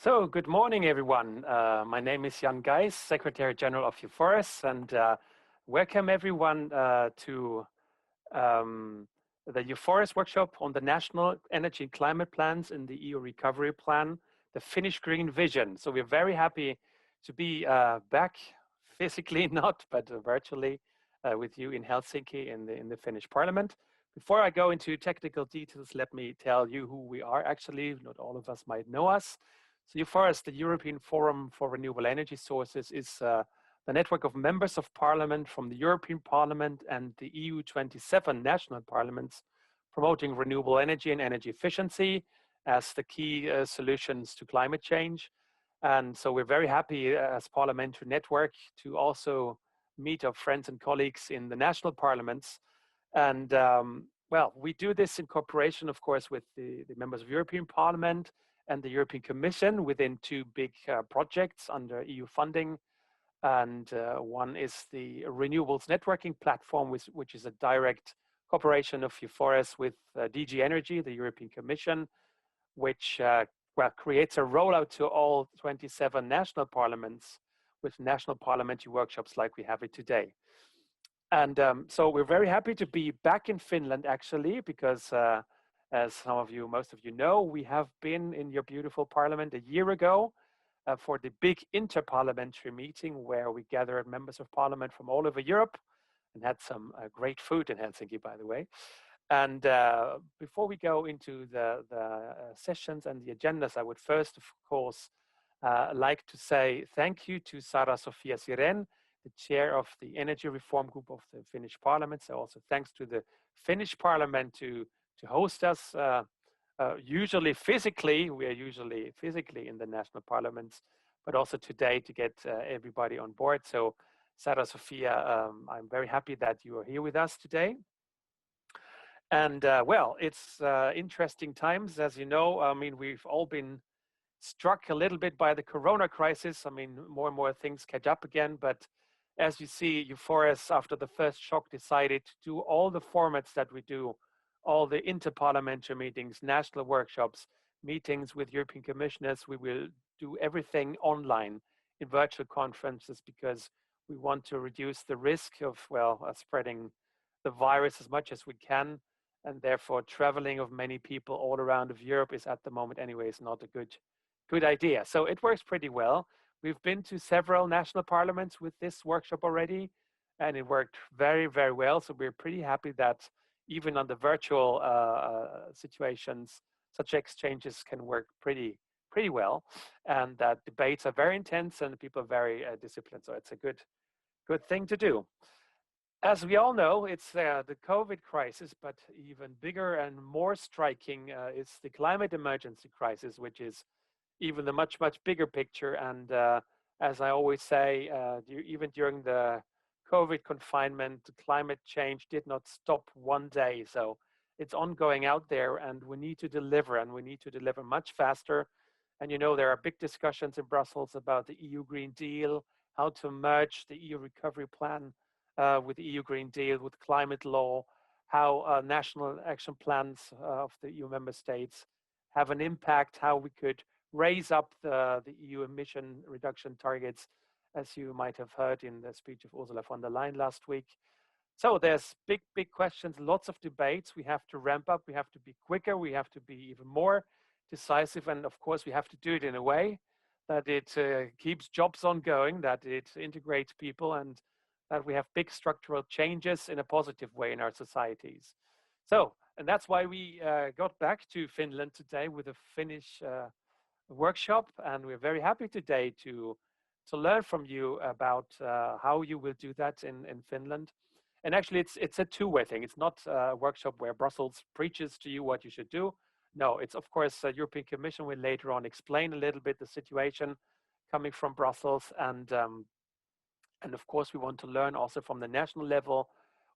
So, good morning, everyone. My name is Jan Geis, Secretary General of EUFORES, and welcome everyone to the EUFORES workshop on the National Energy and Climate Plans in the EU Recovery Plan, the Finnish Green Vision. So we're very happy to be back, physically not, but virtually with you in Helsinki in the Finnish Parliament. Before I go into technical details, let me tell you who we are actually. Not all of us might know us. So EUFORES, the European Forum for Renewable Energy Sources, is the network of members of parliament from the European Parliament and the EU 27 national parliaments promoting renewable energy and energy efficiency as the key solutions to climate change. And so we're very happy as parliamentary network to also meet our friends and colleagues in the national parliaments. And well, we do this in cooperation, of course, with the members of European Parliament and the European Commission within two big projects under EU funding. And one is the Renewables networking platform, which is a direct cooperation of EUFORES with DG Energy, the European Commission, which well, creates a rollout to all 27 national parliaments with national parliamentary workshops like we have it today. And so we're very happy to be back in Finland, actually, because as some of you, most of you know, we have been in your beautiful parliament a year ago for the big interparliamentary meeting where we gathered members of parliament from all over Europe and had some great food in Helsinki, by the way. And before we go into the sessions and the agendas, I would first, of course, like to say thank you to Saara-Sofia Siren, the chair of the Energy Reform Group of the Finnish Parliament. So also thanks to the Finnish Parliament to host us. Usually physically, we are usually physically in the national parliaments, but also today to get everybody on board. So Saara-Sofia, I'm very happy that you are here with us today. And well, it's interesting times, as you know. I mean, we've all been struck a little bit by the Corona crisis. I mean, more and more things catch up again, but as you see, EUFORES, after the first shock, decided to do all the formats that we do, all the interparliamentary meetings, national workshops, meetings with European commissioners. We will do everything online in virtual conferences because we want to reduce the risk of, well, spreading the virus as much as we can. And therefore, traveling of many people all around of Europe is at the moment anyways not a good idea. So it works pretty well. We've been to several national parliaments with this workshop already, and it worked very, very well. So we're pretty happy that even on the virtual situations, such exchanges can work pretty well, and that debates are very intense and people are very disciplined. So it's a good thing to do. As we all know, it's the COVID crisis, but even bigger and more striking is the climate emergency crisis, which is even the much bigger picture. And as I always say, even during the COVID confinement, climate change did not stop one day. So it's ongoing out there, and we need to deliver, and we need to deliver much faster. And you know, there are big discussions in Brussels about the EU Green Deal, how to merge the EU Recovery Plan with the EU Green Deal, with climate law, how national action plans of the EU member states have an impact, how we could raise up the EU emission reduction targets, as you might have heard in the speech of Ursula von der Leyen last week. So there's big questions, lots of debates. We have to ramp up, we have to be quicker, we have to be even more decisive, and of course we have to do it in a way that it keeps jobs ongoing, that it integrates people, and that we have big structural changes in a positive way in our societies. So, and that's why we got back to Finland today with a Finnish workshop, and we're very happy today to learn from you about how you will do that in Finland. And actually, it's a two-way thing. It's not a workshop where Brussels preaches to you what you should do. No, it's of course the European Commission will later on explain a little bit the situation coming from Brussels, and of course we want to learn also from the national level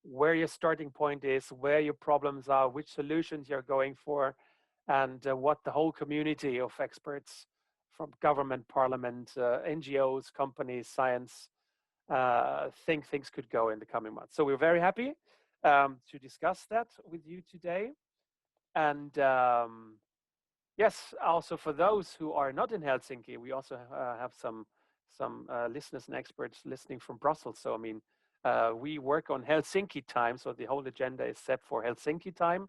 where your starting point is, where your problems are, which solutions you're going for, and what the whole community of experts from government, parliament, NGOs, companies, science think things could go in the coming months. So we're very happy to discuss that with you today. And yes, also for those who are not in Helsinki, we also have some listeners and experts listening from Brussels. So I mean, we work on Helsinki time, so the whole agenda is set for Helsinki time.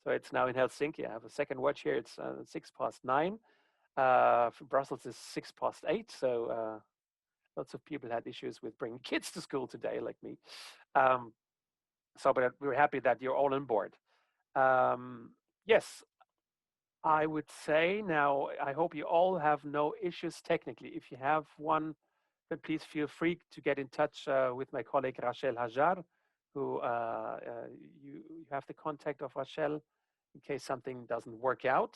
So it's now in Helsinki. I have a second watch here. It's 9:06. For Brussels is 8:06. So lots of people had issues with bringing kids to school today, like me. But we're happy that you're all on board. Yes, I would say now, I hope you all have no issues technically. If you have one, then please feel free to get in touch with my colleague Rachel Hajar, who you have the contact of Rachel in case something doesn't work out.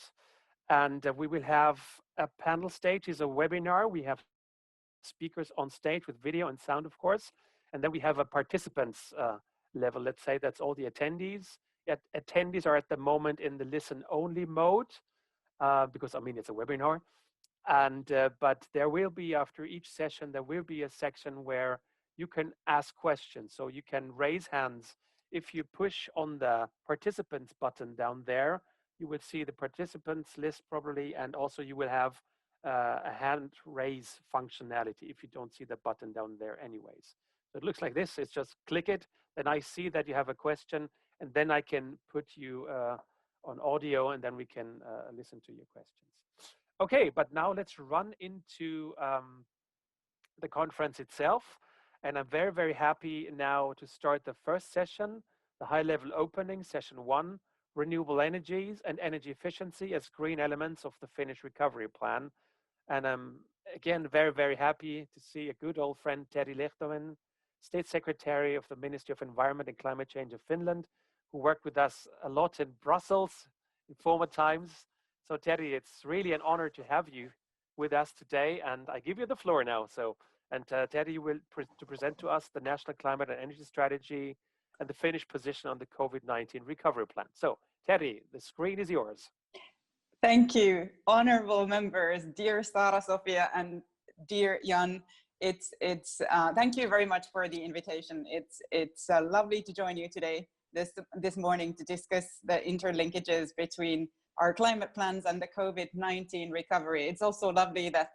And we will have a panel stage, is a webinar. We have speakers on stage with video and sound, of course. And then we have a participants level. Let's say that's all the attendees. Attendees are at the moment in the listen only mode because I mean, it's a webinar. And but there will be, after each session, there will be a section where you can ask questions. So you can raise hands. If you push on the participants button down there, you will see the participants list probably, and also you will have a hand raise functionality if you don't see the button down there anyways. So it looks like this. It's just click it, then I see that you have a question, and then I can put you on audio, and then we can listen to your questions. Okay, but now let's run into the conference itself. And I'm very, very happy now to start the first session, the high-level opening, session 1, renewable energies and energy efficiency as green elements of the Finnish recovery plan. And I'm again very, very happy to see a good old friend, Terry Lehtonen, State Secretary of the Ministry of Environment and Climate Change of Finland, who worked with us a lot in Brussels in former times. So Terry, it's really an honor to have you with us today, and I give you the floor now. And Terry will present to us the National Climate and Energy Strategy and the Finnish position on the COVID-19 recovery plan. So Terry, the screen is yours. Thank you, honorable members, dear Saara-Sofia and dear Jan. Thank you very much for the invitation. It's lovely to join you today, this morning, to discuss the interlinkages between our climate plans and the COVID-19 recovery. It's also lovely that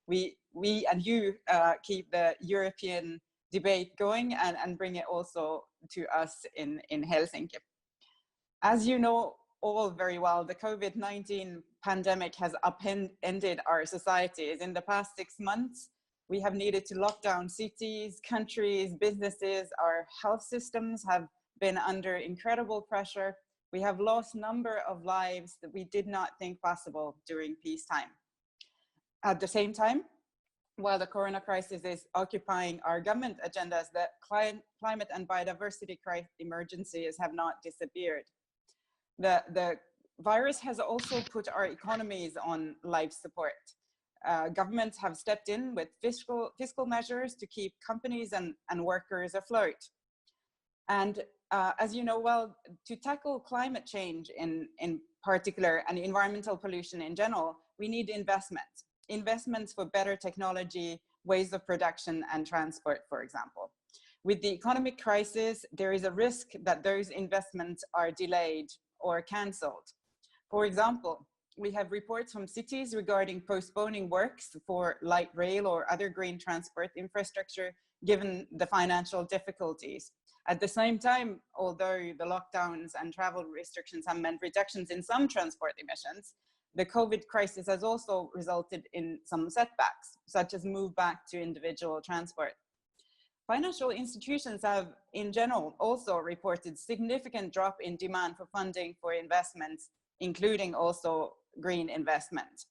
we and you keep the European debate going and bring it also to us in Helsinki. As you know all very well, the COVID-19 pandemic has upended our societies. In the past 6 months, we have needed to lock down cities, countries, businesses. Our health systems have been under incredible pressure. We have lost a number of lives that we did not think possible during peacetime. At the same time, while the corona crisis is occupying our government agendas, the climate and biodiversity emergencies have not disappeared. The virus has also put our economies on life support. Governments have stepped in with fiscal measures to keep companies and workers afloat. And as you know well, to tackle climate change in particular and environmental pollution in general, we need investments for better technology, ways of production and transport, for example. With the economic crisis, there is a risk that those investments are delayed or cancelled. For example, we have reports from cities regarding postponing works for light rail or other green transport infrastructure given the financial difficulties. At the same time, although the lockdowns and travel restrictions have meant reductions in some transport emissions, the COVID crisis has also resulted in some setbacks, such as move back to individual transport. Financial institutions have, in general, also reported significant drop in demand for funding for investments, including also green investment.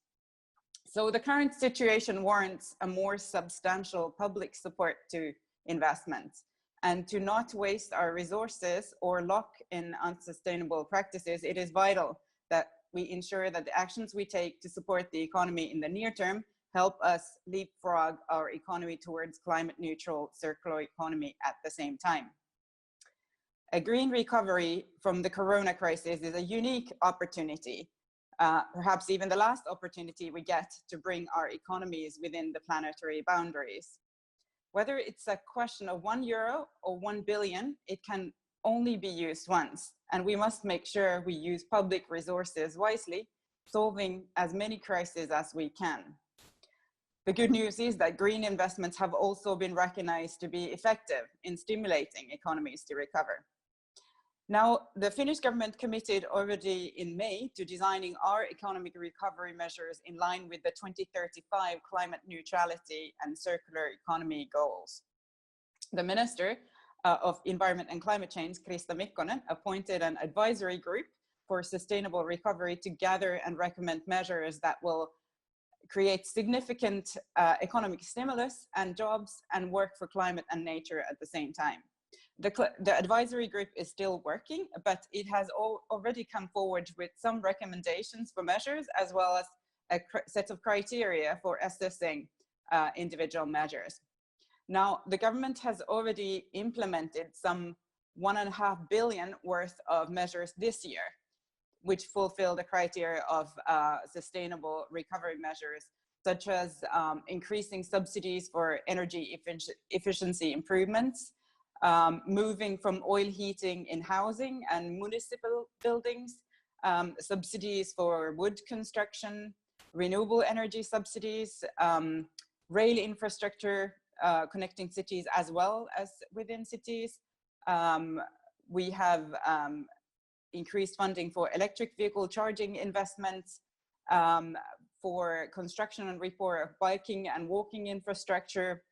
So the current situation warrants a more substantial public support to investments. And to not waste our resources or lock in unsustainable practices, it is vital that we ensure that the actions we take to support the economy in the near term help us leapfrog our economy towards climate neutral circular economy at the same time. A green recovery from the corona crisis is a unique opportunity, perhaps even the last opportunity we get to bring our economies within the planetary boundaries. Whether it's a question of €1 or 1 billion, it can only be used once, and we must make sure we use public resources wisely solving as many crises as we can. The good news is that green investments have also been recognized to be effective in stimulating economies to recover. Now, the Finnish government committed already in May to designing our economic recovery measures in line with the 2035 climate neutrality and circular economy goals. The Minister of Environment and Climate Change, Krista Mikkonen, appointed an advisory group for sustainable recovery to gather and recommend measures that will create significant economic stimulus and jobs and work for climate and nature at the same time. The advisory group is still working, but it has already come forward with some recommendations for measures, as well as a set of criteria for assessing individual measures. Now, the government has already implemented some 1.5 billion worth of measures this year, which fulfill the criteria of sustainable recovery measures, such as increasing subsidies for energy efficiency improvements, moving from oil heating in housing and municipal buildings, subsidies for wood construction, renewable energy subsidies, rail infrastructure connecting cities as well as within cities. We have increased funding for electric vehicle charging investments, for construction and repair of biking and walking infrastructure.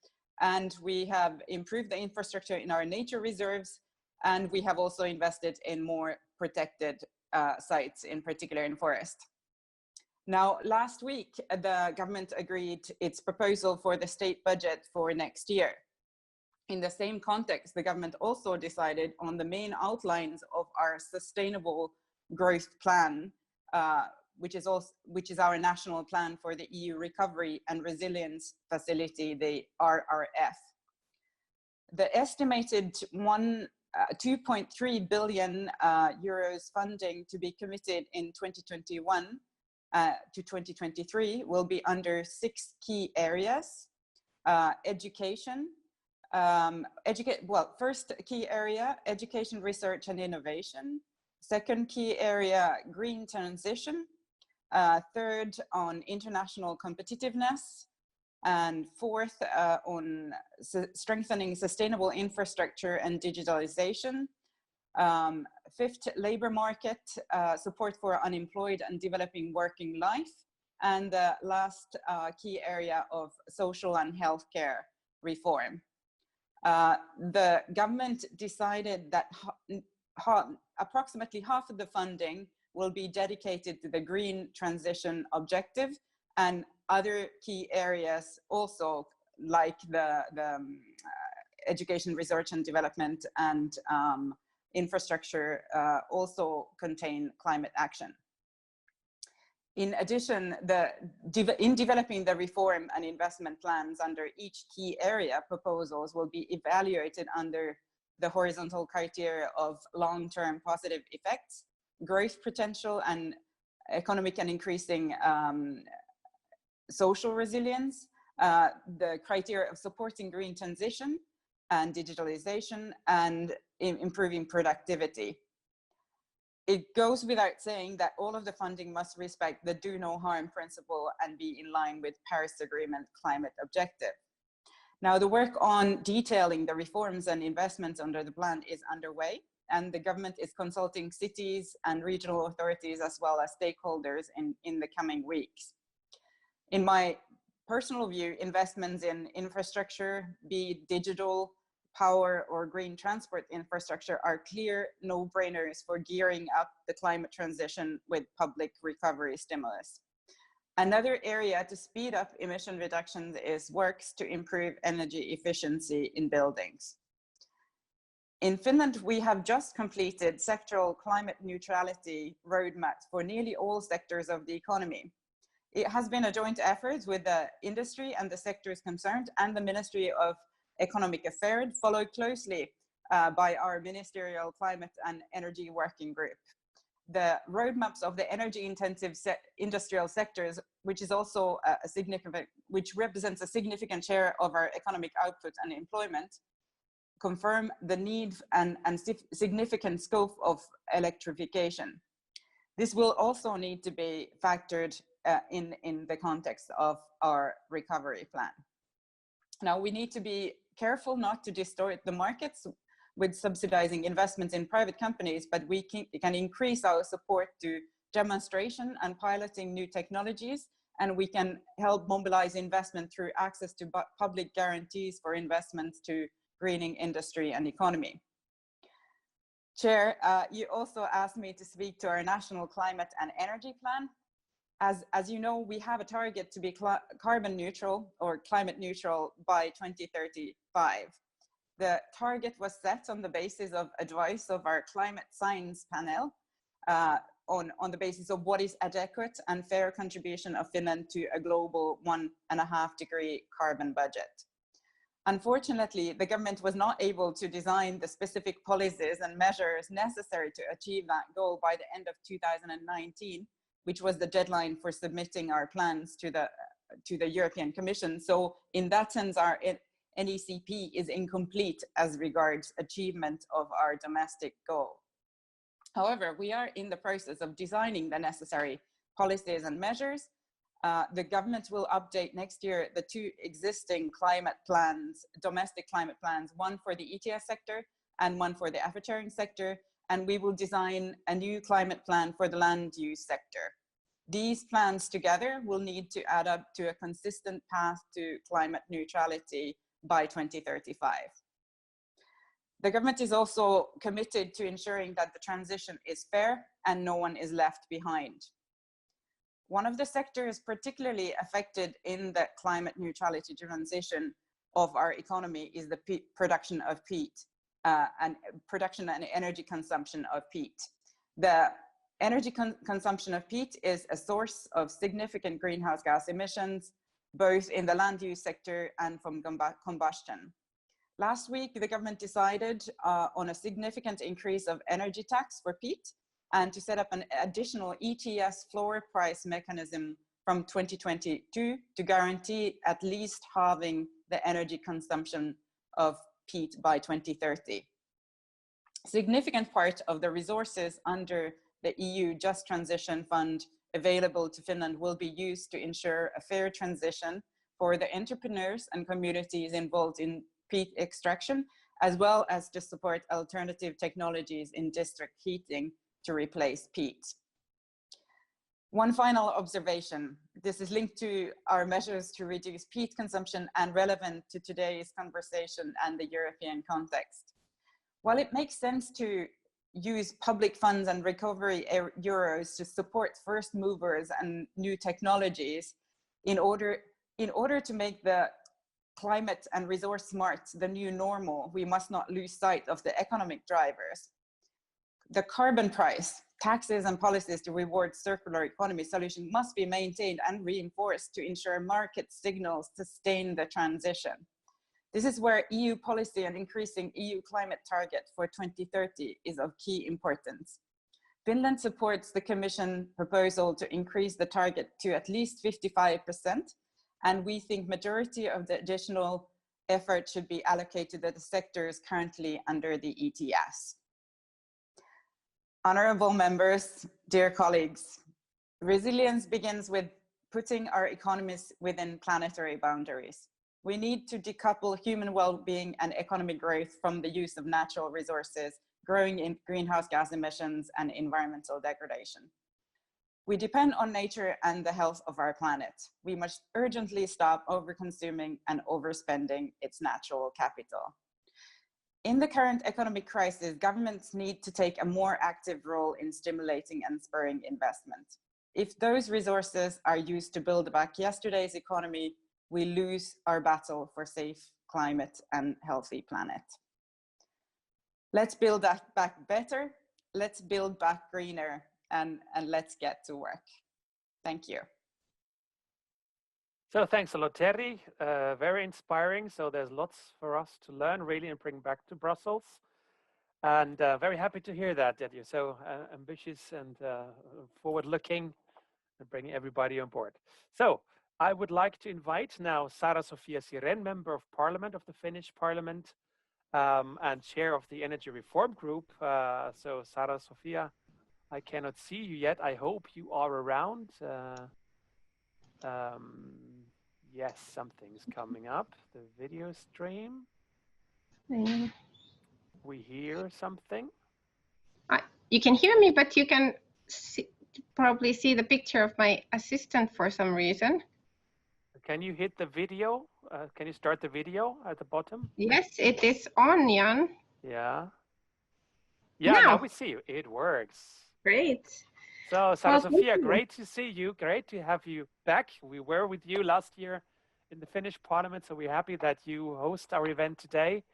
And we have improved the infrastructure in our nature reserves. And we have also invested in more protected sites, in particular in forest. Now, last week, the government agreed its proposal for the state budget for next year. In the same context, the government also decided on the main outlines of our sustainable growth plan, which is our national plan for the EU Recovery and Resilience Facility, the RRF. The estimated 2.3 billion euros funding to be committed in 2021 to 2023 will be under 6 key areas: education. First key area, education, research and innovation. Second key area, green transition. Third, on international competitiveness. And fourth, on strengthening sustainable infrastructure and digitalization. Fifth, labor market, support for unemployed and developing working life. And the last key area of social and healthcare reform. The government decided that approximately half of the funding will be dedicated to the green transition objective, and other key areas also, like the education, research and development and infrastructure, also contain climate action. In addition, in developing the reform and investment plans under each key area, proposals will be evaluated under the horizontal criteria of long-term positive effects, growth potential, and economic and increasing social resilience, the criteria of supporting green transition and digitalization, and improving productivity. It goes without saying that all of the funding must respect the do no harm principle and be in line with Paris Agreement climate objective. Now, the work on detailing the reforms and investments under the plan is underway, and the government is consulting cities and regional authorities as well as stakeholders in the coming weeks. In my personal view, investments in infrastructure, be it digital, power or green transport infrastructure, are clear no-brainers for gearing up the climate transition with public recovery stimulus. Another area to speed up emission reductions is works to improve energy efficiency in buildings. In Finland, we have just completed sectoral climate neutrality roadmaps for nearly all sectors of the economy. It has been a joint effort with the industry and the sectors concerned and the Ministry of Economic Affairs, followed closely by our ministerial climate and energy working group. The roadmaps of the energy intensive industrial sectors, which is also which represents a significant share of our economic output and employment, confirm the need and significant scope of electrification. This will also need to be factored in the context of our recovery plan. Now, we need to be careful not to distort the markets with subsidizing investments in private companies, but we can increase our support to demonstration and piloting new technologies, and we can help mobilize investment through access to public guarantees for investments to greening industry and economy. Chair, you also asked me to speak to our national climate and energy plan. As you know, we have a target to be carbon neutral or climate neutral by 2035. The target was set on the basis of advice of our climate science panel on the basis of what is adequate and fair contribution of Finland to a global 1.5-degree carbon budget. Unfortunately, the government was not able to design the specific policies and measures necessary to achieve that goal by the end of 2019, which was the deadline for submitting our plans to the European Commission. So in that sense, our NECP is incomplete as regards achievement of our domestic goal. However, we are in the process of designing the necessary policies and measures. The government will update next year the 2 existing climate plans, domestic climate plans, one for the ETS sector and one for the effort sharing sector, and we will design a new climate plan for the land use sector. These plans together will need to add up to a consistent path to climate neutrality by 2035. The government is also committed to ensuring that the transition is fair and no one is left behind. One of the sectors particularly affected in the climate neutrality transition of our economy is the production of peat and production and energy consumption of peat. The energy consumption of peat is a source of significant greenhouse gas emissions, both in the land use sector and from combustion. Last week, the government decided on a significant increase of energy tax for peat and to set up an additional ETS floor price mechanism from 2022 to guarantee at least halving the energy consumption of peat by 2030. Significant part of the resources under the EU Just Transition Fund available to Finland will be used to ensure a fair transition for the entrepreneurs and communities involved in peat extraction, as well as to support alternative technologies in district heating to replace peat. One final observation. This is linked to our measures to reduce peat consumption and relevant to today's conversation and the European context. While it makes sense to use public funds and recovery euros to support first movers and new technologies in order to make the climate and resource smart the new normal, we must not lose sight of the economic drivers. The carbon price, taxes and policies to reward circular economy solution must be maintained and reinforced to ensure market signals sustain the transition. This is where EU policy and increasing EU climate target for 2030 is of key importance. Finland supports the Commission proposal to increase the target to at least 55%, and we think majority of the additional effort should be allocated to the sectors currently under the ETS. Honorable members, dear colleagues, resilience begins with putting our economies within planetary boundaries. We need to decouple human well-being and economic growth from the use of natural resources, growing in greenhouse gas emissions and environmental degradation. We depend on nature and the health of our planet. We must urgently stop over-consuming and overspending its natural capital. In the current economic crisis, governments need to take a more active role in stimulating and spurring investment. If those resources are used to build back yesterday's economy, we lose our battle for safe climate and healthy planet. Let's build that back better, let's build back greener, and let's get to work. Thank you. So thanks a lot, Terry. Very inspiring. So there's lots for us to learn really and bring back to Brussels. And very happy to hear that you're so ambitious and forward-looking and bringing everybody on board. So I would like to invite now Saara-Sofia Siren, Member of Parliament of the Finnish Parliament and Chair of the Energy Reform Group. So Saara-Sofia, I cannot see you yet. I hope you are around. Yes, something's coming up. The video stream. We hear something. You can hear me, but you can probably see the picture of my assistant for some reason. Can you hit the video? Can you start the video at the bottom? Yes, it is on, Jan. Yeah. Yeah, now we see you. It works. Great. So, Saara-Sofia, great to see you. Great to have you back. We were with you last year in the Finnish Parliament, so we're happy that you host our event today.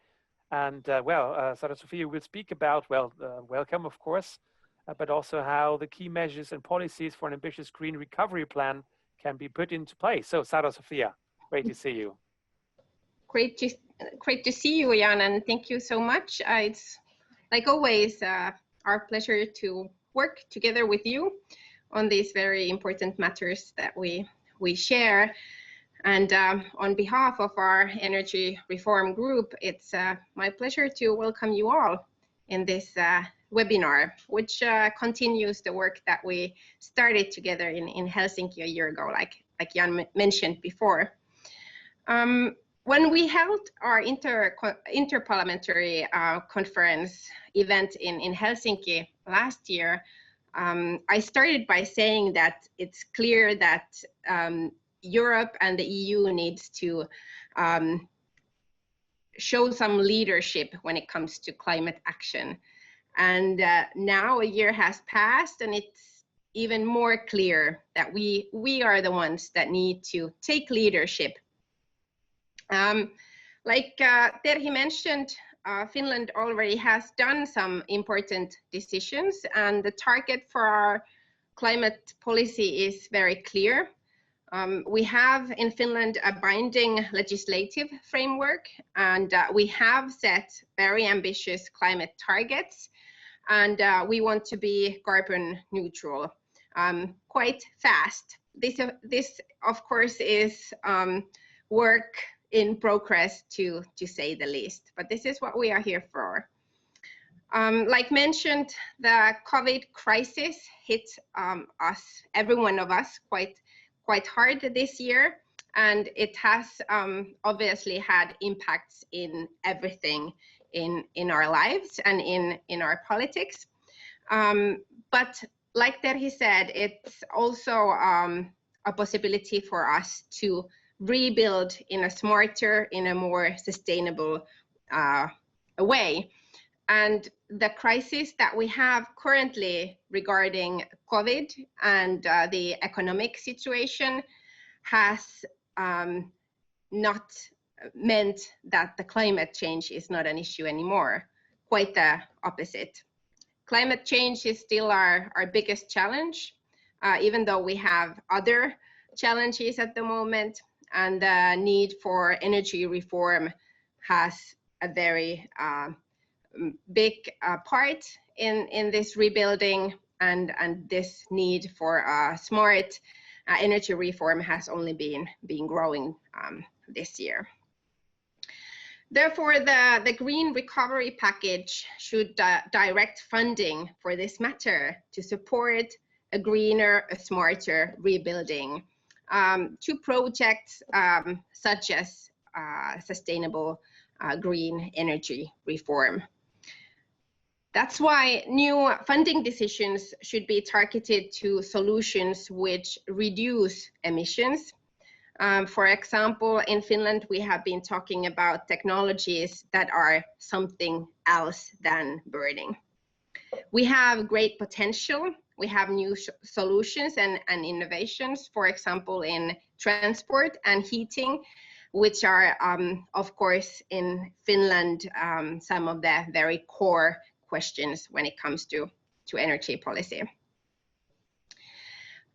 And Saara-Sofia will speak about, welcome, of course, but also how the key measures and policies for an ambitious green recovery plan can be put into place. So, Saara-Sofia, great to see you. Great to see you, Jan, and thank you so much. It's, like always, our pleasure to work together with you on these very important matters that we share. And on behalf of our Energy Reform Group, it's my pleasure to welcome you all in this webinar, which continues the work that we started together in Helsinki a year ago, like Jan mentioned before. When we held our interparliamentary conference event in Helsinki last year, I started by saying that it's clear that Europe and the EU needs to show some leadership when it comes to climate action. And now a year has passed, and it's even more clear that we are the ones that need to take leadership. Like Terhi mentioned, Finland already has done some important decisions, and the target for our climate policy is very clear. We have in Finland a binding legislative framework, and we have set very ambitious climate targets, and we want to be carbon neutral quite fast. This of course is work in progress to say the least, but this is what we are here for. Like mentioned, the COVID crisis hit us, every one of us, quite hard this year, and it has obviously had impacts in everything in our lives and in our politics. But like Terhi said, it's also a possibility for us to rebuild in a smarter, in a more sustainable way. And the crisis that we have currently regarding COVID and the economic situation has not meant that the climate change is not an issue anymore. Quite the opposite. Climate change is still our biggest challenge, even though we have other challenges at the moment, and the need for energy reform has a very big part in this rebuilding, and this need for smart energy reform has only been growing this year. Therefore, the Green Recovery Package should direct funding for this matter to support a greener, a smarter rebuilding to projects such as sustainable green energy reform. That's why new funding decisions should be targeted to solutions which reduce emissions. For example, in Finland, we have been talking about technologies that are something else than burning. We have great potential. We have new solutions and innovations, for example, in transport and heating, which are, of course, in Finland, some of the very core questions when it comes to energy policy.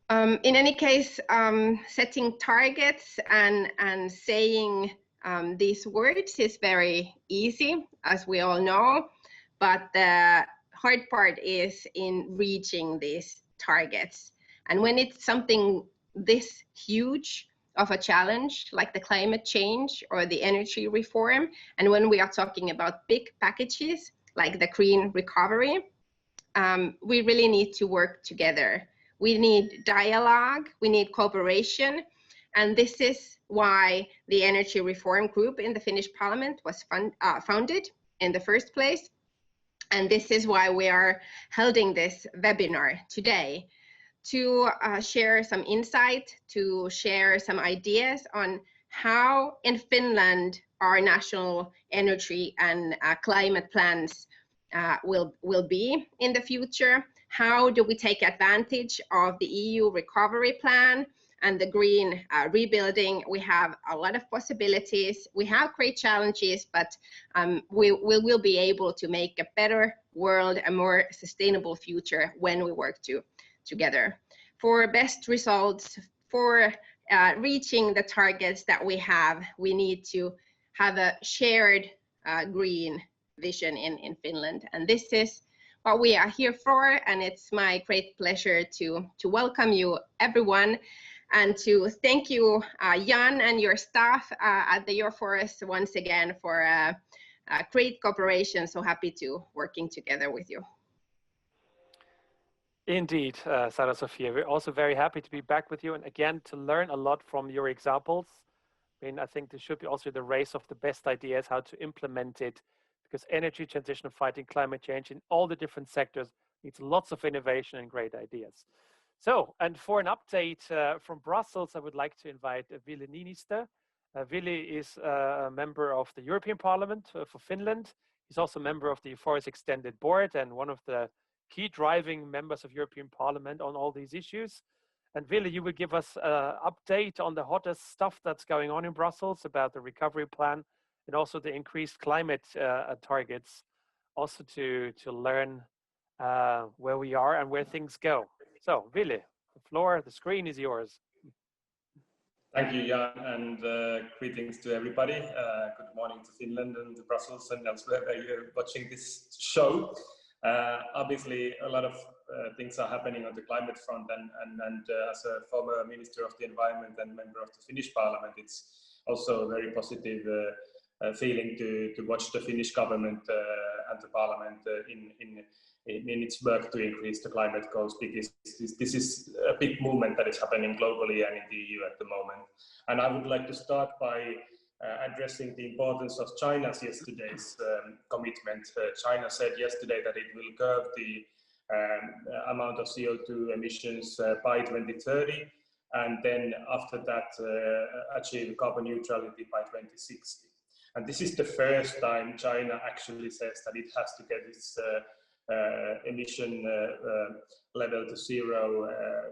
In any case, setting targets and saying these words is very easy, as we all know, but the hard part is in reaching these targets. And when it's something this huge of a challenge, like the climate change or the energy reform, and when we are talking about big packages, like the green recovery, we really need to work together. We need dialogue, we need cooperation, and this is why the Energy Reform Group in the Finnish Parliament was founded in the first place. And this is why we are holding this webinar today, to share some insight, to share some ideas on how in Finland our national energy and climate plans will be in the future. How do we take advantage of the EU recovery plan and the green rebuilding? We have a lot of possibilities. We have great challenges, but we will be able to make a better world, a more sustainable future when we work together. For best results, for reaching the targets that we have, we need to have a shared green vision in Finland. And this is what we are here for. And it's my great pleasure to welcome you, everyone, and to thank you, Jan and your staff at the EUFORES once again for great cooperation. So happy to working together with you. Indeed, Saara-Sofia, we're also very happy to be back with you and again to learn a lot from your examples. I mean, I think this should be also the race of the best ideas, how to implement it, because energy transition, fighting climate change in all the different sectors needs lots of innovation and great ideas. So, and for an update from Brussels, I would like to invite Ville Niinistö. Ville is a member of the European Parliament for Finland. He's also a member of the EUFORES Extended Board and one of the key driving members of European Parliament on all these issues. And Ville, you will give us an update on the hottest stuff that's going on in Brussels about the recovery plan and also the increased climate targets, also to learn where we are and where things go. So, Ville, the screen is yours. Thank you, Jan, and greetings to everybody. Good morning to Finland and to Brussels and elsewhere where you're watching this show. Obviously, a lot of things are happening on the climate front, and as a former Minister of the Environment and member of the Finnish Parliament, it's also a very positive feeling to watch the Finnish government and the Parliament in its work to increase the climate goals, because this is a big movement that is happening globally and in the EU at the moment. And I would like to start by addressing the importance of China's yesterday's commitment. China said yesterday that it will curb the amount of CO2 emissions by 2030, and then after that achieve carbon neutrality by 2060. And this is the first time China actually says that it has to get its emission level to zero,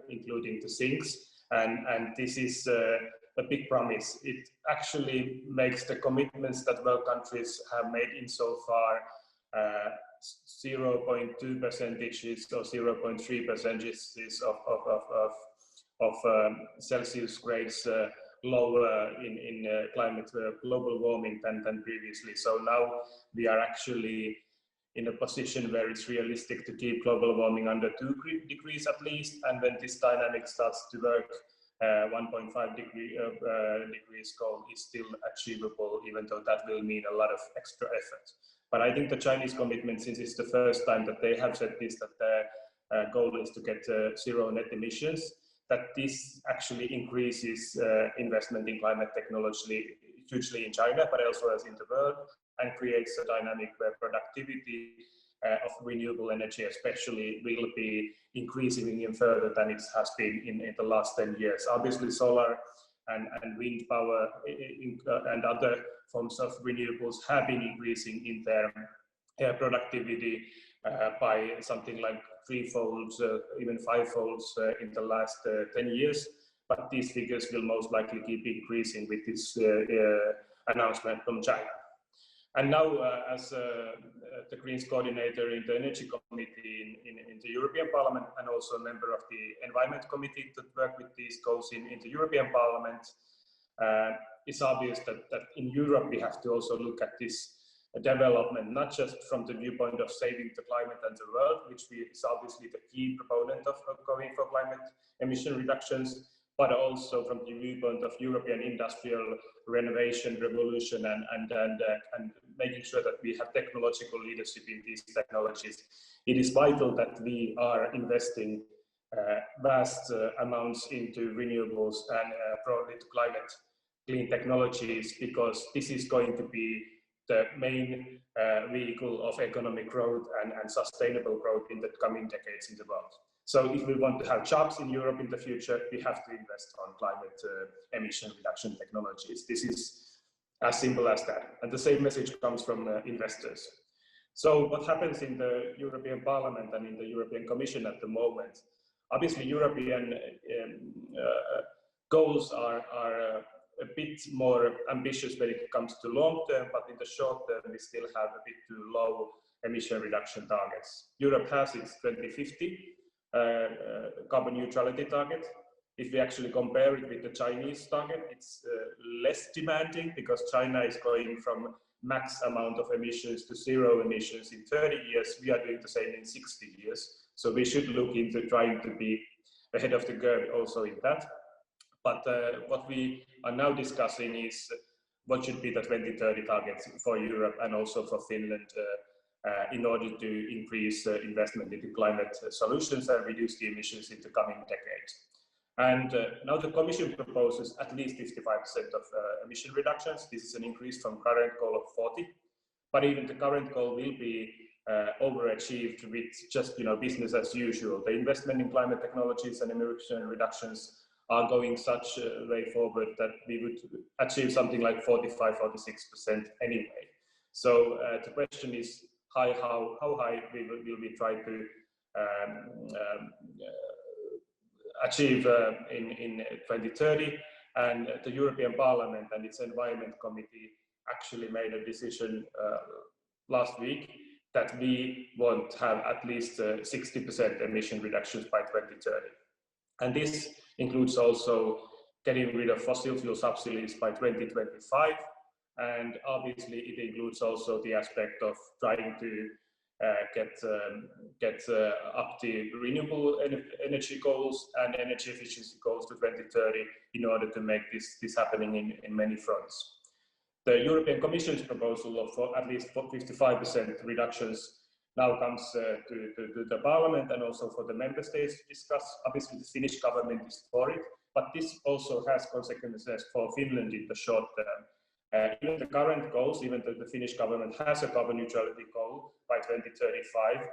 including the sinks. And this is a big promise. It actually makes the commitments that world countries have made in so far 0.2 percentages or 0.3 percentages of Celsius grades lower in climate global warming than previously. So now we are actually in a position where it's realistic to keep global warming under 2 degrees at least, and when this dynamic starts to work, 1.5 degrees goal is still achievable, even though that will mean a lot of extra effort. But I think the Chinese commitment, since it's the first time that they have said this, that their goal is to get zero net emissions, that this actually increases investment in climate technology hugely in China, but also as in the world, and creates a dynamic where productivity of renewable energy especially will be increasing even further than it has been in the last 10 years. Obviously solar and wind power and other forms of renewables have been increasing in their productivity by something like 3-folds, even 5-folds in the last 10 years. But these figures will most likely keep increasing with this announcement from China. And now, as the Greens coordinator in the Energy Committee in the European Parliament, and also a member of the Environment Committee that work with these goals in the European Parliament, it's obvious that in Europe we have to also look at this development, not just from the viewpoint of saving the climate and the world, which is obviously the key proponent of going for climate emission reductions, but also from the viewpoint of European industrial renovation, revolution, and making sure that we have technological leadership in these technologies. It is vital that we are investing vast amounts into renewables and broadly to climate clean technologies, because this is going to be the main vehicle of economic growth and sustainable growth in the coming decades in the world. So if we want to have jobs in Europe in the future, we have to invest on climate emission reduction technologies. This is as simple as that. And the same message comes from investors. So what happens in the European Parliament and in the European Commission at the moment? Obviously, European goals are a bit more ambitious when it comes to long term, but in the short term, we still have a bit too low emission reduction targets. Europe has its 2050 carbon neutrality target. If we actually compare it with the Chinese target, it's less demanding, because China is going from max amount of emissions to zero emissions in 30 years. We are doing the same in 60 years. So we should look into trying to be ahead of the curve also in that. But what we are now discussing is what should be the 2030 targets for Europe and also for Finland in order to increase investment into climate solutions and reduce the emissions in the coming decades. And now the Commission proposes at least 55% of emission reductions. This is an increase from current goal of 40, but even the current goal will be overachieved with just business as usual. The investment in climate technologies and emission reductions are going such a way forward that we would achieve something like 45–46% anyway. So the question is how high will we try to achieve in 2030, and the European Parliament and its Environment Committee actually made a decision last week that we want to have at least 60% emission reductions by 2030. And this includes also getting rid of fossil fuel subsidies by 2025. And obviously it includes also the aspect of trying to get up the renewable energy goals and energy efficiency goals to 2030 in order to make this happening in many fronts. The European Commission's proposal of at least 55% reductions now comes to the Parliament and also for the Member States to discuss. Obviously, the Finnish government is for it, but this also has consequences for Finland in the short term. Even the current goals, even though the Finnish government has a carbon neutrality goal by 2035,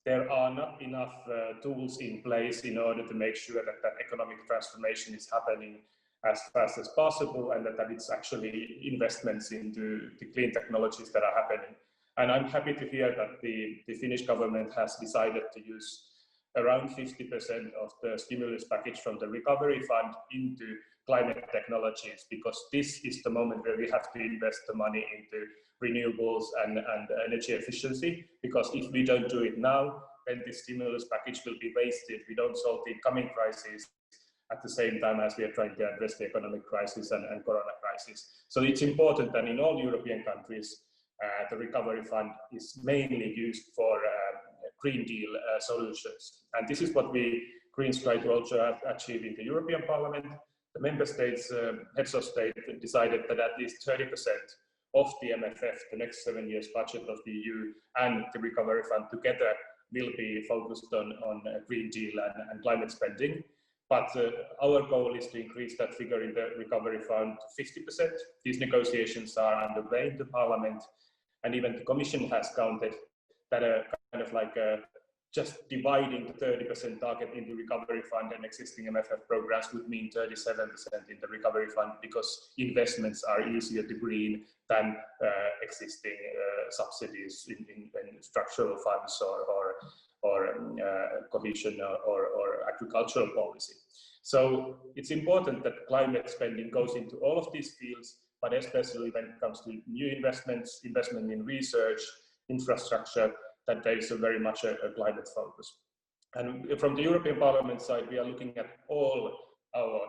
there are not enough tools in place in order to make sure that that economic transformation is happening as fast as possible, and that it's actually investments into the clean technologies that are happening. And I'm happy to hear that the Finnish government has decided to use around 50% of the stimulus package from the recovery fund into climate technologies, because this is the moment where we have to invest the money into renewables and energy efficiency, because if we don't do it now, then the stimulus package will be wasted. We don't solve the incoming crisis at the same time as we are trying to address the economic crisis and corona crisis. So it's important that in all European countries, the recovery fund is mainly used for Green Deal solutions. And this is what we Greens try to also achieve in the European Parliament. The Member States, heads of state, decided that at least 30% of the MFF, the next 7 years budget of the EU, and the recovery fund together will be focused on Green Deal and climate spending. But our goal is to increase that figure in the recovery fund to 50%. These negotiations are underway in the Parliament, and even the Commission has counted that kind of like just dividing the 30% target in the recovery fund and existing MFF programs would mean 37% in the recovery fund, because investments are easier to green than existing subsidies in structural funds or cohesion or agricultural policy. So it's important that climate spending goes into all of these fields, but especially when it comes to new investments, investment in research, infrastructure, that there is very much a climate focus. And from the European Parliament side, we are looking at all our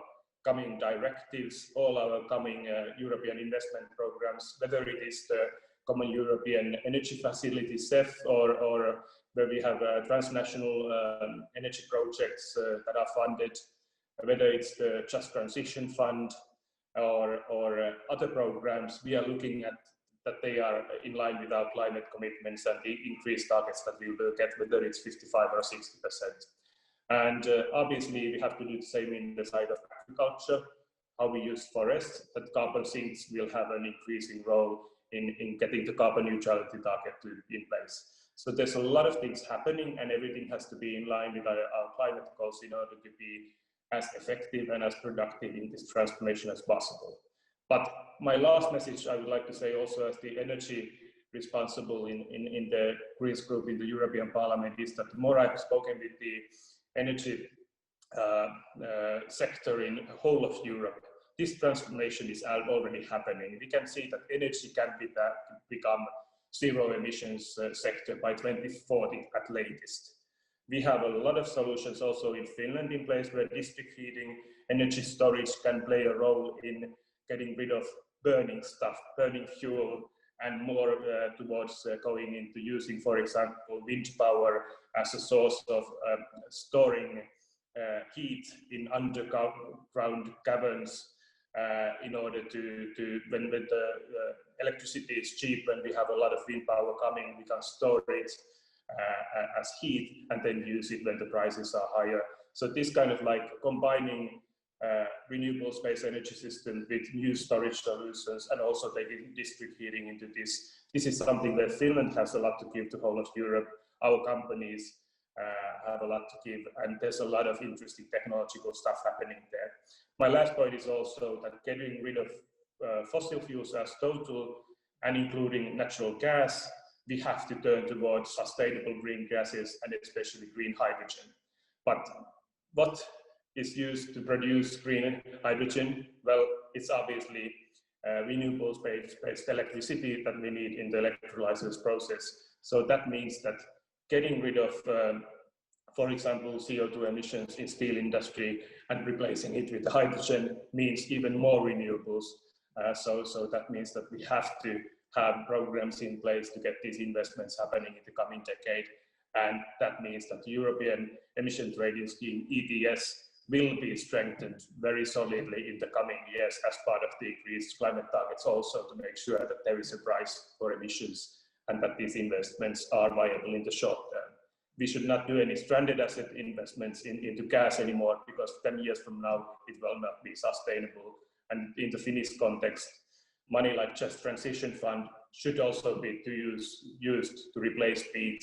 coming directives, all our coming European investment programs, whether it is the Common European Energy Facility, CEF, or where we have transnational energy projects that are funded, whether it's the Just Transition Fund or other programs, we are looking at that they are in line with our climate commitments and the increased targets that we will get, whether it's 55 or 60%. And obviously, we have to do the same in the side of agriculture, how we use forests, that carbon sinks will have an increasing role in getting the carbon neutrality target in place. So there's a lot of things happening, and everything has to be in line with our climate goals in order to be as effective and as productive in this transformation as possible. But my last message I would like to say also as the energy responsible in the Greens group in the European Parliament is that the more I've spoken with the energy sector in the whole of Europe, this transformation is already happening. We can see that energy can become zero emissions sector by 2040 at latest. We have a lot of solutions also in Finland in place where district heating, energy storage can play a role in getting rid of burning stuff, burning fuel, and more towards going into using, for example, wind power as a source of storing heat in underground caverns in order to when the electricity is cheap and we have a lot of wind power coming, we can store it as heat and then use it when the prices are higher. So this kind of like combining renewable-based energy system with new storage solutions and also taking district heating into this. This is something that Finland has a lot to give to the whole of Europe. Our companies have a lot to give, and there's a lot of interesting technological stuff happening there. My last point is also that getting rid of fossil fuels as total and including natural gas, we have to turn towards sustainable green gases and especially green hydrogen. But what is used to produce green hydrogen? Well, it's obviously renewables-based electricity that we need in the electrolysis process. So that means that getting rid of, for example, CO2 emissions in steel industry and replacing it with hydrogen means even more renewables. So that means that we have to have programs in place to get these investments happening in the coming decade. And that means that the European Emission Trading Scheme, ETS, will be strengthened very solidly in the coming years as part of the increased climate targets, also to make sure that there is a price for emissions and that these investments are viable in the short term. We should not do any stranded asset investments into gas anymore, because 10 years from now, it will not be sustainable. And in the Finnish context, money like Just Transition Fund should also be used to replace peat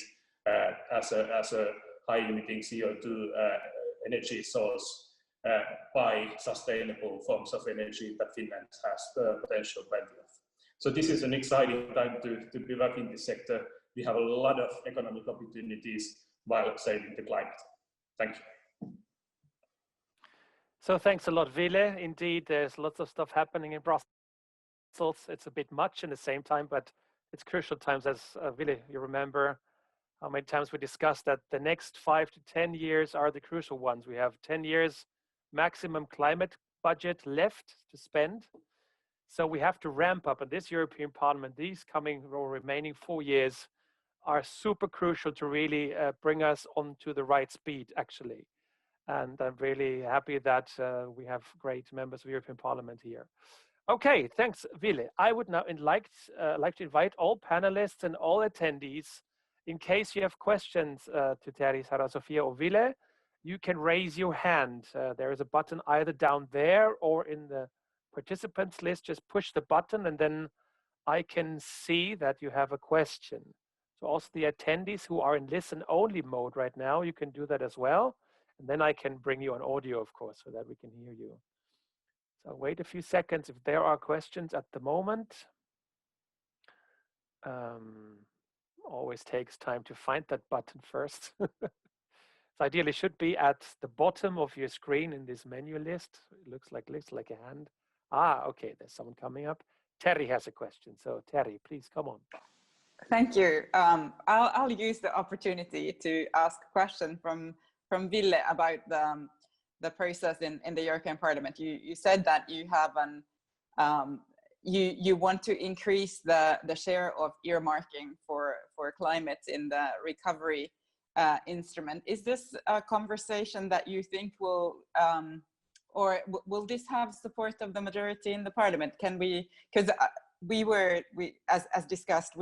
as a high-emitting CO2 energy source by sustainable forms of energy that Finland has potential plenty of. So this is an exciting time to be working in this sector. We have a lot of economic opportunities while saving the climate. Thank you. So thanks a lot, Ville. Indeed, there's lots of stuff happening in Brussels. It's a bit much in the same time, but it's crucial times. As Ville, you remember how many times we discussed that the next 5 to 10 years are the crucial ones. We have 10 years maximum climate budget left to spend. So we have to ramp up. And this European Parliament, these coming or remaining 4 years are super crucial to really bring us onto the right speed, actually. And I'm really happy that we have great members of the European Parliament here. Okay, thanks, Ville. I would now like to invite all panelists and all attendees, in case you have questions to Terhi, Saara-Sofia, or Ville, you can raise your hand. There is a button either down there or in the participants list. Just push the button and then I can see that you have a question. So also the attendees who are in listen-only mode right now, you can do that as well. And then I can bring you on audio, of course, so that we can hear you. So wait a few seconds if there are questions at the moment. Always takes time to find that button first. So ideally should be at the bottom of your screen in this menu list. It looks like a hand. Ah, okay, there's someone coming up. Terhi has a question. So Terhi, please come on. Thank you. I'll use the opportunity to ask a question from Ville about the process in the European Parliament. You said that you have you want to increase the share of earmarking for climate in the recovery instrument. Is this a conversation that you think will or will this have support of the majority in the parliament? Can we, because as discussed,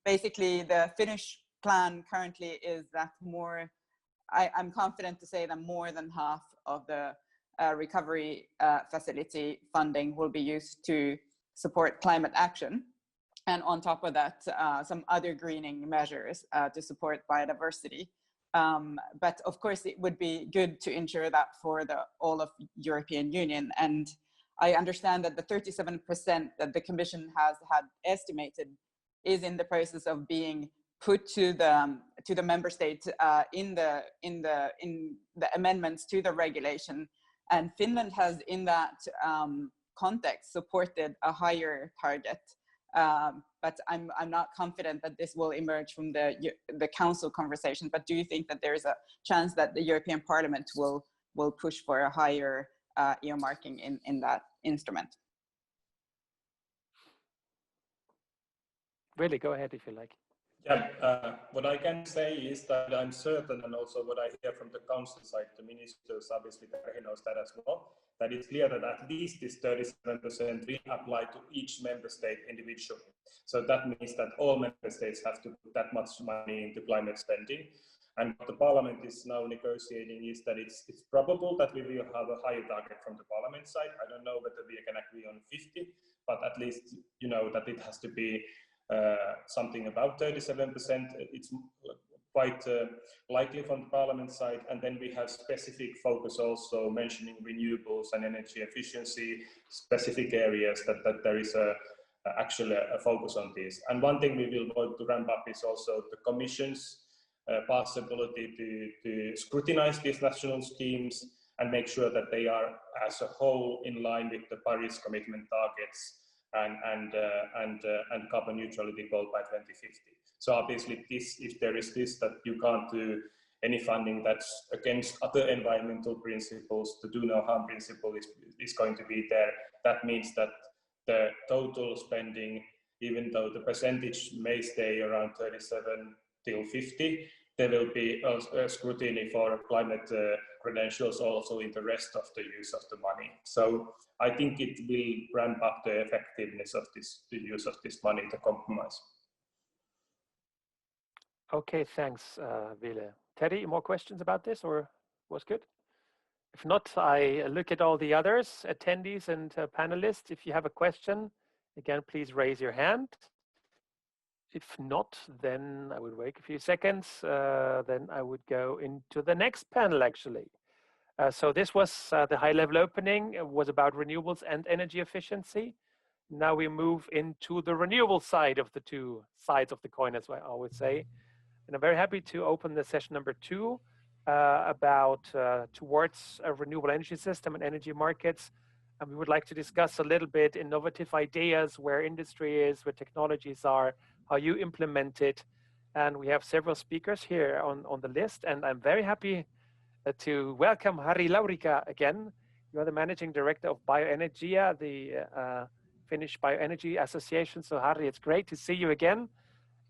basically the Finnish plan currently is that I'm confident to say that more than half of the recovery facility funding will be used to support climate action. And on top of that, some other greening measures to support biodiversity. But of course, it would be good to ensure that for all of European Union. And I understand that the 37% that the Commission has had estimated is in the process of being put to the member states in the amendments to the regulation. And Finland has, in that context, supported a higher target. But I'm not confident that this will emerge from the Council conversation. But do you think that there is a chance that the European Parliament will push for a higher earmarking in that instrument? Really, go ahead if you like. Yeah, what I can say is that I'm certain, and also what I hear from the Council side, the ministers, obviously Terhi knows that as well, that it's clear that at least this 37% will apply to each member state individually. So that means that all member states have to put that much money into climate spending. And what the Parliament is now negotiating is that it's probable that we will have a higher target from the Parliament side. I don't know whether we can agree on 50, but at least you know that it has to be something about 37%. It's quite likely from the Parliament side. And then we have specific focus also mentioning renewables and energy efficiency, specific areas that there is actually a focus on this. And one thing we will want to ramp up is also the Commission's possibility to scrutinize these national schemes and make sure that they are as a whole in line with the Paris commitment targets and carbon neutrality goal by 2050. So obviously if there is this, that you can't do any funding that's against other environmental principles, the do no harm principle is going to be there. That means that the total spending, even though the percentage may stay around 37 till 50, there will be a scrutiny for climate credentials also in the rest of the use of the money. So I think it will ramp up the effectiveness of the use of this money to compromise. Okay, thanks, Ville. Terhi, more questions about this, or was good? If not, I look at all the others, attendees and panelists. If you have a question, again, please raise your hand. If not, then I would wait a few seconds. Then I would go into the next panel, actually. So this was the high-level opening. It was about renewables and energy efficiency. Now we move into the renewable side of the two sides of the coin, as I always say. And I'm very happy to open the session number 2 about towards a renewable energy system and energy markets. And we would like to discuss a little bit innovative ideas, where industry is, where technologies are, how you implement it. And we have several speakers here on the list. And I'm very happy to welcome Harri Laurika again. You are the Managing Director of Bioenergia, the Finnish Bioenergy Association. So Harri, it's great to see you again.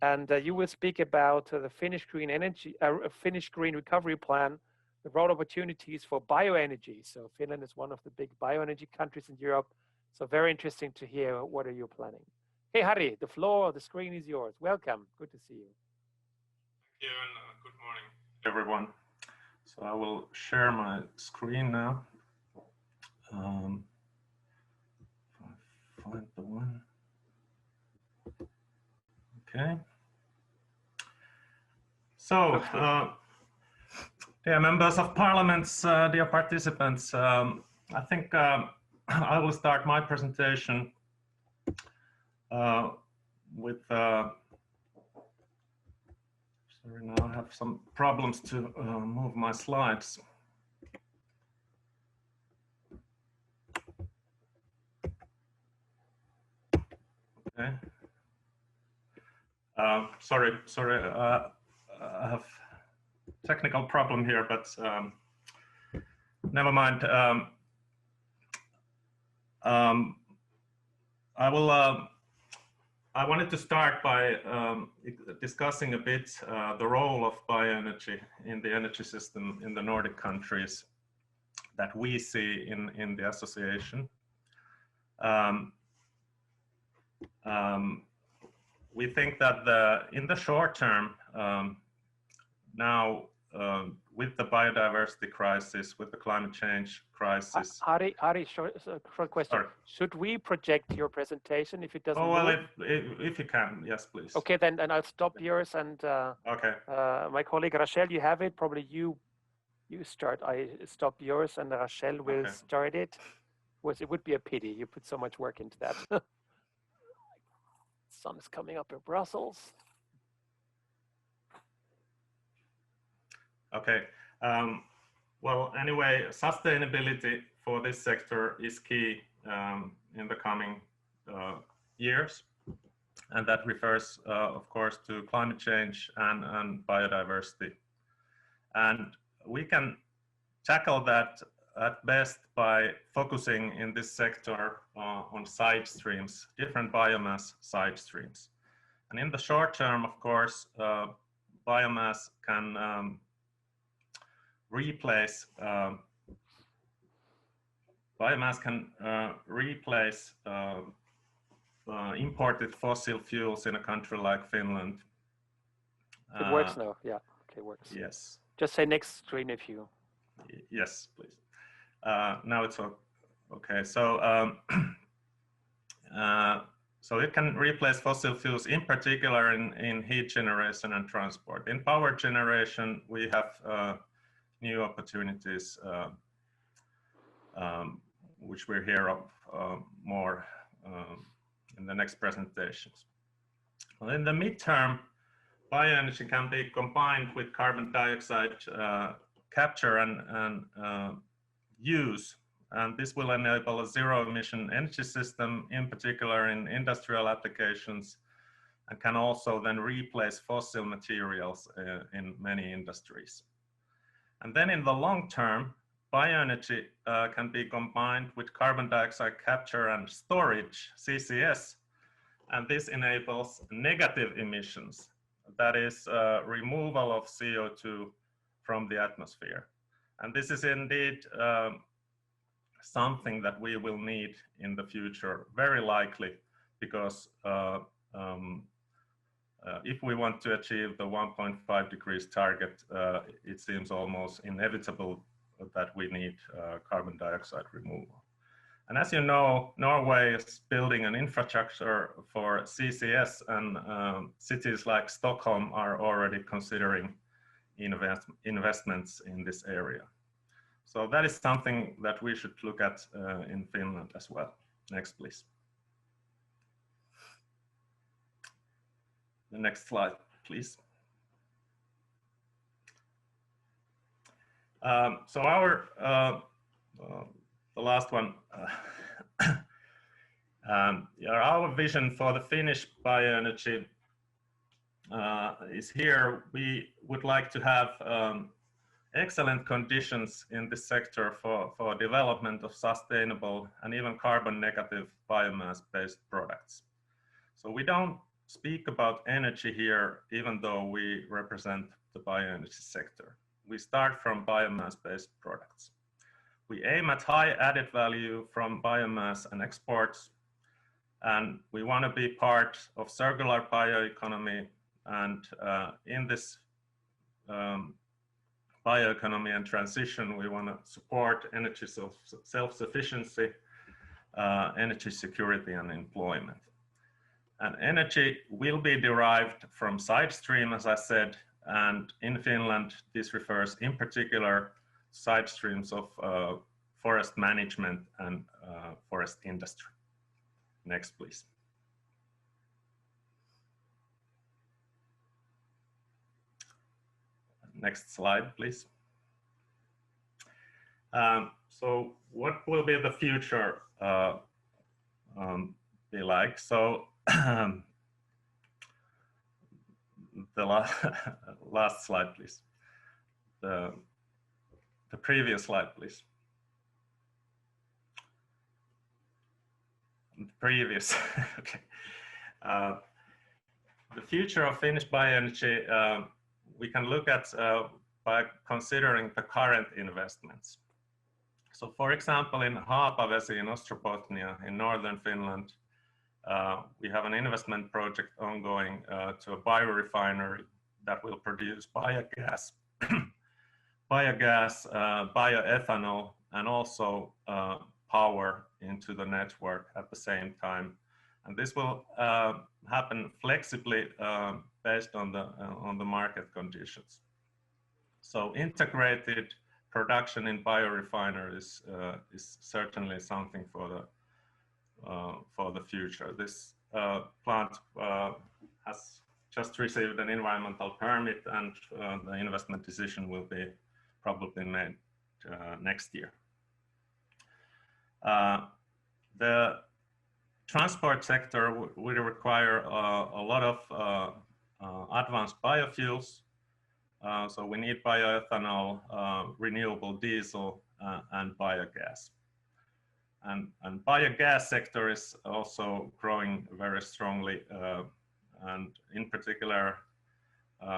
And you will speak about the Finnish Green Energy, Finnish Green Recovery Plan, the broad opportunities for bioenergy. So Finland is one of the big bioenergy countries in Europe. So very interesting to hear what are you planning. Hey Harri, the floor, the screen is yours. Welcome, good to see you. Thank you and good morning everyone. So I will share my screen now. Find the one. Okay. So, dear members of parliaments, dear participants, I think I will start my presentation with, sorry, now I have some problems to move my slides. Okay. Sorry, I have technical problem here, but never mind. I wanted to start by discussing a bit the role of bioenergy in the energy system in the Nordic countries. that we see in the association. We think that in the short term, now with the biodiversity crisis, with the climate change crisis. Harry, short question. Sorry. Should we project your presentation if it doesn't Oh, well, move? if you can, yes, please. Okay, then I'll stop yours and okay. My colleague Rachel, you have it. Probably you start. I stop yours and Rachel will start it. It would be a pity. You put so much work into that. The sun is coming up in Brussels. Okay. Well, anyway, sustainability for this sector is key in the coming years. And that refers, of course, to climate change and biodiversity. And we can tackle that at best by focusing in this sector on side streams, different biomass side streams. And in the short term, of course, biomass can replace imported fossil fuels in a country like Finland. It works now. Yeah, okay, works. Yes. Just say next screen if you. Yes, please. Now it's okay. So, so it can replace fossil fuels, in particular in heat generation and transport. In power generation, we have new opportunities, which we'll hear of more in the next presentations. Well, in the midterm, bioenergy can be combined with carbon dioxide capture and use, and this will enable a zero-emission energy system, in particular in industrial applications, and can also then replace fossil materials in many industries. And then in the long term, bioenergy can be combined with carbon dioxide capture and storage, CCS, and this enables negative emissions, that is removal of CO2 from the atmosphere. And this is indeed something that we will need in the future, very likely, because if we want to achieve the 1.5 degrees target, it seems almost inevitable that we need carbon dioxide removal. And as you know, Norway is building an infrastructure for CCS, and cities like Stockholm are already considering investments in this area. So that is something that we should look at in Finland as well. Next, please. The next slide, please. So our, the last one, our vision for the Finnish bioenergy is here. We would like to have excellent conditions in this sector for development of sustainable and even carbon negative biomass-based products. So we don't speak about energy here, even though we represent the bioenergy sector. We start from biomass-based products. We aim at high added value from biomass and exports, and we want to be part of circular bioeconomy. And in this bioeconomy and transition, we want to support energy self-sufficiency, energy security, and employment. And energy will be derived from side stream, as I said, and in Finland, this refers in particular side streams of forest management and forest industry. Next, please. Next slide, please. So what will be the future be like? So the last slide, please. The previous slide, please. The previous, okay. The future of Finnish bioenergy, we can look at by considering the current investments. So for example, in Haapavesi in Ostrobothnia in northern Finland, we have an investment project ongoing to a biorefinery that will produce biogas, bioethanol, and also power into the network at the same time. And this will happen flexibly based on the market conditions. So integrated production in biorefineries is certainly something for the future. This plant has just received an environmental permit, and the investment decision will be probably made next year. The transport sector will require a lot of advanced biofuels. So we need bioethanol, renewable diesel, and biogas. And biogas sector is also growing very strongly. And in particular,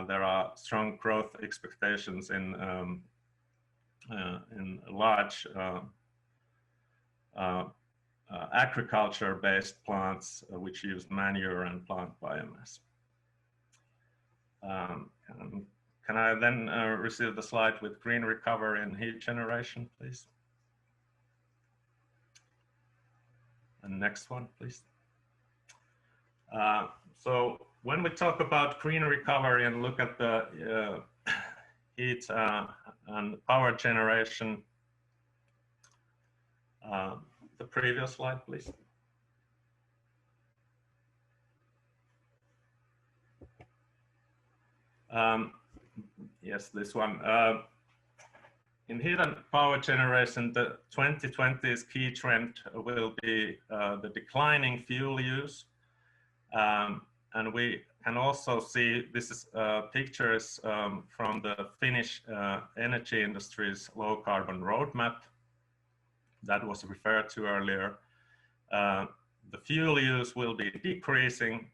there are strong growth expectations in large agriculture-based plants which use manure and plant biomass. Can I then receive the slide with green recovery and heat generation, please? And next one, please. So when we talk about green recovery and look at the heat and power generation, the previous slide, please. Yes, this one. In heat and power generation, the 2020's key trend will be the declining fuel use. And we can also see, this is pictures from the Finnish energy industry's low carbon roadmap that was referred to earlier. The fuel use will be decreasing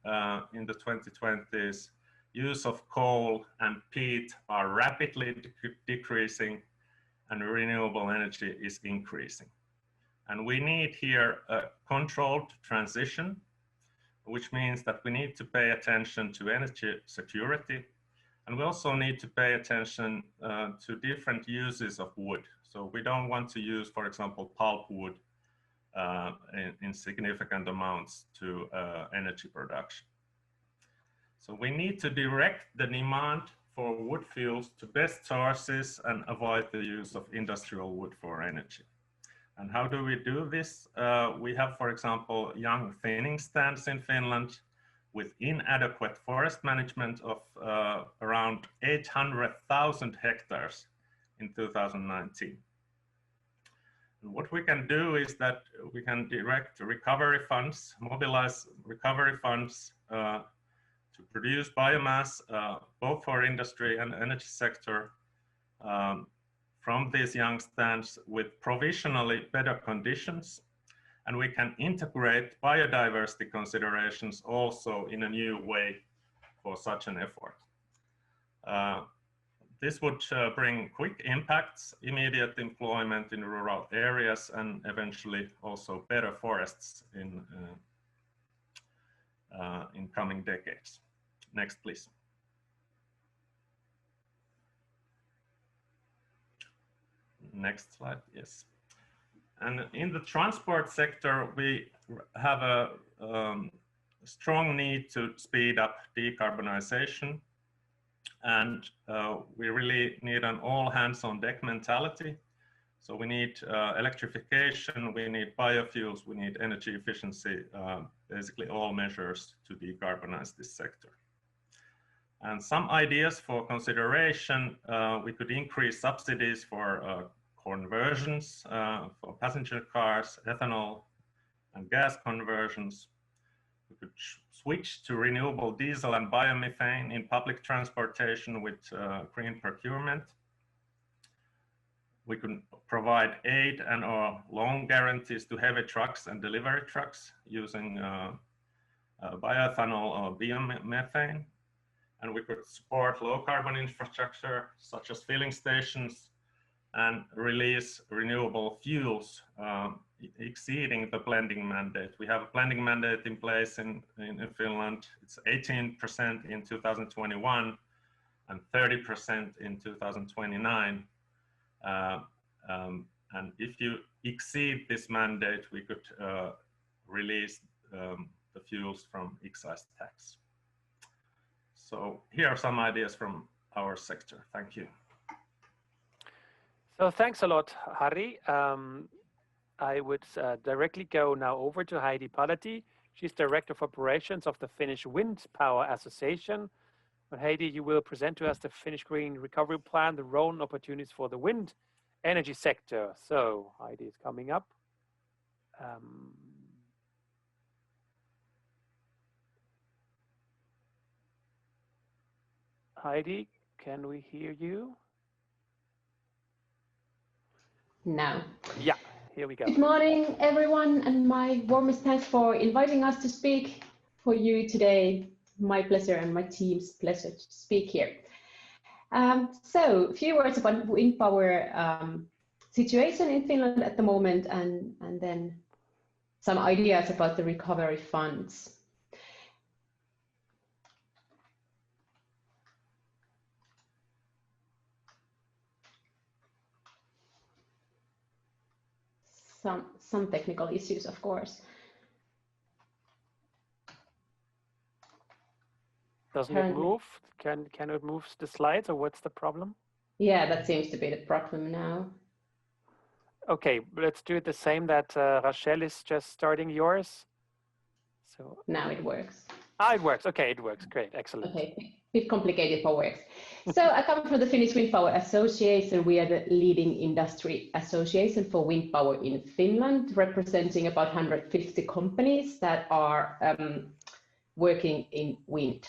in the 2020s. Use of coal and peat are rapidly decreasing, and renewable energy is increasing. And we need here a controlled transition, which means that we need to pay attention to energy security. And we also need to pay attention to different uses of wood. So we don't want to use, for example, pulpwood in significant amounts to energy production. So we need to direct the demand for wood fuels to best sources and avoid the use of industrial wood for energy. And how do we do this? We have, for example, young thinning stands in Finland with inadequate forest management of around 800,000 hectares in 2019. And what we can do is that we can direct recovery funds, mobilize recovery funds to produce biomass, both for industry and energy sector, from these young stands with provisionally better conditions. And we can integrate biodiversity considerations also in a new way for such an effort. This would bring quick impacts, immediate employment in rural areas, and eventually also better forests in coming decades. Next, please. Next slide, yes. And in the transport sector, we have a strong need to speed up decarbonization. And we really need an all hands on deck mentality. So we need electrification, we need biofuels, we need energy efficiency, basically all measures to decarbonize this sector. And some ideas for consideration, we could increase subsidies for conversions for passenger cars, ethanol and gas conversions. We could switch to renewable diesel and biomethane in public transportation with green procurement. We could provide aid and or loan guarantees to heavy trucks and delivery trucks using bioethanol or biomethane. And we could support low carbon infrastructure such as filling stations and release renewable fuels exceeding the blending mandate. We have a blending mandate in place in Finland. It's 18% in 2021 and 30% in 2029. And if you exceed this mandate, we could release the fuels from excise tax. So here are some ideas from our sector. Thank you. So thanks a lot, Harri. I would directly go now over to Heidi Palati. She's Director of Operations of the Finnish Wind Power Association. And Heidi, you will present to us the Finnish Green Recovery Plan, the role and opportunities for the wind energy sector. So Heidi is coming up. Heidi, can we hear you? Now. Yeah, here we go. Good morning, everyone, and my warmest thanks for inviting us to speak for you today. My pleasure and my team's pleasure to speak here. So a few words about wind power situation in Finland at the moment, and then some ideas about the recovery funds. Some technical issues, of course. Doesn't it move? Can it move the slides, or what's the problem? Yeah, that seems to be the problem now. Okay, let's do it the same that Rachel is just starting yours. So now it works. Ah, it works. Okay, it works. Great, excellent. Okay, a bit complicated, but works. So I come from the Finnish Wind Power Association. We are the leading industry association for wind power in Finland, representing about 150 companies that are working in wind.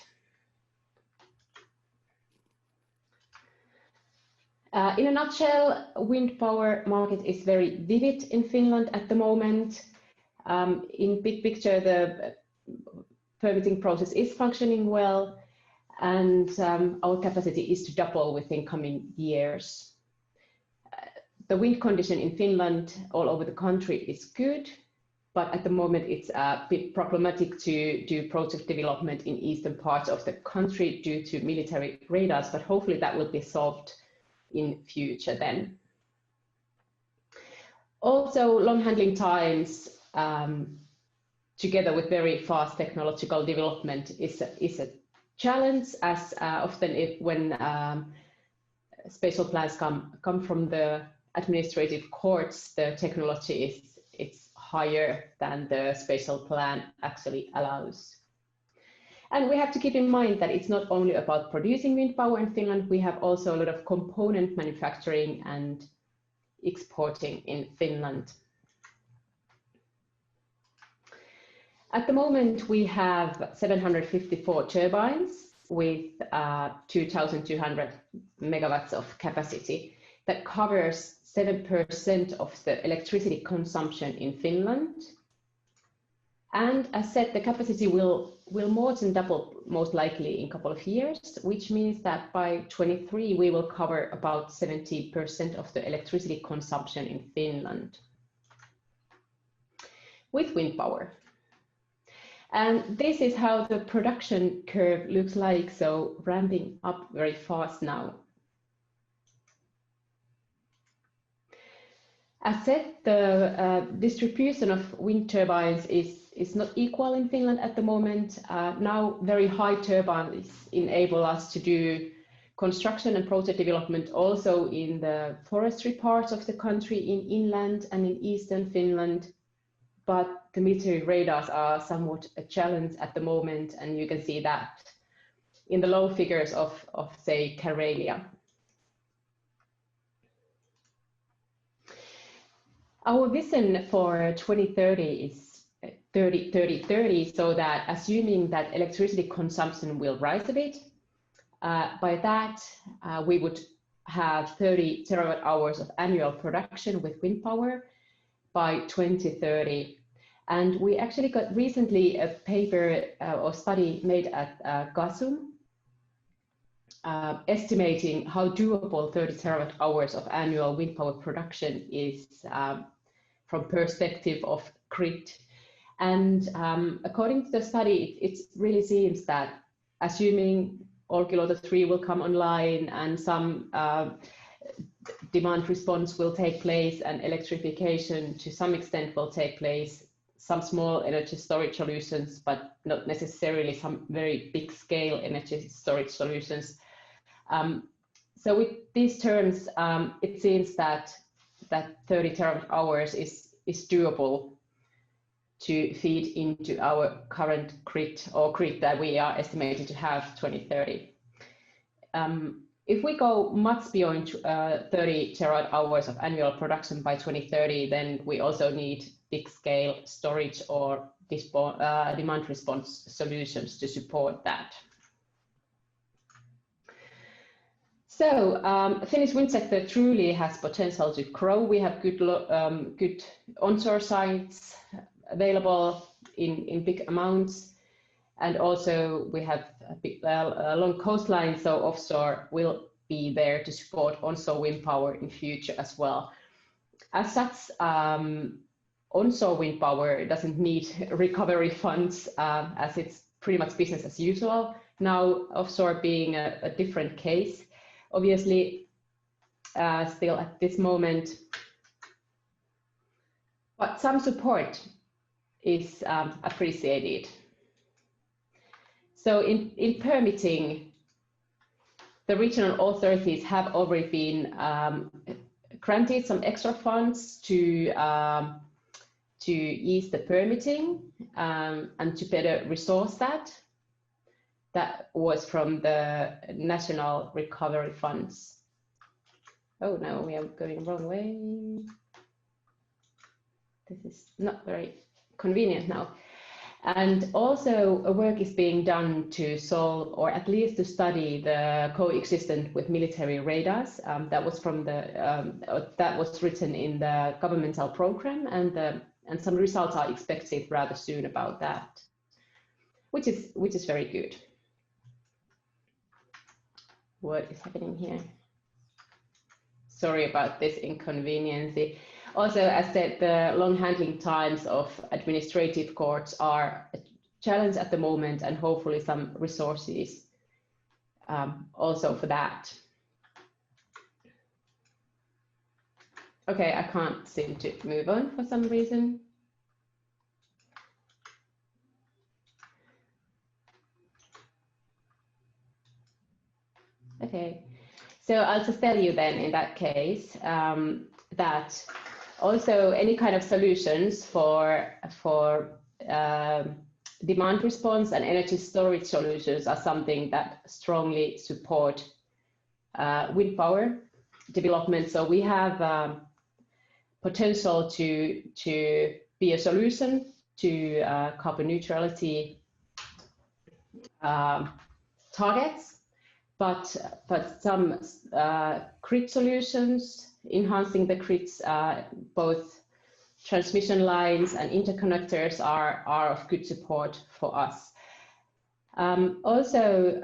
In a nutshell, wind power market is very vivid in Finland at the moment. In big picture, the permitting process is functioning well, and our capacity is to double within coming years. The wind condition in Finland all over the country is good, but at the moment it's a bit problematic to do project development in eastern parts of the country due to military radars, but hopefully that will be solved in future then. Also, long handling times together with very fast technological development is a challenge, as often when spatial plans come from the administrative courts, the technology is higher than the spatial plan actually allows. And we have to keep in mind that it's not only about producing wind power in Finland, we have also a lot of component manufacturing and exporting in Finland. At the moment, we have 754 turbines with 2,200 megawatts of capacity that covers 7% of the electricity consumption in Finland. And as said, the capacity will more than double most likely in a couple of years, which means that by 2023 we will cover about 70% of the electricity consumption in Finland with wind power. And this is how the production curve looks like, so ramping up very fast now. As said, the distribution of wind turbines is not equal in Finland at the moment. Now very high turbines enable us to do construction and project development also in the forestry parts of the country, in inland and in eastern Finland. But the military radars are somewhat a challenge at the moment, and you can see that in the low figures of say, Karelia. Our vision for 2030 is 30-30-30, so that assuming that electricity consumption will rise a bit, by that we would have 30 terawatt hours of annual production with wind power by 2030. And we actually got recently a paper or study made at GASUM estimating how doable 30 terawatt hours of annual wind power production is from perspective of grid. And according to the study, it really seems that assuming Olkiluoto 3 will come online and some demand response will take place and electrification to some extent will take place, some small energy storage solutions, but not necessarily some very big scale energy storage solutions. So with these terms, it seems that 30 terawatt hours is doable to feed into our current grid or grid that we are estimated to have 2030. If we go much beyond 30 terawatt hours of annual production by 2030, then we also need big scale storage or demand response solutions to support that. So Finnish wind sector truly has potential to grow. We have good onshore sites available in big amounts, and also we have a long coastline, so offshore will be there to support onshore wind power in future as well. As such, onshore wind power doesn't need recovery funds as it's pretty much business as usual. Now offshore being a different case, obviously still at this moment, but some support is appreciated. So in permitting, the regional authorities have already been granted some extra funds to ease the permitting and to better resource that. That was from the national recovery funds. Oh no, we are going the wrong way. This is not very convenient now. And also a work is being done to solve, or at least to study, the coexistence with military radars. That was from the that was written in the governmental program, and some results are expected rather soon about that, which is very good. What is happening here? Sorry about this inconvenience. Also, as said, the long handling times of administrative courts are a challenge at the moment, and hopefully some resources also for that. Okay, I can't seem to move on for some reason. Okay, so I'll just tell you then in that case that also any kind of solutions for demand response and energy storage solutions are something that strongly support wind power development. So we have potential to be a solution to carbon neutrality targets. But some grid solutions, enhancing the grids, both transmission lines and interconnectors are of good support for us. Also,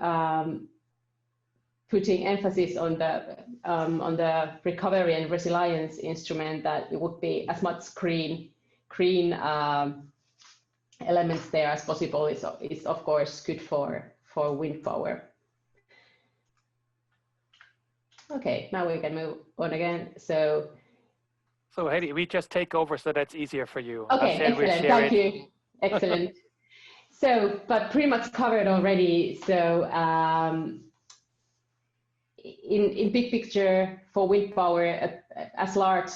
putting emphasis on the recovery and resilience instrument, that it would be as much green elements there as possible is of course good for wind power. Okay, now we can move on again. So Heidi, we just take over so that's easier for you. Okay, excellent. Thank you. Excellent. So, but pretty much covered already. So, in big picture for wind power, as large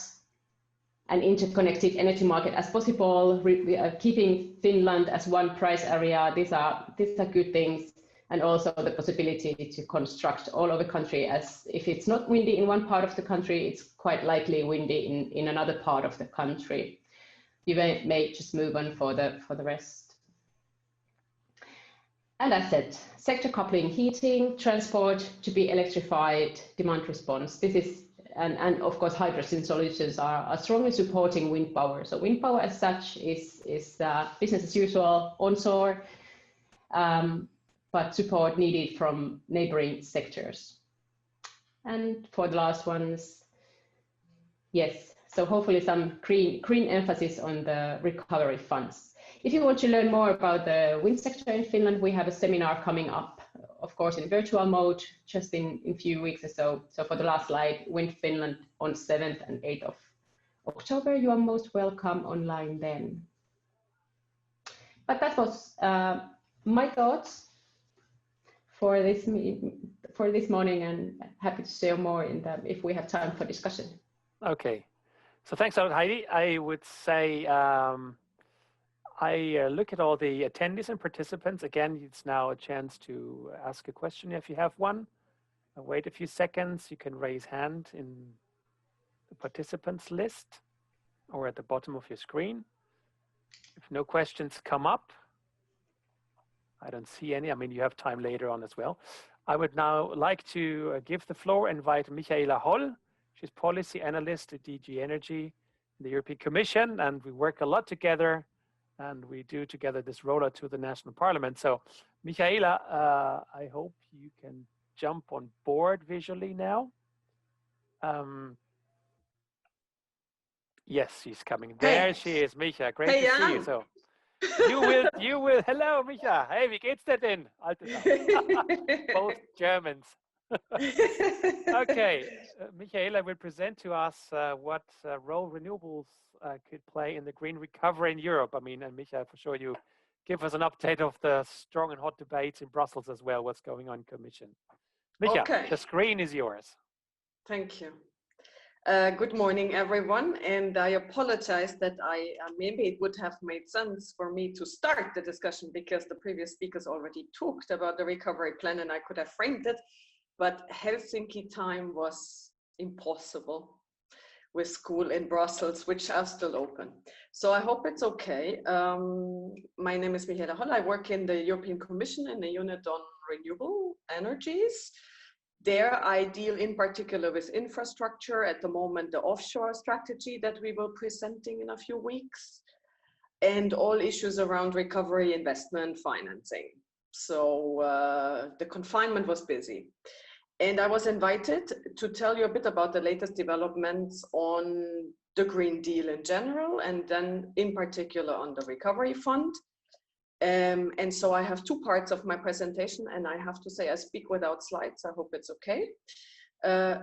and interconnected energy market as possible, keeping Finland as one price area. These are good things. And also the possibility to construct all over the country, as if it's not windy in one part of the country, it's quite likely windy in another part of the country. You may just move on for the rest. And as said, sector coupling, heating, transport to be electrified, demand response. This is, and of course, hydrogen solutions are strongly supporting wind power. So wind power as such is business as usual onshore. but support needed from neighboring sectors. And for the last ones, yes, so hopefully some green emphasis on the recovery funds. If you want to learn more about the wind sector in Finland, we have a seminar coming up, of course, in virtual mode, just in a few weeks or so. So for the last slide, Wind Finland on 7th and 8th of October, you are most welcome online then. But that was my thoughts for this morning, and happy to share more if we have time for discussion. Okay, so thanks a lot, Heidi. I would say I look at all the attendees and participants. Again, it's now a chance to ask a question if you have one. Wait a few seconds. You can raise hand in the participants list or at the bottom of your screen. If no questions come up, I don't see any. I mean, you have time later on as well. I would now like to give the floor, invite Michaela Holl. She's policy analyst at DG Energy in the European Commission, and we work a lot together, and we do together this rollout to the national parliament. So, Michaela, I hope you can jump on board visually now. Yes, she's coming. There she is, Micha. Great to see you. So, you will. Hello, Micha. Hey, wie geht's dir denn? Both Germans. Okay, Michaela will present to us what role renewables could play in the green recovery in Europe. I mean, and Micha, for sure, you give us an update of the strong and hot debates in Brussels as well, what's going on in Commission. Micha, okay. The screen is yours. Thank you. Good morning, everyone. And I apologize that maybe it would have made sense for me to start the discussion because the previous speakers already talked about the recovery plan and I could have framed it, but Helsinki time was impossible with school in Brussels, which are still open. So I hope it's okay. My name is Michaela Holl. I work in the European Commission in the unit on renewable energies. There I deal in particular with infrastructure, at the moment the offshore strategy that we will be presenting in a few weeks, and all issues around recovery, investment, financing. So the confinement was busy. And I was invited to tell you a bit about the latest developments on the Green Deal in general, and then in particular on the Recovery Fund. And so I have two parts of my presentation, and I have to say I speak without slides. I hope it's okay.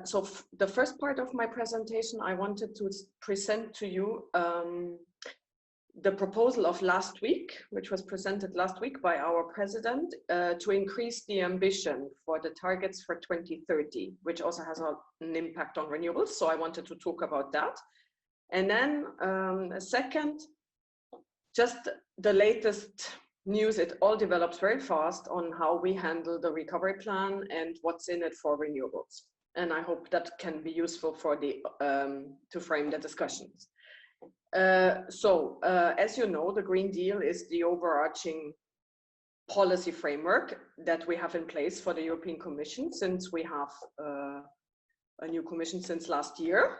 So the first part of my presentation, I wanted to present to you the proposal of last week, which was presented last week by our president, to increase the ambition for the targets for 2030, which also has an impact on renewables. So I wanted to talk about that. And then a second, just the latest news. It all develops very fast on how we handle the recovery plan and what's in it for renewables. And I hope that can be useful for the to frame the discussions. As you know, the Green Deal is the overarching policy framework that we have in place for the European Commission, since we have a new Commission since last year.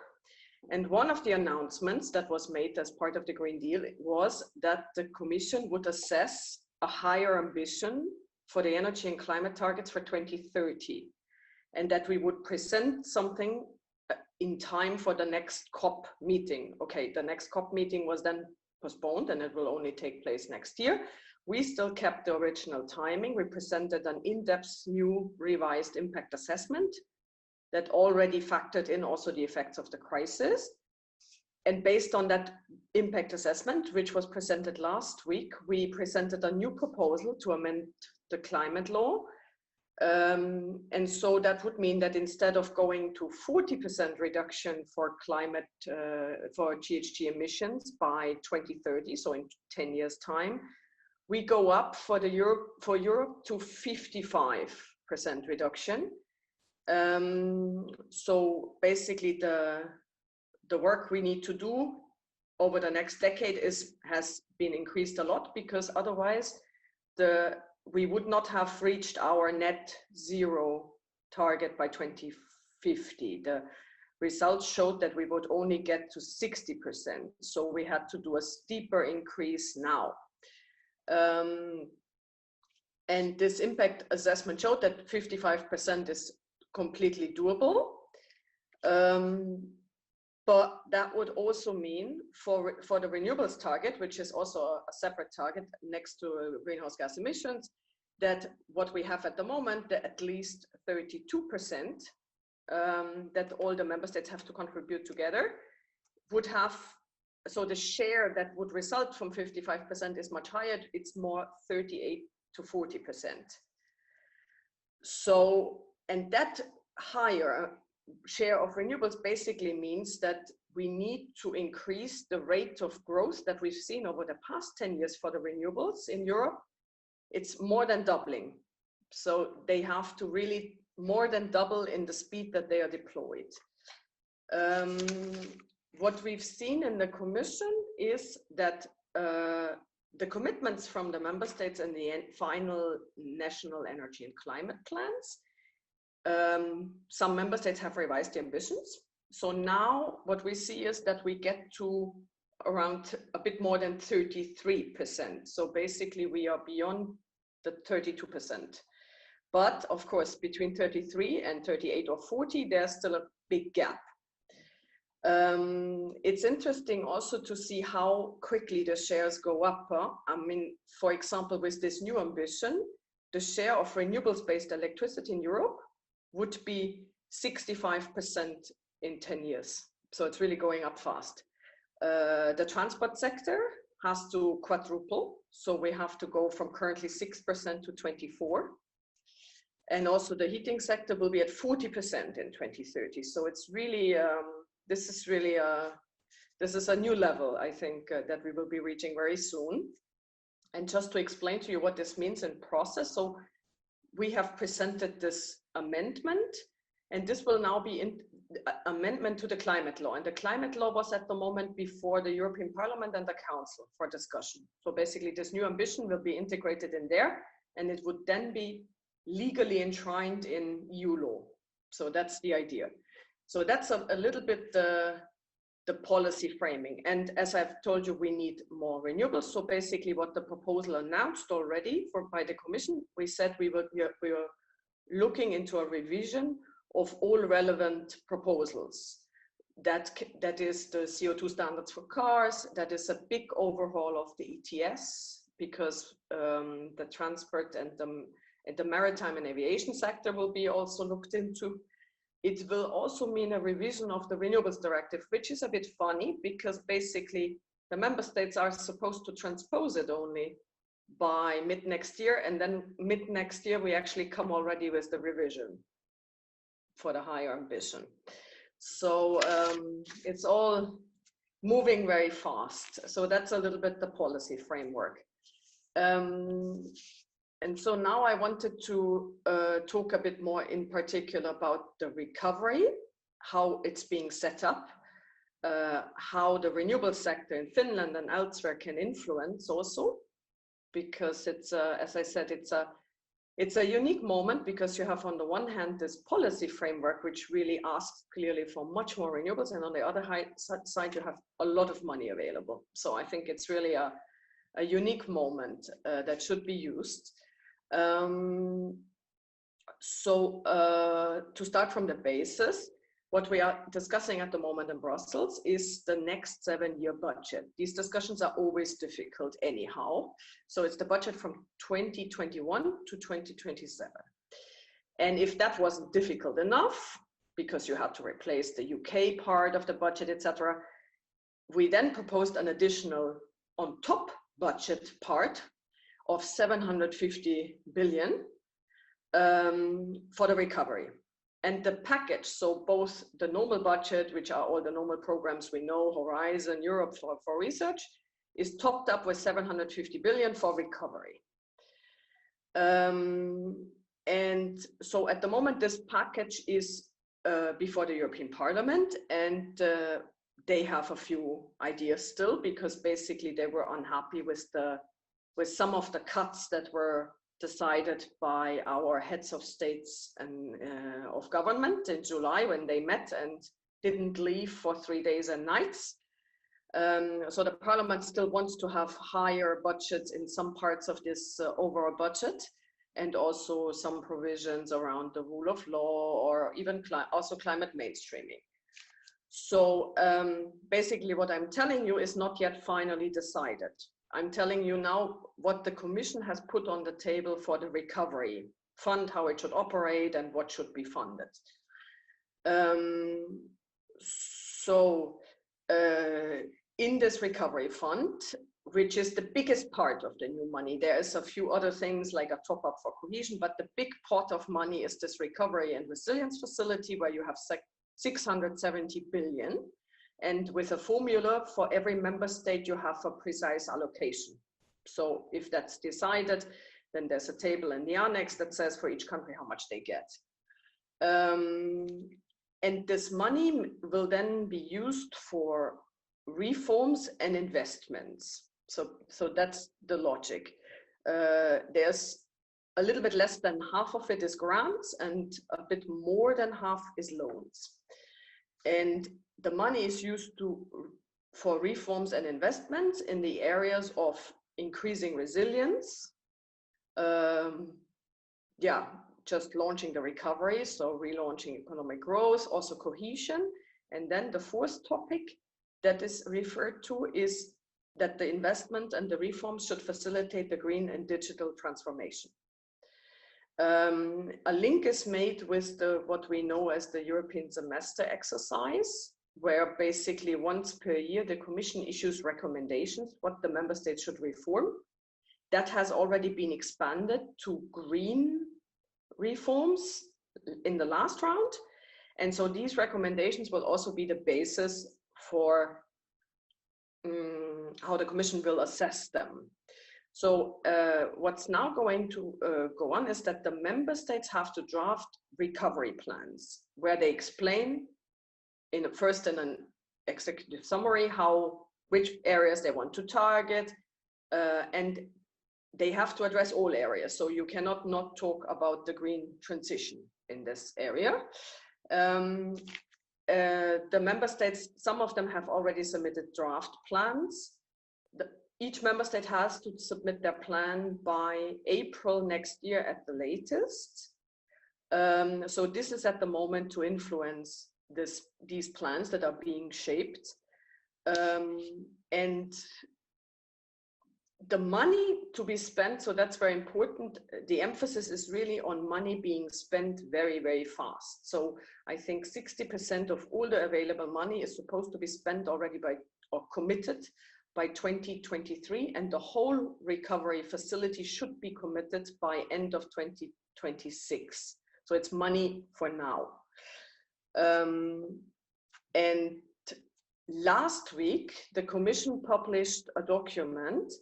And one of the announcements that was made as part of the Green Deal was that the Commission would assess a higher ambition for the energy and climate targets for 2030, and that we would present something in time for the next COP meeting. Okay, the next COP meeting was then postponed and it will only take place next year. We still kept the original timing. We presented an in-depth new revised impact assessment that already factored in also the effects of the crisis. And based on that impact assessment, which was presented last week, we presented a new proposal to amend the climate law. And so that would mean that instead of going to 40% reduction for climate, for GHG emissions by 2030, so in 10 years time, we go up for Europe to 55% reduction. So basically the work we need to do over the next decade has been increased a lot, because otherwise we would not have reached our net zero target by 2050. The results showed that we would only get to 60%. So we had to do a steeper increase now. And this impact assessment showed that 55% is completely doable. But that would also mean for the renewables target, which is also a separate target next to greenhouse gas emissions, that what we have at the moment, that at least 32% that all the member states have to contribute together would have, so the share that would result from 55% is much higher. It's more 38 to 40%. So, and that higher share of renewables basically means that we need to increase the rate of growth that we've seen over the past 10 years for the renewables in Europe. It's more than doubling. So they have to really more than double in the speed that they are deployed. What we've seen in the Commission is that the commitments from the member states in the final national energy and climate plans, some member states have revised the ambitions. So now what we see is that we get to around a bit more than 33%. So basically we are beyond the 32%. But of course, between 33 and 38 or 40, there's still a big gap. It's interesting also to see how quickly the shares go up. I mean, for example, with this new ambition, the share of renewables-based electricity in Europe would be 65% in 10 years. So it's really going up fast. The transport sector has to quadruple. So we have to go from currently 6% to 24%. And also the heating sector will be at 40% in 2030. So it's really, this is a new level, I think, that we will be reaching very soon. And just to explain to you what this means in process. So we have presented this amendment, and this will now be in amendment to the climate law. And the climate law was at the moment before the European Parliament and the Council for discussion. So basically this new ambition will be integrated in there, and it would then be legally enshrined in EU law. So that's the idea. So that's a little bit the policy framing. And as I've told you, we need more renewables. So basically what the proposal announced already by the Commission, we said we were looking into a revision of all relevant proposals. That is the CO2 standards for cars, that is a big overhaul of the ETS, because the transport and the maritime and aviation sector will be also looked into. It will also mean a revision of the Renewables Directive, which is a bit funny because basically the member states are supposed to transpose it only by mid next year. And then mid next year, we actually come already with the revision for the higher ambition. So it's all moving very fast. So that's a little bit the policy framework. And so now I wanted to talk a bit more in particular about the recovery, how it's being set up, how the renewable sector in Finland and elsewhere can influence also, because it's, as I said, it's a unique moment because you have on the one hand this policy framework which really asks clearly for much more renewables, and on the other side you have a lot of money available. So I think it's really a unique moment that should be used. To start from the basis, what we are discussing at the moment in Brussels is the next 7-year budget. These discussions are always difficult anyhow. So it's the budget from 2021 to 2027. And if that wasn't difficult enough, because you had to replace the UK part of the budget, etc., we then proposed an additional on top budget part of 750 billion for the recovery. And the package, so both the normal budget, which are all the normal programs we know, Horizon, Europe for research, is topped up with 750 billion for recovery. And so at the moment, this package is before the European Parliament, and they have a few ideas still, because basically they were unhappy with some of the cuts that were decided by our heads of states and of government in July when they met and didn't leave for 3 days and nights. So the Parliament still wants to have higher budgets in some parts of this overall budget. and also some provisions around the rule of law, or even also climate mainstreaming. So basically what I'm telling you is not yet finally decided. I'm telling you now what the Commission has put on the table for the recovery fund, how it should operate and what should be funded. In this recovery fund, which is the biggest part of the new money, there is a few other things like a top up for cohesion, but the big pot of money is this recovery and resilience facility where you have 670 billion. And with a formula for every member state, you have a precise allocation. So if that's decided, then there's a table in the annex that says for each country how much they get. And this money will then be used for reforms and investments. So that's the logic. There's a little bit less than half of it is grants and a bit more than half is loans. And the money is used for reforms and investments in the areas of increasing resilience, just launching the recovery, so relaunching economic growth, also cohesion. And then the fourth topic that is referred to is that the investment and the reforms should facilitate the green and digital transformation. A link is made with what we know as the European semester exercise, where basically once per year the Commission issues recommendations what the member states should reform. That has already been expanded to green reforms in the last round. And so these recommendations will also be the basis for how the Commission will assess them. So what's now going to go on is that the member states have to draft recovery plans where they explain first in an executive summary which areas they want to target, and they have to address all areas. So you cannot not talk about the green transition in this area. The member states, some of them have already submitted draft plans. Each member state has to submit their plan by April next year at the latest. So this is at the moment to influence these plans that are being shaped. And the money to be spent, so that's very important. The emphasis is really on money being spent very, very fast. So I think 60% of all the available money is supposed to be spent already or committed by 2023, and the whole recovery facility should be committed by end of 2026. So it's money for now. And last week, the Commission published a document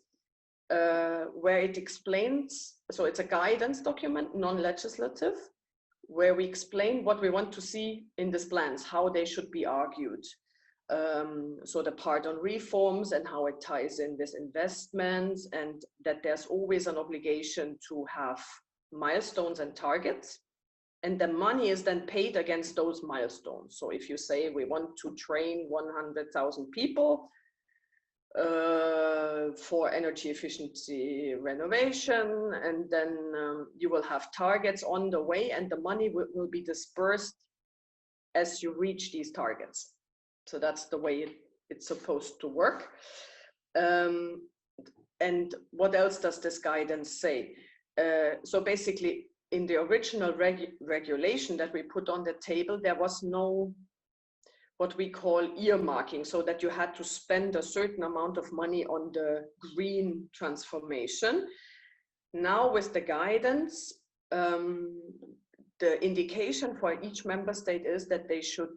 where it explains, so it's a guidance document, non-legislative, where we explain what we want to see in these plans, how they should be argued. So the part on reforms and how it ties in with investments, and that there's always an obligation to have milestones and targets. And the money is then paid against those milestones. So if you say we want to train 100,000 people for energy efficiency renovation, and then you will have targets on the way, and the money will be dispersed as you reach these targets. So that's the way it's supposed to work. And what else does this guidance say? So basically, in the original regulation that we put on the table, there was no what we call earmarking, so that you had to spend a certain amount of money on the green transformation. Now with the guidance, the indication for each member state is that they should,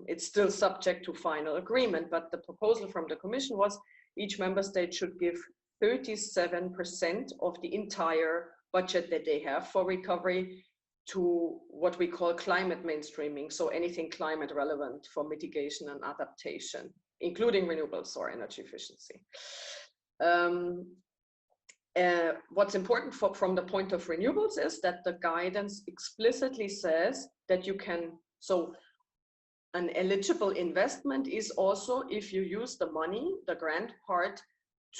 it's still subject to final agreement, but the proposal from the Commission was each member state should give 37% of the entire budget that they have for recovery to what we call climate mainstreaming, so anything climate relevant for mitigation and adaptation, including renewables or energy efficiency. What's important from the point of renewables is that the guidance explicitly says that you can, so an eligible investment is also if you use the money, the grant part,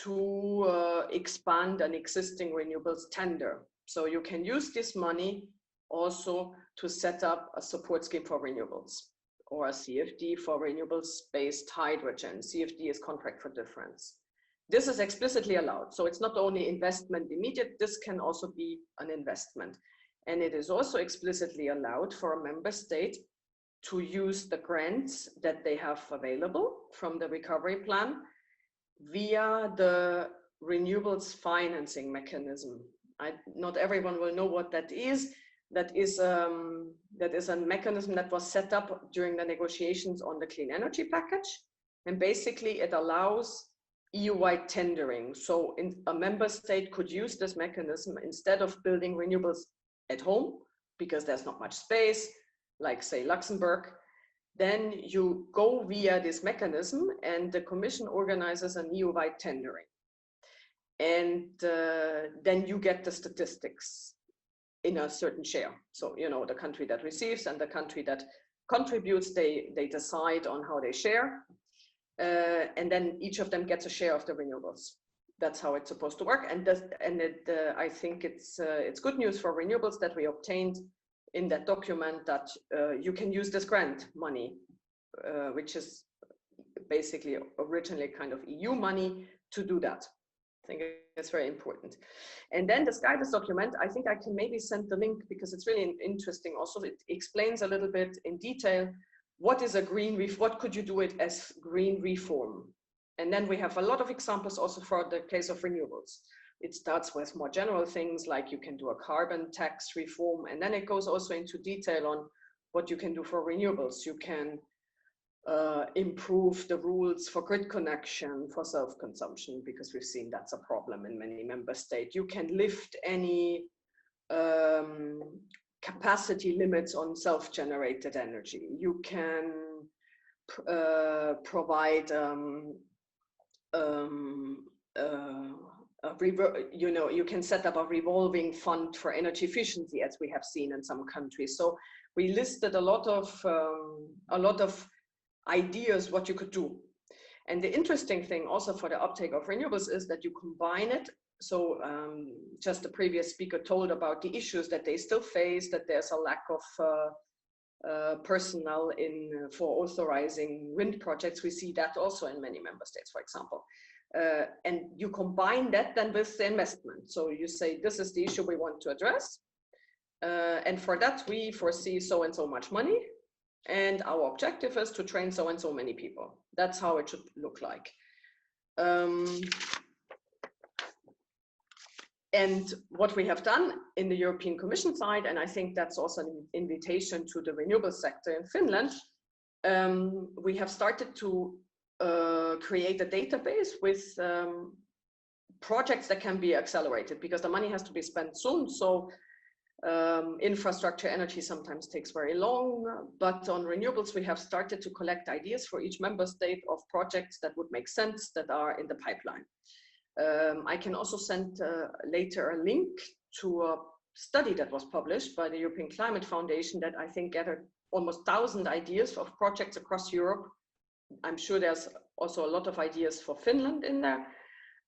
to expand an existing renewables tender. So you can use this money also to set up a support scheme for renewables, or a CFD for renewables-based hydrogen. CFD is contract for difference. This is explicitly allowed. So it's not only investment immediate, this can also be an investment. And it is also explicitly allowed for a member state to use the grants that they have available from the recovery plan via the renewables financing mechanism. Not everyone will know what that is. That is a mechanism that was set up during the negotiations on the clean energy package. And basically it allows EU-wide tendering. So a member state could use this mechanism instead of building renewables at home, because there's not much space, like say Luxembourg. Then you go via this mechanism and the Commission organizes an EU-wide tendering. And then you get the statistics in a certain share. So, you know, the country that receives and the country that contributes, they decide on how they share. And then each of them gets a share of the renewables. That's how it's supposed to work. And I think it's good news for renewables that we obtained in that document that you can use this grant money, which is basically originally kind of EU money, to do that. I think it's very important. And then this guidance document, I think I can maybe send the link because it's really interesting. Also, it explains a little bit in detail what is a green what could you do it as green reform. And then we have a lot of examples also for the case of renewables. It starts with more general things like you can do a carbon tax reform, and then it goes also into detail on what you can do for renewables. You can improve the rules for grid connection for self-consumption, because we've seen that's a problem in many member states. You can lift any capacity limits on self-generated energy. You can provide you can set up a revolving fund for energy efficiency, as we have seen in some countries. So we listed a lot of ideas what you could do. And the interesting thing also for the uptake of renewables is that you combine it. So just the previous speaker told about the issues that they still face, that there's a lack of personnel for authorizing wind projects. We see that also in many member states, for example. And you combine that then with the investment. So you say, this is the issue we want to address. And for that, we foresee so and so much money. And our objective is to train so and so many people. That's how it should look like. And what we have done in the European Commission side, and I think that's also an invitation to the renewable sector in Finland, we have started to create a database with projects that can be accelerated, because the money has to be spent soon. So infrastructure energy sometimes takes very long, but on renewables, we have started to collect ideas for each member state of projects that would make sense that are in the pipeline. I can also send later a link to a study that was published by the European Climate Foundation that I think gathered almost 1,000 ideas of projects across Europe. I'm sure there's also a lot of ideas for Finland in there.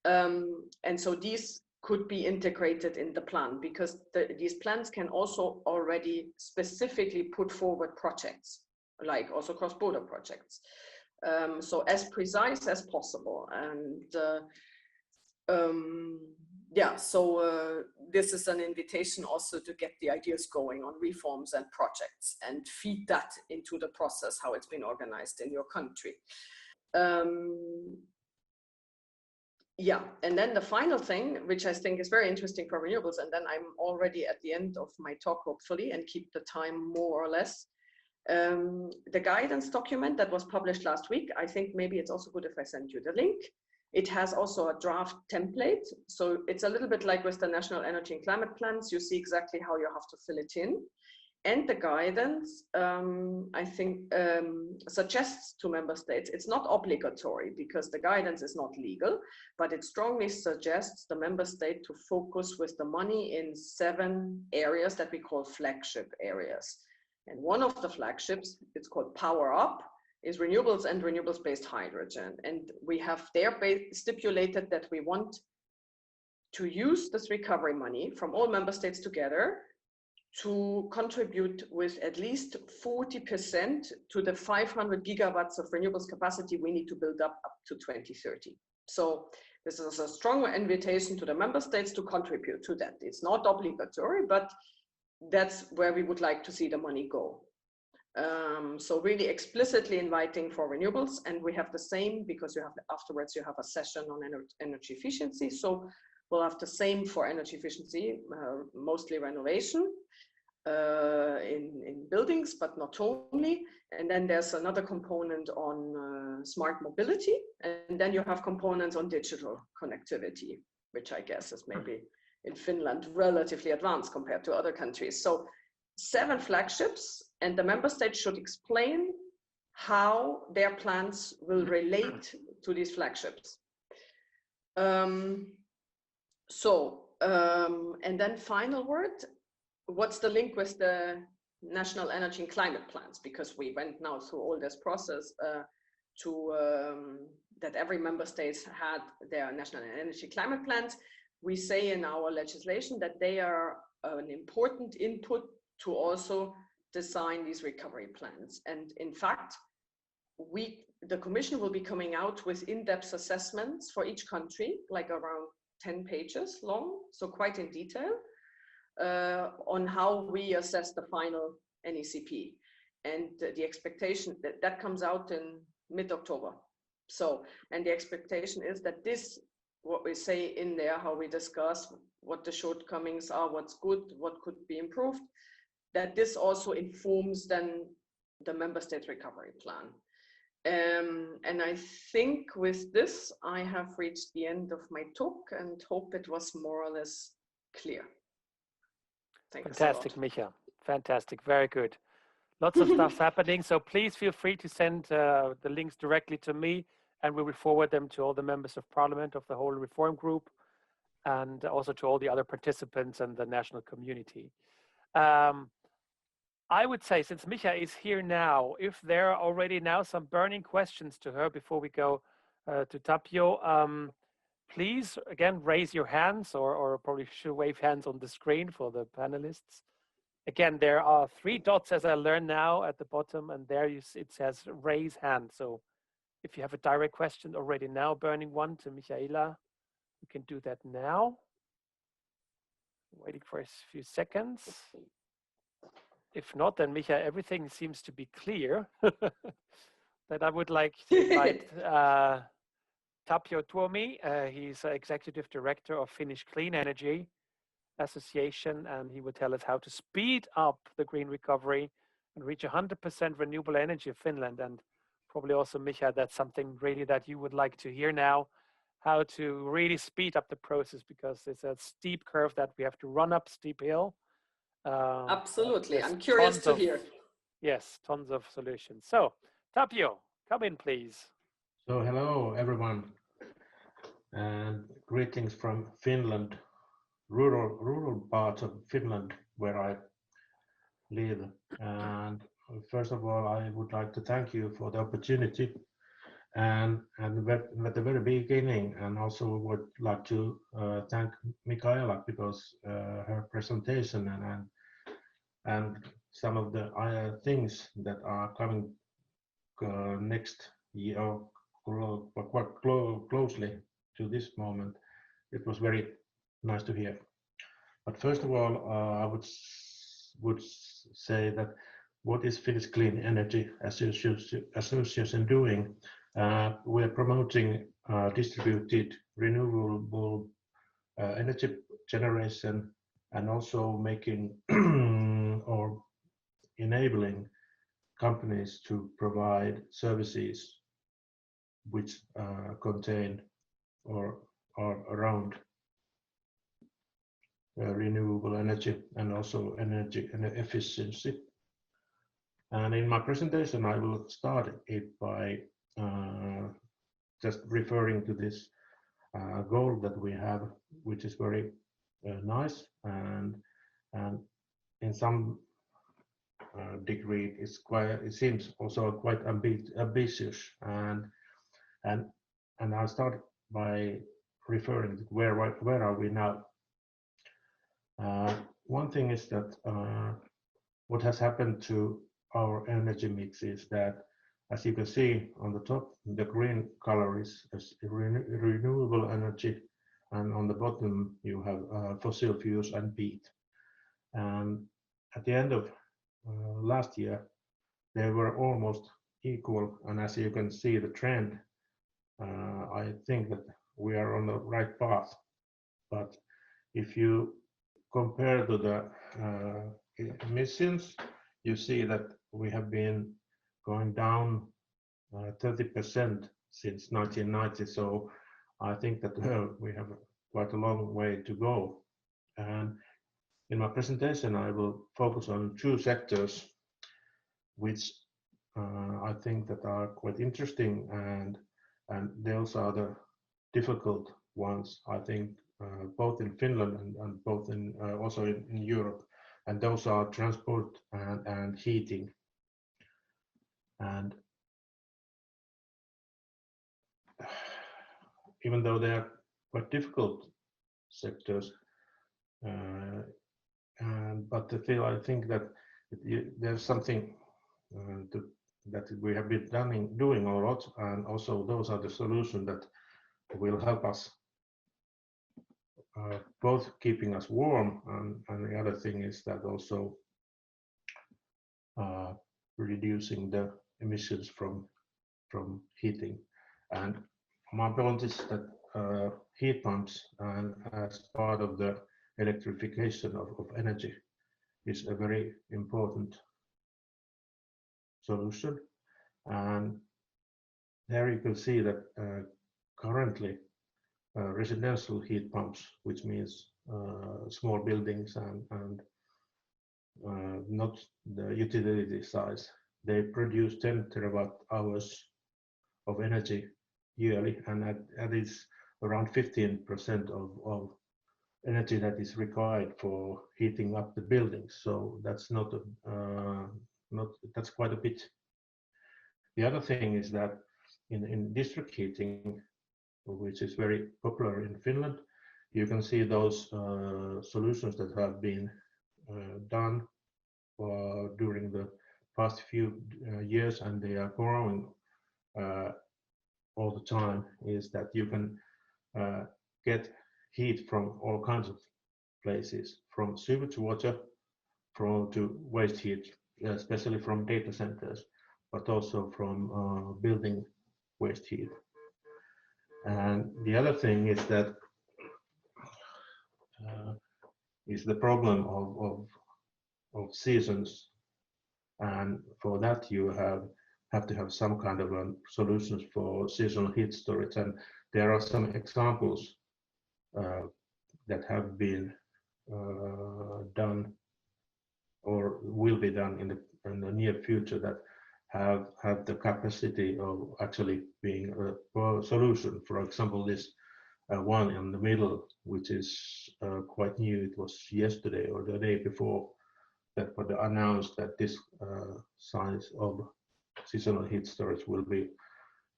And so these could be integrated in the plan, because these plans can also already specifically put forward projects, like also cross-border projects. So as precise as possible. And yeah, so this is an invitation also to get the ideas going on reforms and projects and feed that into the process, how it's been organized in your country. Yeah, and then the final thing, which I think is very interesting for renewables, and then I'm already at the end of my talk, hopefully, and keep the time more or less. The guidance document that was published last week, I think maybe it's also good if I send you the link. It has also a draft template. So it's a little bit like with the national energy and climate plans. You see exactly how you have to fill it in. And the guidance, I think, suggests to member states, it's not obligatory because the guidance is not legal, but it strongly suggests the member state to focus with the money in 7 areas that we call flagship areas. And one of the flagships, it's called Power Up. is renewables and renewables-based hydrogen. And we have there stipulated that we want to use this recovery money from all member states together to contribute with at least 40% to the 500 gigawatts of renewables capacity we need to build up to 2030. So this is a strong invitation to the member states to contribute to that. It's not obligatory, but that's where we would like to see the money go. So really explicitly inviting for renewables, and we have the same because you have afterwards you have a session on energy efficiency. So we'll have the same for energy efficiency, mostly renovation in buildings, but not only. And then there's another component on smart mobility, and then you have components on digital connectivity, which I guess is maybe in Finland relatively advanced compared to other countries. So 7 flagships, and the member states should explain how their plans will relate to these flagships. And then final word, what's the link with the national energy and climate plans? Because we went now through all this process that every member state had their national energy climate plans. We say in our legislation that they are an important input to also design these recovery plans. And in fact, the Commission will be coming out with in-depth assessments for each country, like around 10 pages long, so quite in detail, on how we assess the final NECP. And the expectation that comes out in mid-October. So, and the expectation is that this, what we say in there, how we discuss what the shortcomings are, what's good, what could be improved, that this also informs then the member state recovery plan. And I think with this, I have reached the end of my talk and hope it was more or less clear. Thanks. Fantastic, Micha. Fantastic, very good. Lots of stuff's happening, so please feel free to send the links directly to me, and we will forward them to all the members of Parliament of the whole reform group, and also to all the other participants and the national community. I would say, since Micha is here now, if there are already now some burning questions to her before we go to Tapio, please, again, raise your hands or probably should wave hands on the screen for the panelists. Again, there are 3 dots, as I learned now, at the bottom, and there it says raise hand. So if you have a direct question already now, burning one to Michaela, you can do that now. Waiting for a few seconds. If not, then Micha, everything seems to be clear. That I would like to invite Tapio Tuomi. He's Executive Director of Finnish Clean Energy Association, and he will tell us how to speed up the green recovery and reach 100% renewable energy of Finland. And probably also, Micha, that's something really that you would like to hear now, how to really speed up the process, because it's a steep curve that we have to run up, steep hill. Absolutely, I'm curious to hear. Yes, tons of solutions. So, Tapio, come in, please. So, hello, everyone, and greetings from Finland, rural part of Finland, where I live. And first of all, I would like to thank you for the opportunity. And at the very beginning, and also would like to thank Michaela, because her presentation and some of the things that are coming next year, quite closely to this moment, it was very nice to hear. But first of all, I would say that what is Finnish Clean Energy Association doing? We're promoting distributed renewable energy generation, and also making or enabling companies to provide services which contain or are around renewable energy and also energy and efficiency. And in my presentation, I will start it by just referring to this goal that we have, which is very nice, and in some degree is quite. It seems also quite ambitious, and I'll start by referring to where are we now. One thing is that what has happened to our energy mix is that, as you can see on the top, the green color is renewable energy, and on the bottom you have fossil fuels and peat. And at the end of last year, they were almost equal, and as you can see the trend, I think that we are on the right path. But if you compare to the emissions, you see that we have been going down 30% since 1990. So I think that we have quite a long way to go. And in my presentation, I will focus on two sectors, which I think that are quite interesting, and those are the difficult ones, I think, both in Finland and both in also in Europe, and those are transport and heating. And even though they are quite difficult sectors, but still I think that there's something that we have been doing a lot, and also those are the solutions that will help us both keeping us warm, and the other thing is that also reducing the emissions from heating. And my point is that heat pumps, and as part of the electrification of energy, is a very important solution. And there you can see that currently residential heat pumps, which means small buildings and not the utility size, they produce 10 terawatt hours of energy yearly, and that is around 15% of energy that is required for heating up the buildings. So that's that's quite a bit. The other thing is that in district heating, which is very popular in Finland, you can see those solutions that have been done during the past few years, and they are growing all the time, is that you can get heat from all kinds of places, from sewage water to waste heat, especially from data centers, but also from building waste heat. And the other thing is that is the problem of seasons, and for that you have to have some kind of solutions for seasonal heat storage. And there are some examples that have been done or will be done in the near future that have the capacity of actually being a solution. For example, this one in the middle, which is quite new. It was yesterday or the day before that announced that this size of seasonal heat storage will be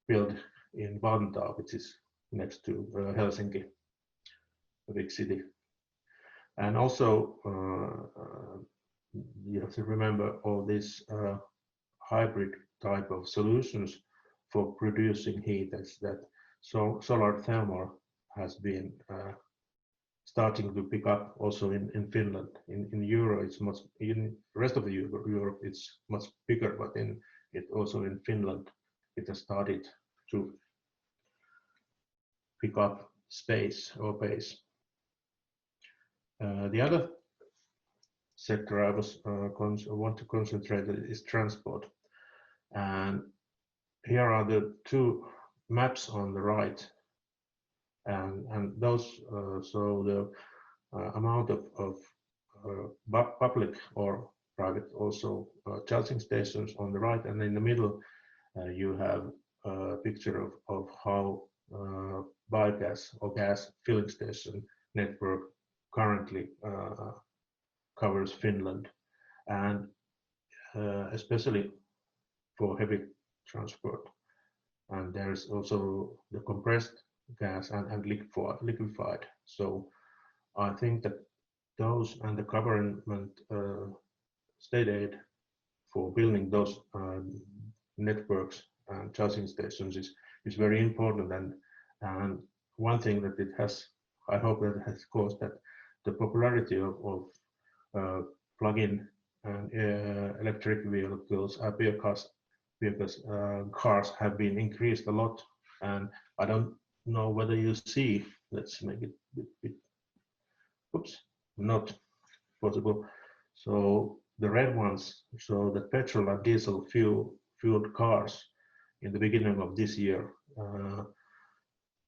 built in Vantaa, which is next to Helsinki, a big city. And also you have to remember all these hybrid type of solutions for producing heat, as that solar thermal has been starting to pick up also in Finland. In Europe, it's much, in rest of the Europe it's much bigger, but also in Finland it has started to pick up space or pace. The other sector I want to concentrate on is transport, and here are the two maps on the right, and those so the amount of public or private also charging stations on the right, and in the middle you have a picture of how biogas or gas filling station network currently covers Finland. And especially for heavy transport. And there's also the compressed gas and liquefied. So I think that those and the government state aid for building those networks and charging stations is very important. And one thing that it has, I hope that it has caused that the popularity of plug-in and electric vehicles, cars have been increased a lot. And I don't know whether you see, let's make it a bit, oops, not possible. So the red ones show that petrol and diesel fueled cars in the beginning of this year,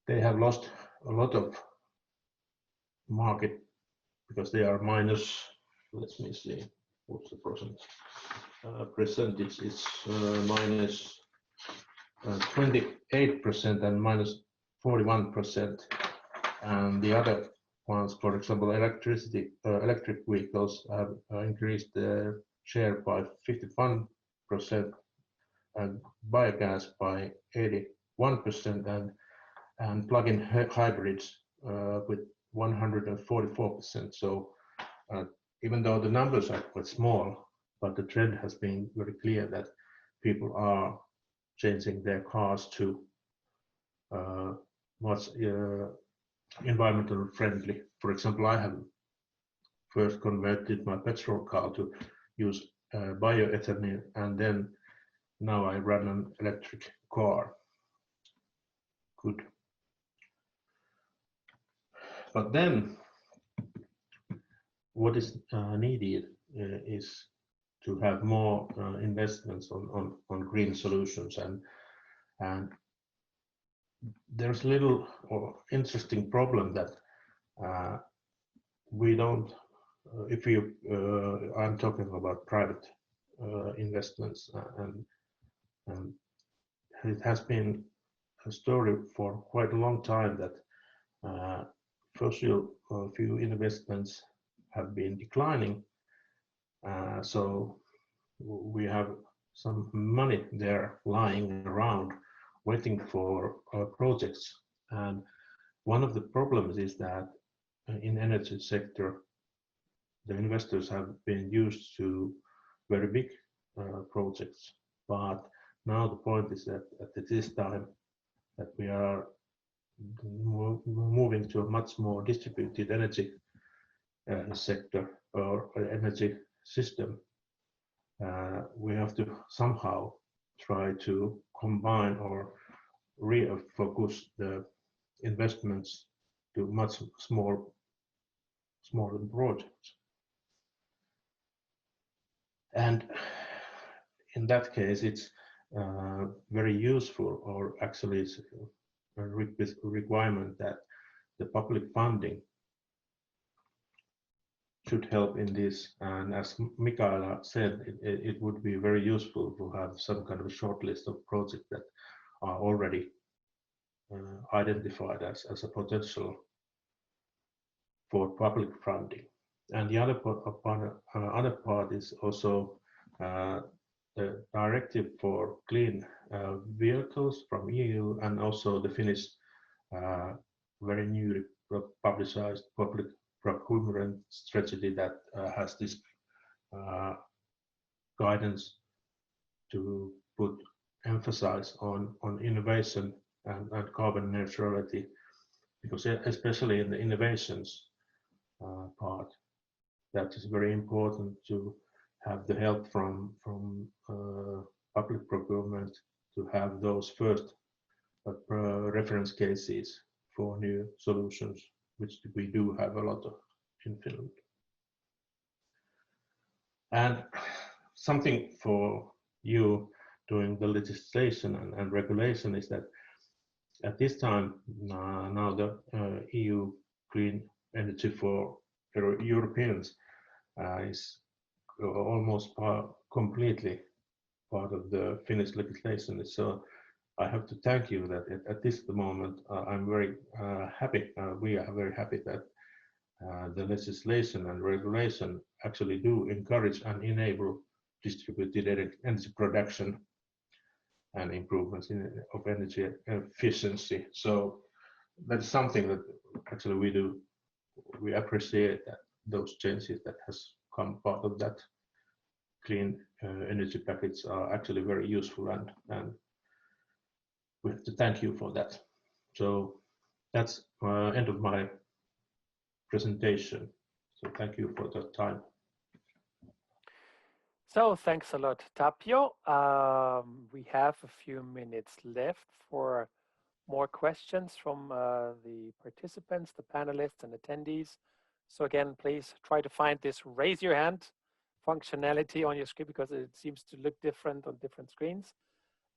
they have lost a lot of market because they are minus, let me see, what's the percentage? It's minus 28% and minus 41%. And the other ones, for example, electric vehicles have increased their share by 51%, and biogas by 81%, and plug-in hybrids with 144%. So even though the numbers are quite small, but the trend has been very clear that people are changing their cars to much environmental friendly. For example, I have first converted my petrol car to use bioethanol, and then now I run an electric car. Good. But then what is needed is to have more investments on green solutions, and there's a little interesting problem that we don't, if you, I'm talking about private investments, and it has been a story for quite a long time that fossil fuel investments have been declining. So we have some money there lying around waiting for projects. And one of the problems is that in energy sector, the investors have been used to very big projects. But now the point is that at this time that we are moving to a much more distributed energy sector or energy system. We have to somehow try to combine or refocus the investments to much smaller projects. And in that case, it's very useful, or actually it's a requirement that the public funding should help in this. And as Mikaela said, it would be very useful to have some kind of a short list of projects that are already identified as a potential for public funding. And the other part is also the directive for clean vehicles from EU, and also the Finnish very newly publicized public procurement strategy that has this guidance to put emphasis on innovation and carbon neutrality, because especially in the innovations part, that is very important to have the help from public procurement to have those first reference cases for new solutions, which we do have a lot of in Finland. And something for you doing the legislation and regulation is that at this time now the EU Clean Energy for Europeans is almost completely part of the Finnish legislation. So I have to thank you that at this moment I'm very happy. We are very happy that the legislation and regulation actually do encourage and enable distributed energy production and improvements of energy efficiency. So that's something that actually we do. We appreciate that those changes that has come part of that clean energy package are actually very useful, and we have to thank you for that. So that's end of my presentation. So thank you for the time. So thanks a lot, Tapio. We have a few minutes left for more questions from the participants, the panelists and attendees. So again, please try to find this raise your hand functionality on your screen, because it seems to look different on different screens.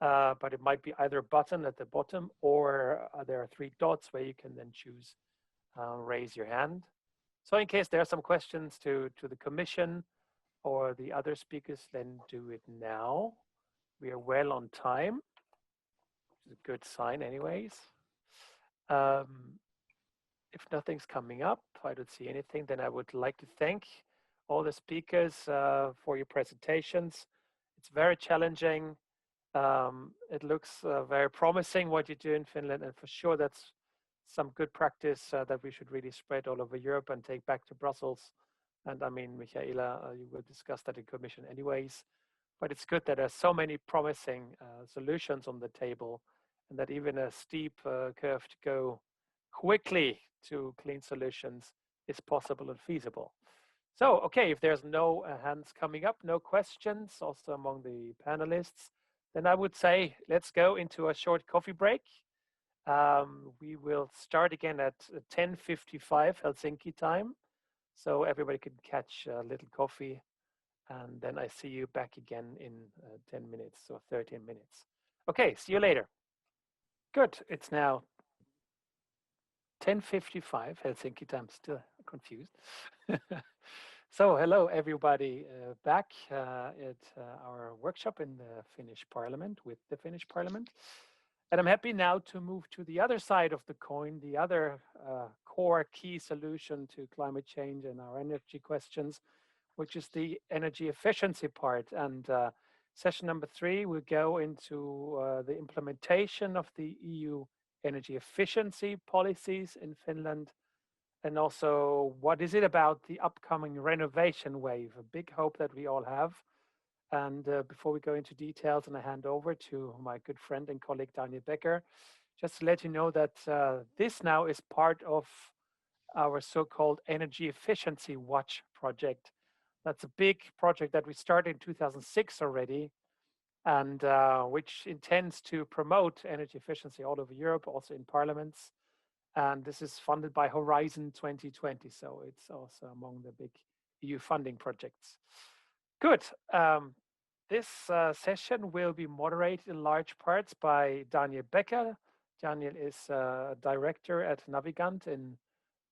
But it might be either a button at the bottom, or there are 3 dots where you can then choose raise your hand. So in case there are some questions to the Commission or the other speakers, then do it now. We are well on time, which is a good sign anyways. If nothing's coming up, I don't see anything, then I would like to thank all the speakers for your presentations. It's very challenging. It looks very promising what you do in Finland, and for sure that's some good practice that we should really spread all over Europe and take back to Brussels. And I mean, Michaela, you will discuss that in Commission anyways, but it's good that there's so many promising solutions on the table, and that even a steep curve to go quickly to clean solutions is possible and feasible. So, okay, if there's no hands coming up, no questions also among the panelists, then I would say let's go into a short coffee break. We will start again at 10:55 Helsinki time. So everybody can catch a little coffee, and then I see you back again in 10 minutes or 13 minutes. Okay, see you later. Good, it's now 10:55 Helsinki time, still confused. So hello everybody, back at our workshop in the Finnish Parliament, with the Finnish Parliament. And I'm happy now to move to the other side of the coin, the other core key solution to climate change and our energy questions, which is the energy efficiency part. And session number 3 will go into the implementation of the EU energy efficiency policies in Finland, and also what is it about the upcoming renovation wave, a big hope that we all have. And before we go into details and I hand over to my good friend and colleague Daniel Becker, just to let you know that this now is part of our so-called Energy Efficiency Watch project. That's a big project that we started in 2006 already, and which intends to promote energy efficiency all over Europe, also in parliaments. And this is funded by Horizon 2020, so it's also among the big EU funding projects. Good. This session will be moderated in large parts by Daniel Becker. Daniel is a director at Navigant in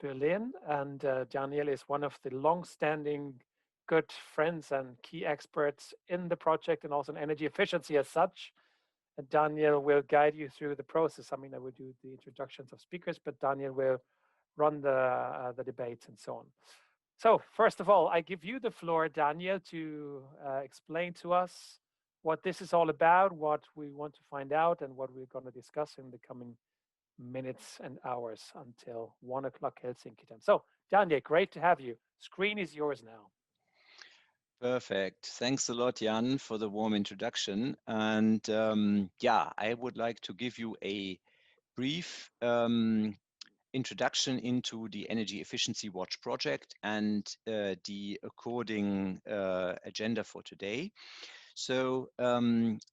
Berlin, and Daniel is one of the long-standing good friends and key experts in the project, and also in energy efficiency as such. And Daniel will guide you through the process. I mean, I will do the introductions of speakers, but Daniel will run the debates and so on. So first of all, I give you the floor, Daniel, to explain to us what this is all about, what we want to find out, and what we're going to discuss in the coming minutes and hours until 1 o'clock Helsinki time. So Daniel, great to have you. Screen is yours now. Perfect. Thanks a lot, Jan, for the warm introduction. And yeah, I would like to give you a brief introduction into the Energy Efficiency Watch project and the according agenda for today. So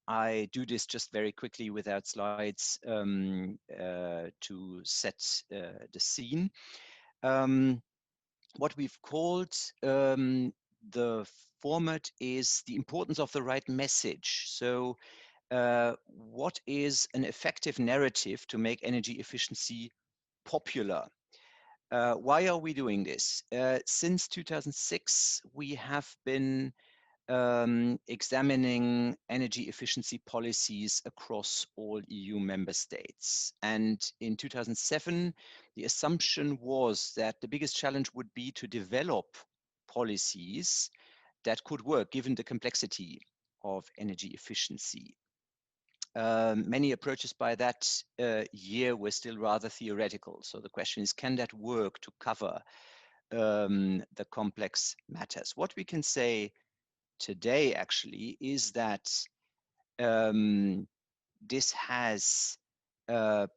I do this just very quickly without slides to set the scene. What we've called the format is the importance of the right message. So what is an effective narrative to make energy efficiency popular? Why are we doing this? Since 2006, we have been examining energy efficiency policies across all EU member states. And in 2007, the assumption was that the biggest challenge would be to develop policies that could work given the complexity of energy efficiency. Many approaches by that year were still rather theoretical. So the question is, can that work to cover the complex matters? What we can say today actually is that this has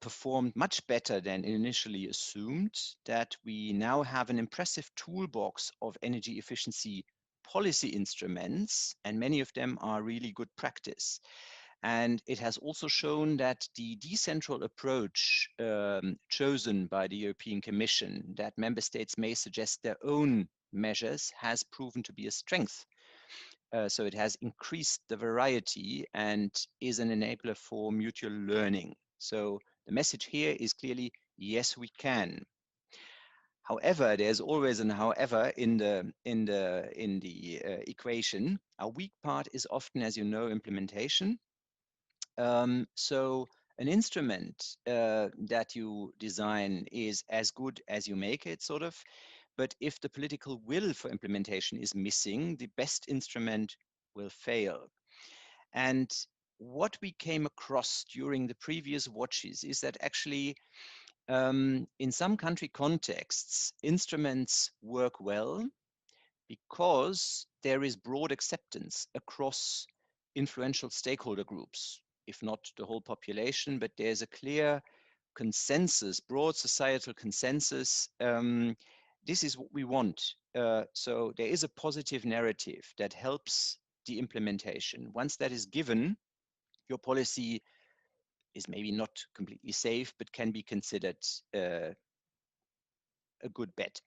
performed much better than initially assumed, that we now have an impressive toolbox of energy efficiency policy instruments, and many of them are really good practice. And it has also shown that the decentral approach chosen by the European Commission, that member states may suggest their own measures, has proven to be a strength. So it has increased the variety and is an enabler for mutual learning. So the message here is clearly, yes, we can. However, there's always an however in the equation. A weak part is often, as you know, implementation. So an instrument that you design is as good as you make it, sort of. But if the political will for implementation is missing, the best instrument will fail. And what we came across during the previous watches is that actually in some country contexts, instruments work well because there is broad acceptance across influential stakeholder groups, if not the whole population, but there's a clear consensus, broad societal consensus. This is what we want. So there is a positive narrative that helps the implementation. Once that is given, your policy is maybe not completely safe, but can be considered a good bet.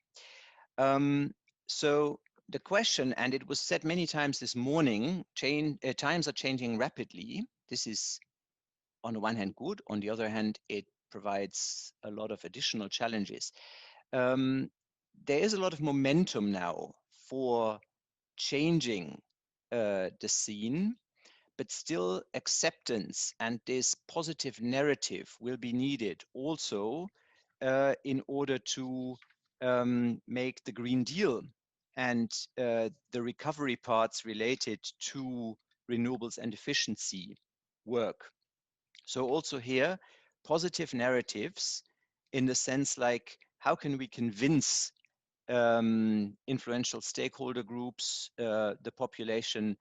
So the question, and it was said many times this morning, times are changing rapidly. This is on the one hand good, on the other hand, it provides a lot of additional challenges. There is a lot of momentum now for changing the scene, but still acceptance and this positive narrative will be needed also in order to make the Green Deal and the recovery parts related to renewables and efficiency work. So also here, positive narratives in the sense like, how can we convince influential stakeholder groups, the population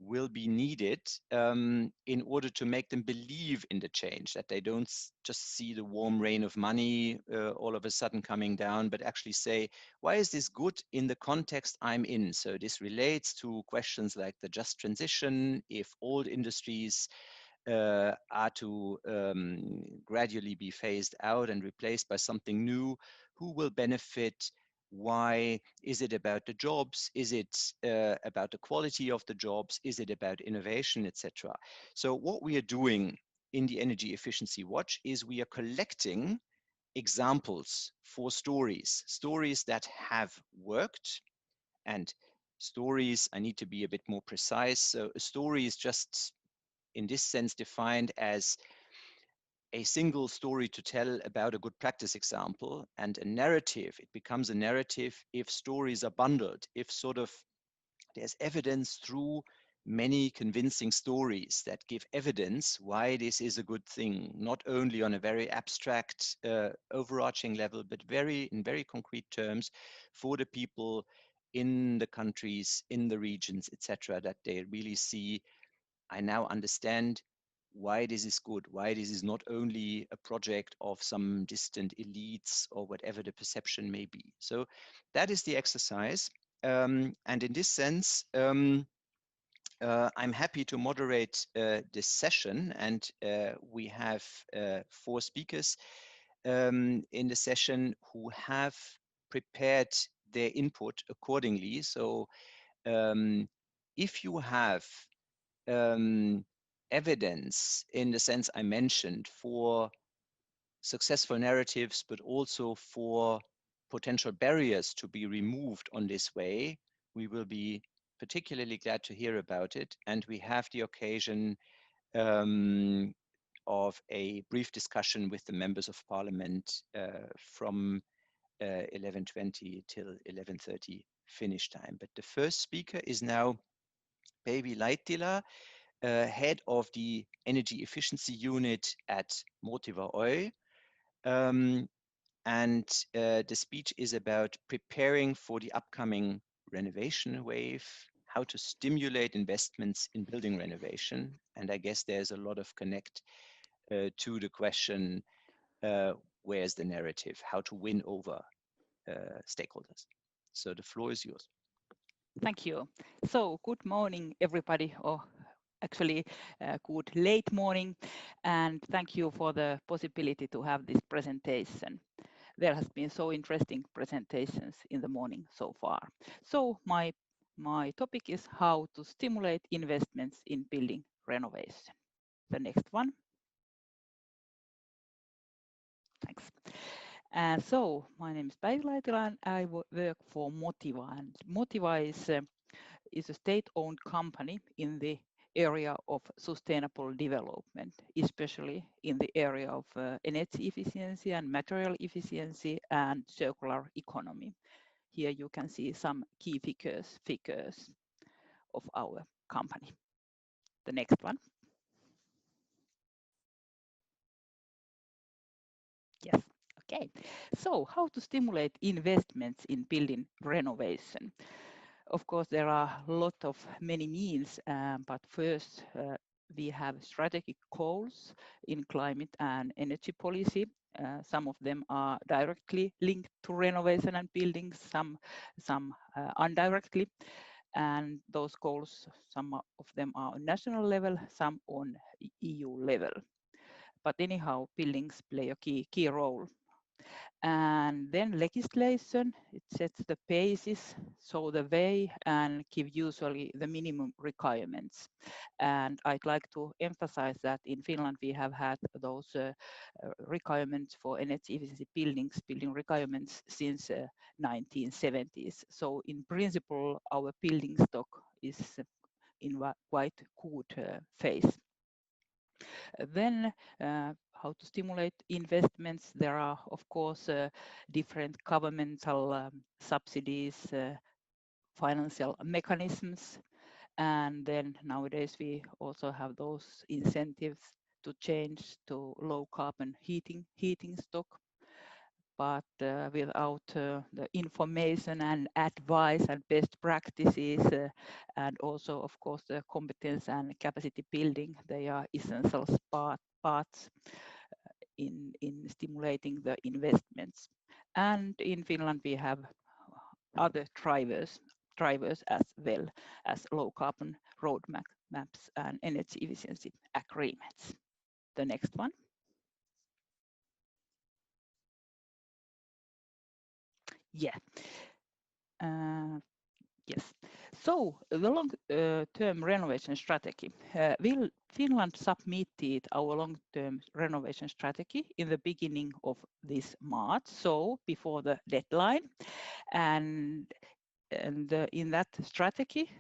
will be needed in order to make them believe in the change, that they don't just see the warm rain of money all of a sudden coming down, but actually say, why is this good in the context I'm in? So this relates to questions like the just transition, if old industries are to gradually be phased out and replaced by something new, who will benefit? Why? Is it about the jobs? Is it about the quality of the jobs? Is it about innovation, etc.? So what we are doing in the Energy Efficiency Watch is we are collecting examples for stories that have worked, and stories, I need to be a bit more precise. So a story is just in this sense defined as a single story to tell about a good practice example, and a narrative. It becomes a narrative if stories are bundled, if sort of there's evidence through many convincing stories that give evidence why this is a good thing, not only on a very abstract, overarching level, but in very concrete terms for the people in the countries, in the regions, etc., that they really see, I now understand why this is good, why this is not only a project of some distant elites or whatever the perception may be. So that is the exercise. And in this sense, I'm happy to moderate this session, and we have 4 speakers in the session who have prepared their input accordingly. So if you have evidence in the sense I mentioned for successful narratives, but also for potential barriers to be removed on this way, we will be particularly glad to hear about it. And we have the occasion of a brief discussion with the members of parliament from 11:20 till 11:30 Finnish time. But the first speaker is now Päivi Laittila, head of the energy efficiency unit at Motiva Oy. And the speech is about preparing for the upcoming renovation wave, how to stimulate investments in building renovation. And I guess there's a lot of connect to the question, where's the narrative, how to win over stakeholders. So the floor is yours. Thank you. So good morning, everybody, or actually good late morning, and thank you for the possibility to have this presentation. There has been so interesting presentations in the morning so far. So my topic is how to stimulate investments in building renovation. The next one. Thanks. So my name is Päivi Laittila and I work for Motiva. And Motiva is a state-owned company in the area of sustainable development, especially in the area of energy efficiency and material efficiency and circular economy. Here you can see some key figures of our company. The next one. Yes. Okay. So how to stimulate investments in building renovation? Of course, there are a lot of many means, but first we have strategic goals in climate and energy policy. Some of them are directly linked to renovation and buildings, some indirectly. And those goals, some of them are on national level, some on EU level. But anyhow, buildings play a key role. And then legislation, it sets the basis, so the way, and give usually the minimum requirements. And I'd like to emphasize that in Finland we have had those requirements for energy efficiency building requirements since 1970s. So in principle, our building stock is in quite good phase. Then how to stimulate investments. There are, of course, different governmental subsidies, financial mechanisms. And then nowadays we also have those incentives to change to low carbon heating stock. But without the information and advice and best practices, and also, of course, the competence and capacity building, they are essential parts in stimulating the investments. And in Finland, we have other drivers as well as low carbon roadmaps and energy efficiency agreements. The next one. Yeah. Yes. So the long-term renovation strategy. Finland submitted our long-term renovation strategy in the beginning of this March, so before the deadline. And in that strategy,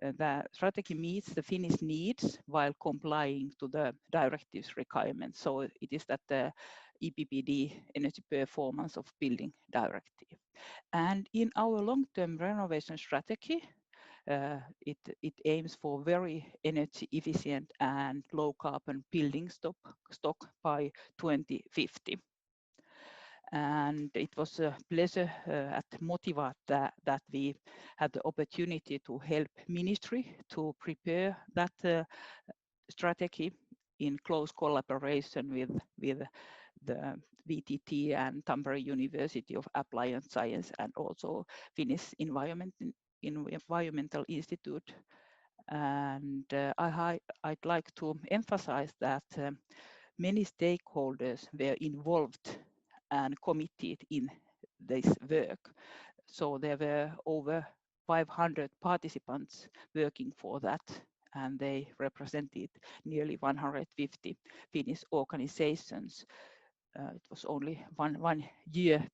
the strategy meets the Finnish needs while complying to the directive's requirements. So it is that the EPBD, Energy Performance of Building Directive. And in our long-term renovation strategy, it aims for very energy efficient and low carbon building stock by 2050. And it was a pleasure at Motiva that we had the opportunity to help Ministry to prepare that strategy in close collaboration with the VTT and Tampere University of Applied Science and also Finnish Environmental Institute. And I'd like to emphasize that many stakeholders were involved and committed in this work. So there were over 500 participants working for that, and they represented nearly 150 Finnish organizations. It was only one year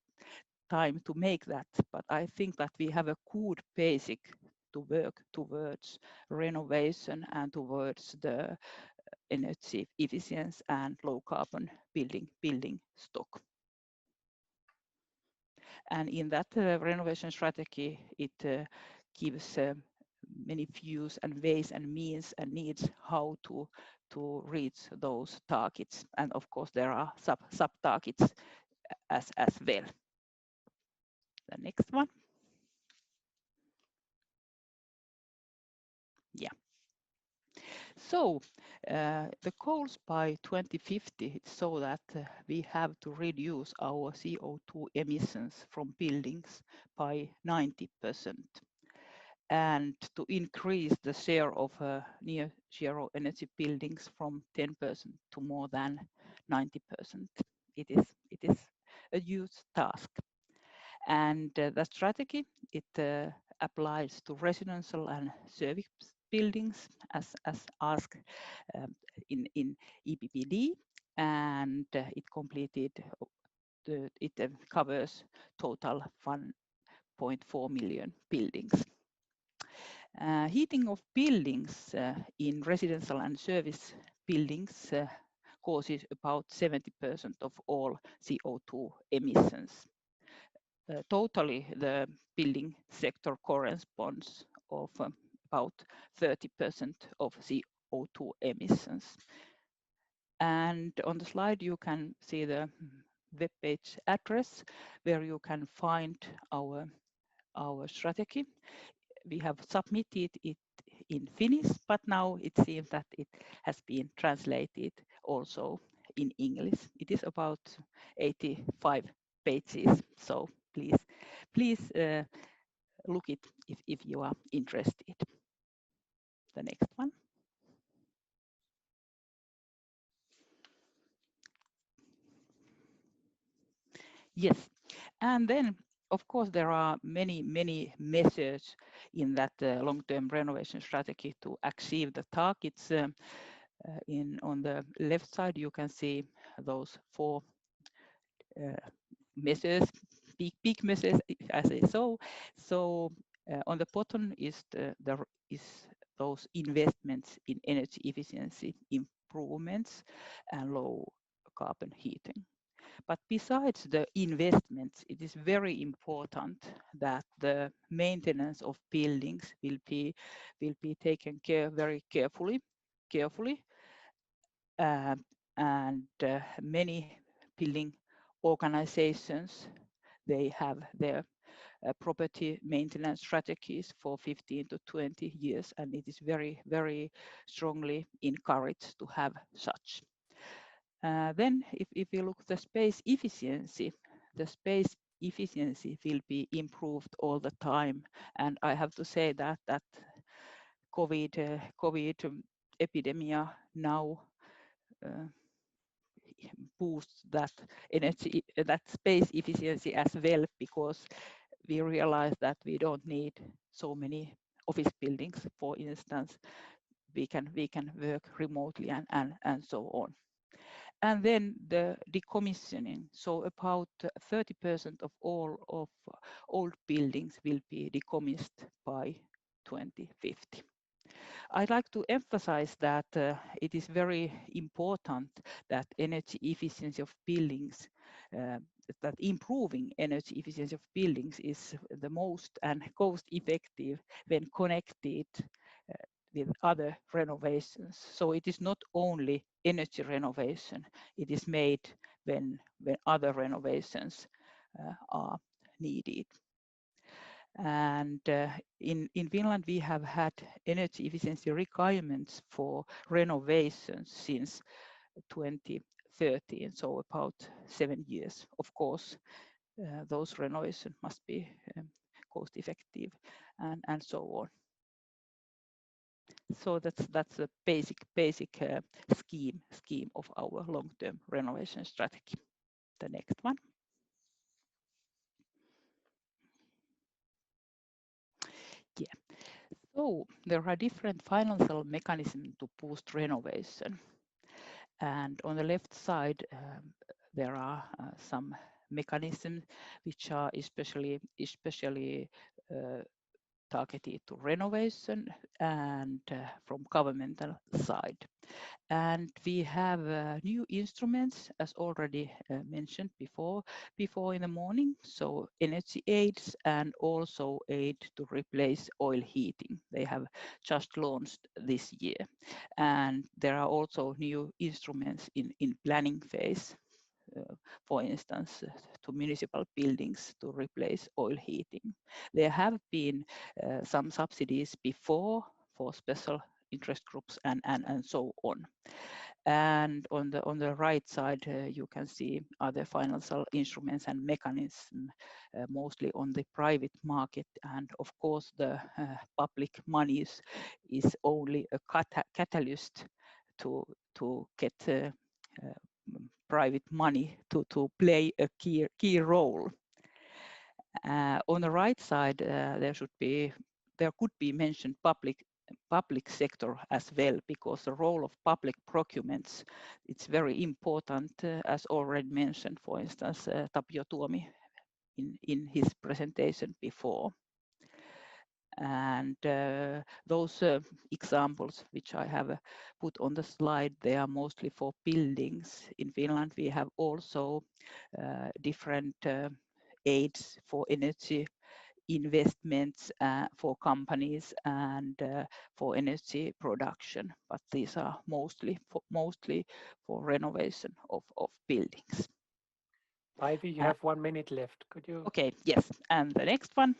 time to make that, but I think that we have a good basic to work towards renovation and towards the energy efficiency and low carbon building stock. And in that renovation strategy, it gives many views and ways and means and needs how to reach those targets. And of course, there are sub targets as well. The next one. Yeah. So the goals by 2050 so that we have to reduce our CO2 emissions from buildings by 90%, and to increase the share of near zero energy buildings from 10% to more than 90%. It is a huge task. And the strategy, it applies to residential and service buildings as asked in EPBD, and it completed, it covers total 1.4 million buildings. Heating of buildings in residential and service buildings causes about 70% of all CO2 emissions. Totally, the building sector corresponds of about 30% of CO2 emissions. And on the slide, you can see the web page address where you can find our strategy. We have submitted it in Finnish, but now it seems that it has been translated also in English. It is about 85 pages, so please look it if you are interested. The next one. Yes, and then of course there are many measures in that long-term renovation strategy to achieve the targets. On the left side you can see those 4 measures, big measures, as I saw. So on the bottom is those investments in energy efficiency improvements and low carbon heating. But besides the investments, it is very important that the maintenance of buildings will be taken care very carefully. And many building organizations, they have their property maintenance strategies for 15 to 20 years, and it is very strongly encouraged to have such. Then if you look at the space efficiency, the space efficiency will be improved all the time. And I have to say that COVID epidemic now boosts that energy, that space efficiency as well, because we realize that we don't need so many office buildings, for instance. We can work remotely and so on. And then the decommissioning. So about 30% of all of old buildings will be decommissioned by 2050. I'd like to emphasize that it is very important that energy efficiency of buildings, that improving energy efficiency of buildings is the most and cost effective when connected with other renovations. So it is not only energy renovation, it is made when other renovations are needed. And in Finland, we have had energy efficiency requirements for renovations since 2013, so about 7 years. Of course, those renovations must be cost effective and so on. So that's a basic scheme of our long-term renovation strategy. The next one. Yeah. So there are different financial mechanisms to boost renovation. And on the left side, there are some mechanisms which are especially targeted to renovation and from governmental side. And we have new instruments, as already mentioned before in the morning. So energy aids and also aid to replace oil heating. They have just launched this year. And there are also new instruments in planning phase. For instance, to municipal buildings to replace oil heating. There have been some subsidies before for special interest groups and so on. And on the right side, you can see other financial instruments and mechanisms, mostly on the private market. And of course, the public monies is only a catalyst to get private money to play a key role. On the right side, there could be mentioned public sector as well, because the role of public procurements, it's very important, as already mentioned, for instance, Tapio Tuomi in his presentation before. And those examples which I have put on the slide, they are mostly for buildings. In Finland, we have also different aids for energy investments for companies and for energy production, but these are mostly for renovation of buildings. Päivi, you have 1 minute left. Could you? Okay, yes, and the next one.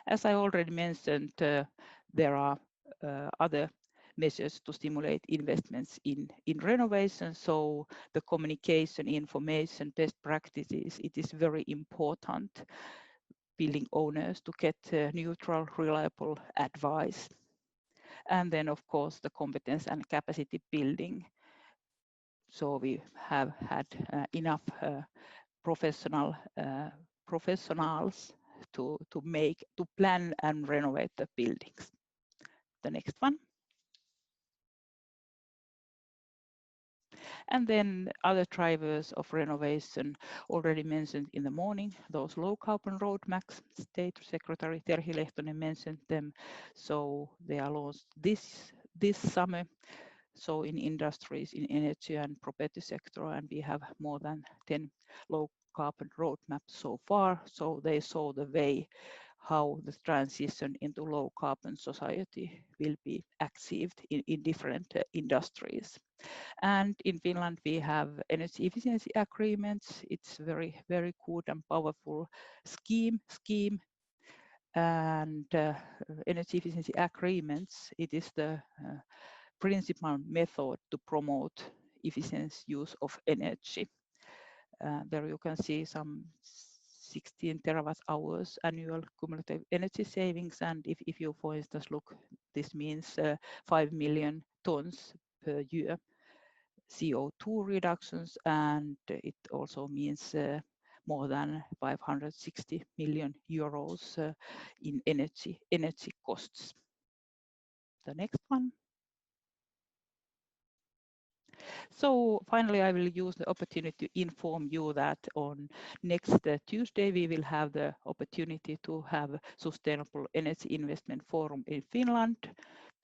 As I already mentioned, there are other measures to stimulate investments in renovation. So the communication, information, best practices, it is very important building owners to get neutral, reliable advice. And then of course the competence and capacity building. So we have had enough professionals to plan and renovate the buildings. The next one. And then other drivers of renovation already mentioned in the morning, those low carbon roadmaps. State Secretary Terhi Lehtonen mentioned them. So they are launched this summer. So in industries, in energy and property sector, and we have more than 10 low carbon roadmaps so far. So they saw the way how the transition into low carbon society will be achieved in different industries. And in Finland, we have energy efficiency agreements. It's very, very good and powerful scheme. And energy efficiency agreements, it is the principal method to promote efficient use of energy. There you can see some 16 terawatt hours annual cumulative energy savings. And if you, for instance, look, this means 5 million tons per year CO2 reductions, and it also means more than 560 million euros in energy costs. The next one. So finally, I will use the opportunity to inform you that on next Tuesday, we will have the opportunity to have a Sustainable Energy Investment Forum in Finland.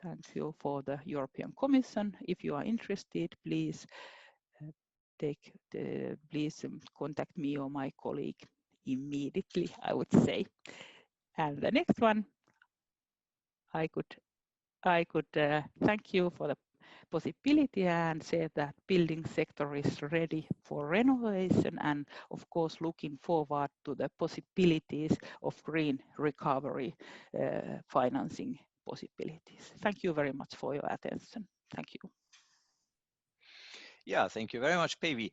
Thank you for the European Commission. If you are interested, please contact me or my colleague immediately, I would say. And the next one, I could thank you for the possibility and say that building sector is ready for renovation, and of course looking forward to the possibilities of green recovery financing possibilities. Thank you very much for your attention. Thank you. Yeah, thank you very much, Päivi.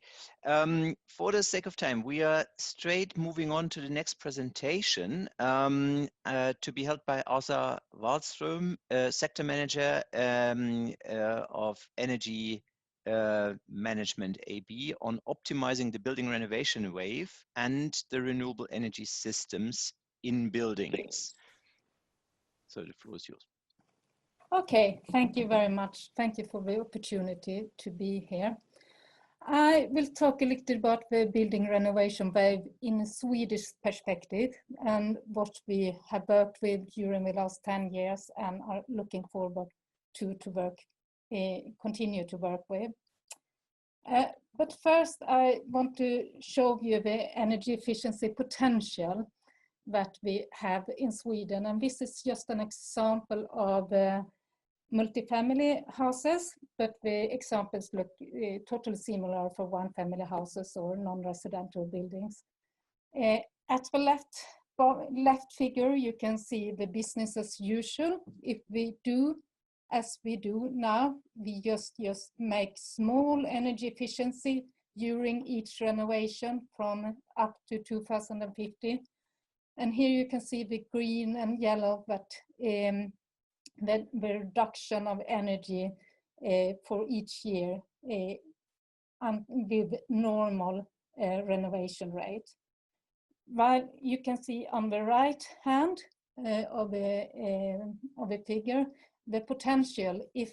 For the sake of time, we are straight moving on to the next presentation to be held by Åsa Wallström, Sector Manager of Energy Management AB, on optimizing the building renovation wave and the renewable energy systems in buildings. So the floor is yours. Okay, thank you very much. Thank you for the opportunity to be here. I will talk a little about the building renovation wave in a Swedish perspective and what we have worked with during the last 10 years and are looking forward to continue to work with. But first, I want to show you the energy efficiency potential that we have in Sweden. And this is just an example of multifamily houses, but the examples look totally similar for one-family houses or non-residential buildings. At the left figure, you can see the business as usual. If we do as we do now, we just make small energy efficiency during each renovation from up to 2050. And here you can see the green and yellow, but the reduction of energy for each year with normal renovation rate. While you can see on the right hand of the figure, the potential if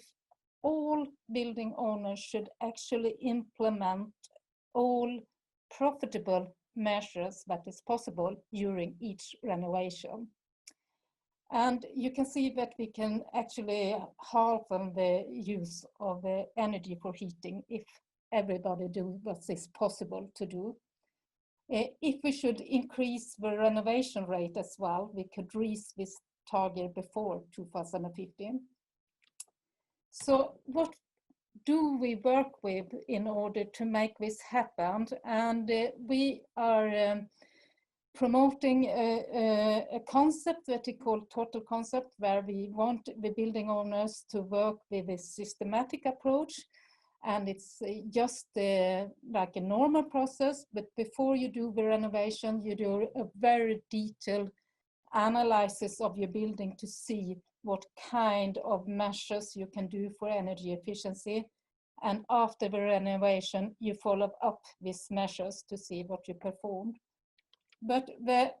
all building owners should actually implement all profitable measures that is possible during each renovation. And you can see that we can actually halve the use of the energy for heating if everybody do what is possible to do. If we should increase the renovation rate as well, we could reach this target before 2015. So what do we work with in order to make this happen? And we are promoting a concept that we call total concept, where we want the building owners to work with a systematic approach. And it's just like a normal process, but before you do the renovation, you do a very detailed analysis of your building to see what kind of measures you can do for energy efficiency. And after the renovation, you follow up these measures to see what you performed. But the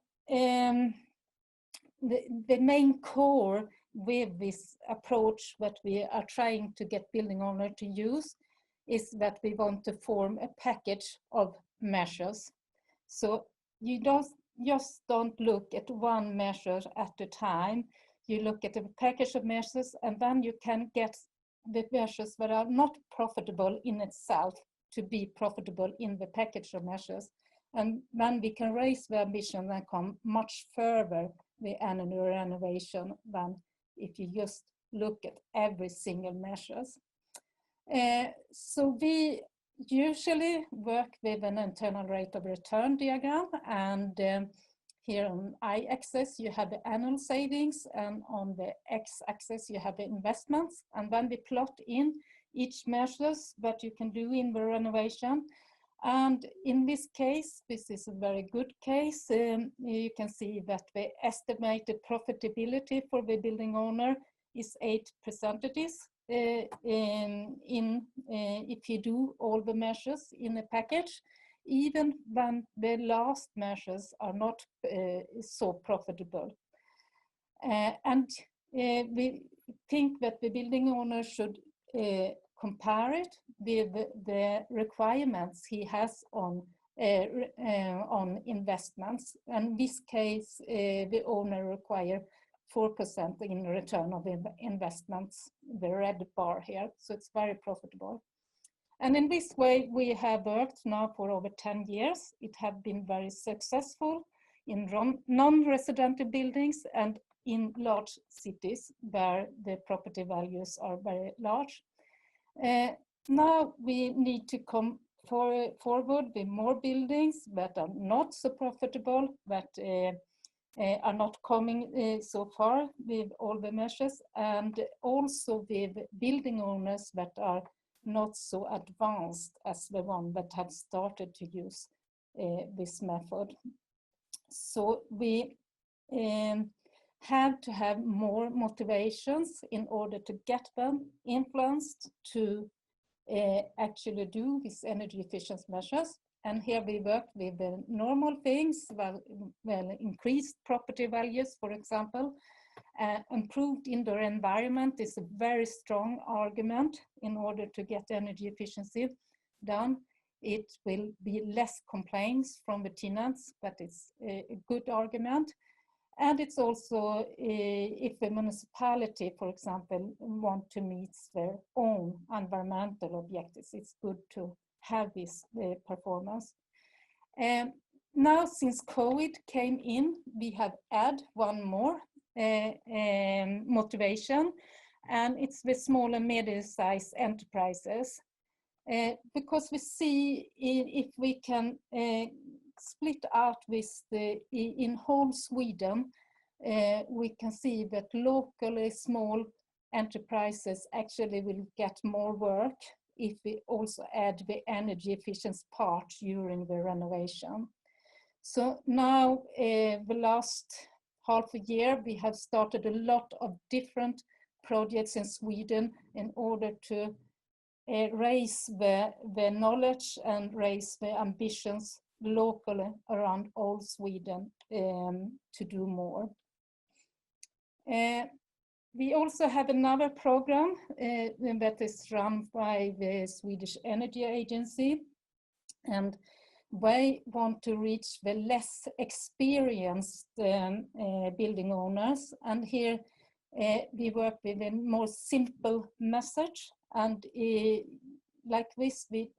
main core with this approach that we are trying to get building owners to use is that we want to form a package of measures. So you just don't look at one measure at a time. You look at a package of measures, and then you can get the measures that are not profitable in itself to be profitable in the package of measures. And then we can raise the ambition and come much further with energy renovation than if you just look at every single measures. So we usually work with an internal rate of return diagram, and here on y-axis you have the annual savings, and on the x-axis you have the investments, and then we plot in each measures that you can do in the renovation. And in this case, this is a very good case. You can see that the estimated profitability for the building owner is 8%. If you do all the measures in a package, even when the last measures are not so profitable. And we think that the building owner should compare it with the requirements he has on investments. And in this case, the owner requires 4% in return of investments, the red bar here. So it's very profitable. And in this way, we have worked now for over 10 years. It has been very successful in non-residential buildings and in large cities where the property values are very large. Now we need to come forward with more buildings that are not so profitable, that are not coming so far with all the measures, and also with building owners that are not so advanced as the one that have started to use this method. So we have to have more motivations in order to get them influenced to actually do these energy efficiency measures. And here we work with the normal things, well increased property values, for example. Improved indoor environment is a very strong argument in order to get energy efficiency done. it will be less complaints from the tenants, but it's a good argument. And it's also, if a municipality, for example, want to meet their own environmental objectives, it's good to have this performance. Now, since COVID came in, we have added one more motivation, and it's the small and medium-sized enterprises. Because we see if we can split out this in whole Sweden, we can see that locally small enterprises actually will get more work if we also add the energy efficiency part during the renovation. So now, the last half a year, we have started a lot of different projects in Sweden in order to raise the knowledge and raise the ambitions locally around all Sweden to do more. We also have another program that is run by the Swedish Energy Agency, and we want to reach the less experienced building owners, and here we work with a more simple message. And like this, we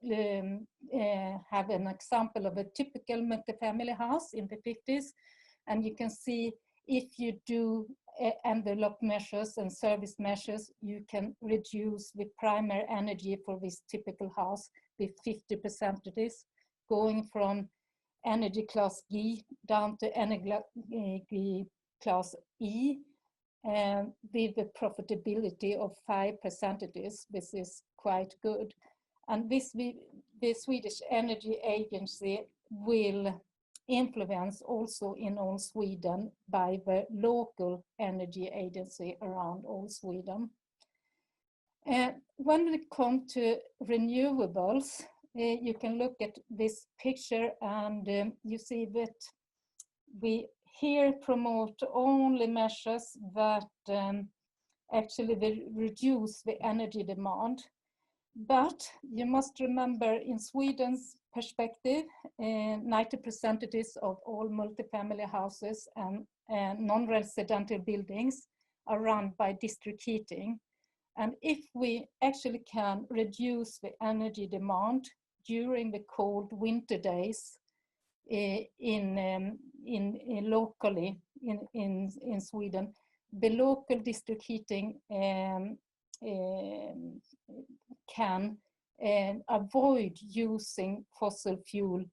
have an example of a typical multifamily house in the 50s. And you can see if you do envelope measures and service measures, you can reduce the primary energy for this typical house with 50% of this, going from energy class G down to energy class E. With the profitability of 5%, this is quite good. And this the Swedish Energy Agency will influence also in all Sweden by the local energy agency around all Sweden. When it comes to renewables, you can look at this picture and you see that we here promote only measures that actually will reduce the energy demand. But you must remember, in Sweden's perspective, 90% of all multifamily houses and non-residential buildings are run by district heating. And if we actually can reduce the energy demand during the cold winter days, locally in Sweden, the local district heating can avoid using fossil fuel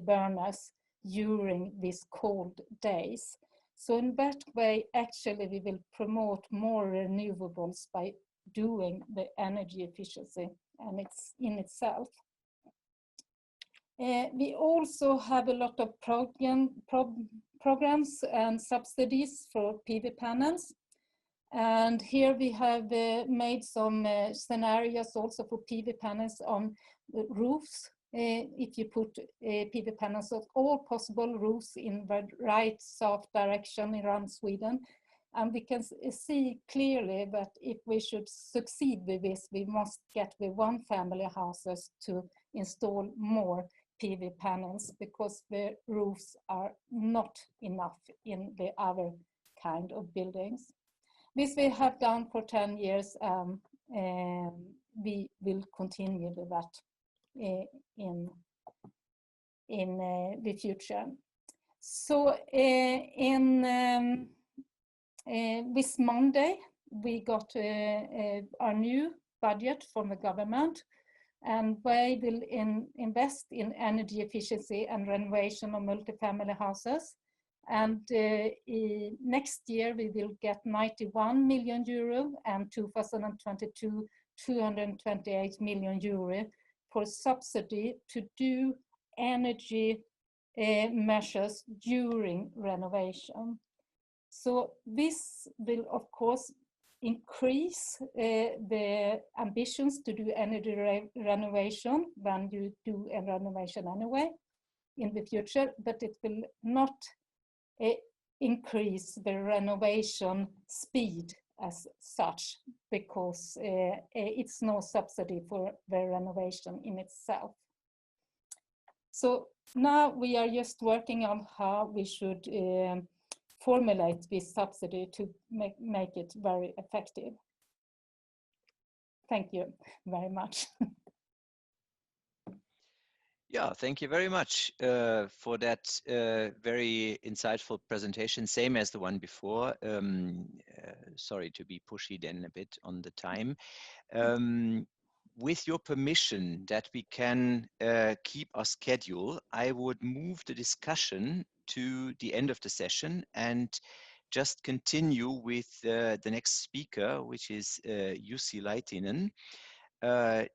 burners during these cold days. So in that way, actually, we will promote more renewables by doing the energy efficiency, and it's in itself. We also have a lot of programs and subsidies for PV panels. And here we have made some scenarios also for PV panels on the roofs. If you put PV panels of all possible roofs in the right south direction around Sweden. And we can see clearly that if we should succeed with this, we must get the one family houses to install more PV panels because the roofs are not enough in the other kind of buildings. This we have done for 10 years, and we will continue with that in the future. So this Monday, we got our new budget from the government, and we will invest in energy efficiency and renovation of multifamily houses. And next year we will get 91 million euro, and 2022 228 million euro for subsidy to do energy measures during renovation. So this will of course increase the ambitions to do energy renovation when you do a renovation anyway in the future, but it will not increase the renovation speed as such, because it's no subsidy for the renovation in itself. So now we are just working on how we should formulate this subsidy to make it very effective. Thank you very much. Yeah, thank you very much for that very insightful presentation, same as the one before. Sorry to be pushy then a bit on the time. With your permission that we can keep our schedule, I would move the discussion to the end of the session and just continue with the next speaker, which is Jussi Laitinen,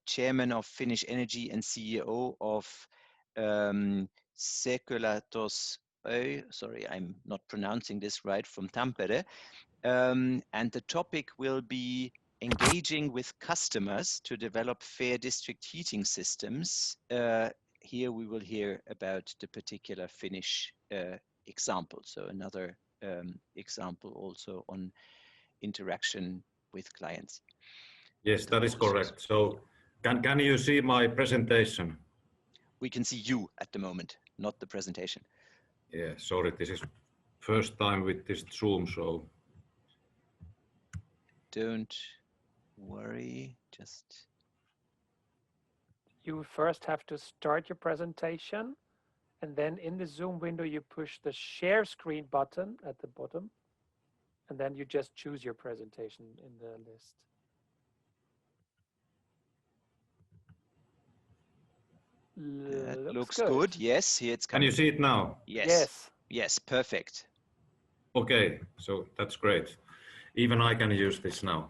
Chairman of Finnish Energy and CEO of Sekulatos, sorry, I'm not pronouncing this right, from Tampere. And the topic will be engaging with customers to develop fair district heating systems. Here we will hear about the particular Finnish example. So another example also on interaction with clients. Yes, that is correct. So can you see my presentation? We can see you at the moment, not the presentation. Yeah, sorry, this is first time with this Zoom, so. Don't worry, just. You first have to start your presentation, and then in the Zoom window, you push the share screen button at the bottom, and then you just choose your presentation in the list. That looks good. Yes, here it's coming. Can you see it now? Yes. Yes. Yes, perfect. Okay, so that's great. Even I can use this now.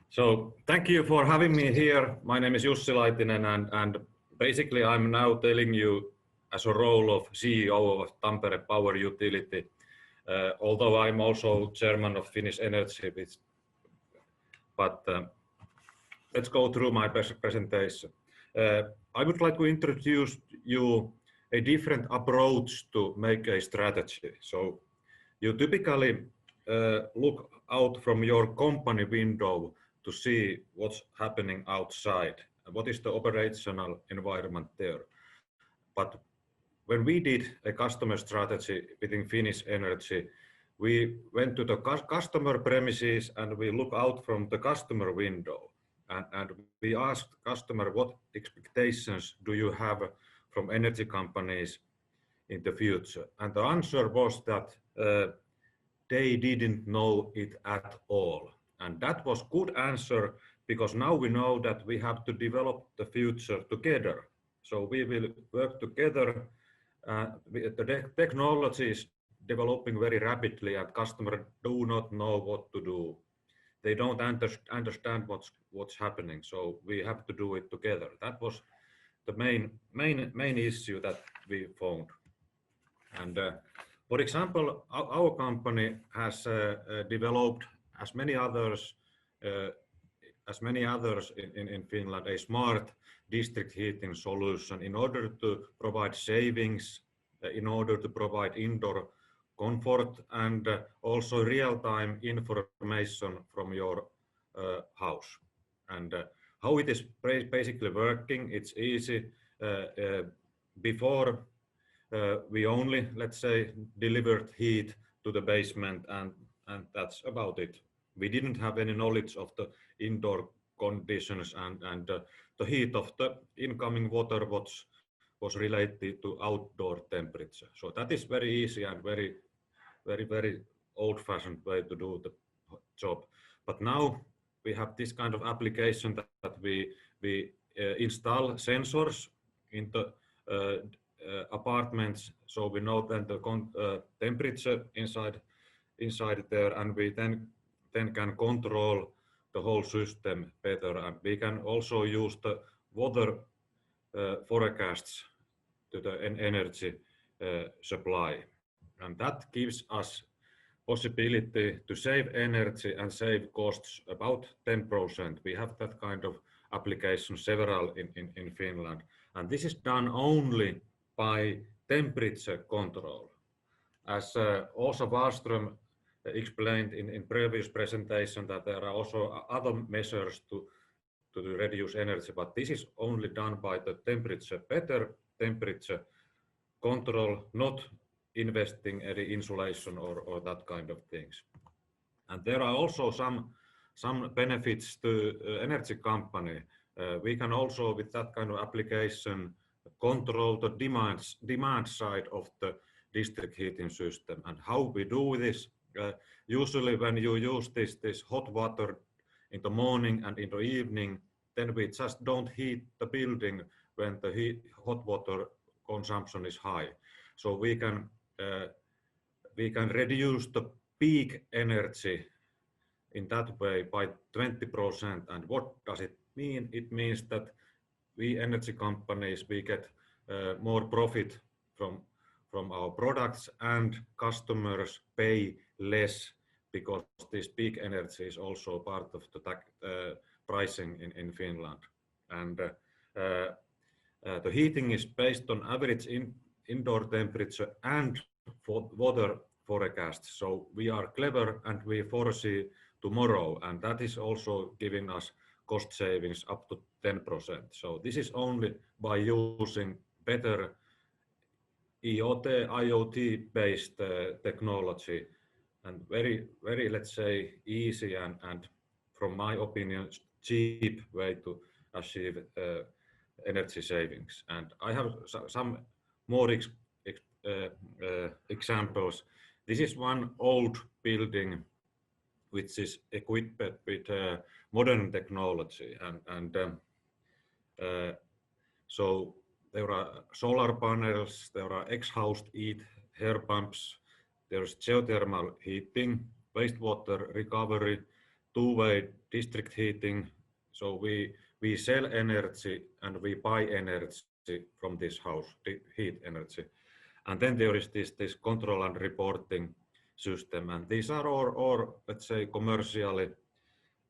So thank you for having me here. My name is Jussi Laitinen, and basically I'm now telling you as a role of CEO of Tampere Power Utility, although I'm also chairman of Finnish Energy. But let's go through my presentation. I would like to introduce you a different approach to make a strategy. So you typically look out from your company window to see what's happening outside, what is the operational environment there. But when we did a customer strategy within Finnish Energy, we went to the customer premises and we look out from the customer window. And we asked customer, what expectations do you have from energy companies in the future? And the answer was that they didn't know it at all. And that was good answer, because now we know that we have to develop the future together. So we will work together. The technology is developing very rapidly and customers do not know what to do. They don't understand what's happening, so we have to do it together. That was the main issue that we found. And for example, our company has developed, as many others in Finland, a smart district heating solution in order to provide savings, in order to provide indoor comfort, and also real-time information from your house. And how it is basically working, it's easy. Before we only, let's say, delivered heat to the basement, and that's about it. We didn't have any knowledge of the indoor conditions, and the heat of the incoming water was related to outdoor temperature. So that is very easy and very old-fashioned way to do the job. But now we have this kind of application that we install sensors in the apartments, so we know then the temperature inside there, and we then can control the whole system better. And we can also use the weather forecasts to the energy supply. And that gives us possibility to save energy and save costs about 10%. We have that kind of application, several in Finland. And this is done only by temperature control. As Åsa Wahlström explained in previous presentation that there are also other measures to reduce energy, but this is only done by the temperature, better temperature control, not investing any insulation or that kind of things. And there are also some benefits to energy company. We can also, with that kind of application, control the demand side of the district heating system. And how we do this? Usually when you use this hot water in the morning and in the evening, then we just don't heat the building when the hot water consumption is high. So we can reduce the peak energy in that way by 20%. And what does it mean? It means that we energy companies, we get more profit from our products, and customers pay less because this peak energy is also part of the pricing in Finland. And the heating is based on average indoor temperature and water forecast. So we are clever and we foresee tomorrow, and that is also giving us cost savings up to 10%. So this is only by using better IoT-based technology, and very, let's say, easy and from my opinion, cheap way to achieve energy savings. And I have some more examples. This is one old building which is equipped with modern technology, and so there are solar panels, there are exhaust air pumps, there's geothermal heating, wastewater recovery, two-way district heating. So we sell energy and we buy energy from this house, heat energy. And then there is this control and reporting system, and these are all let's say commercially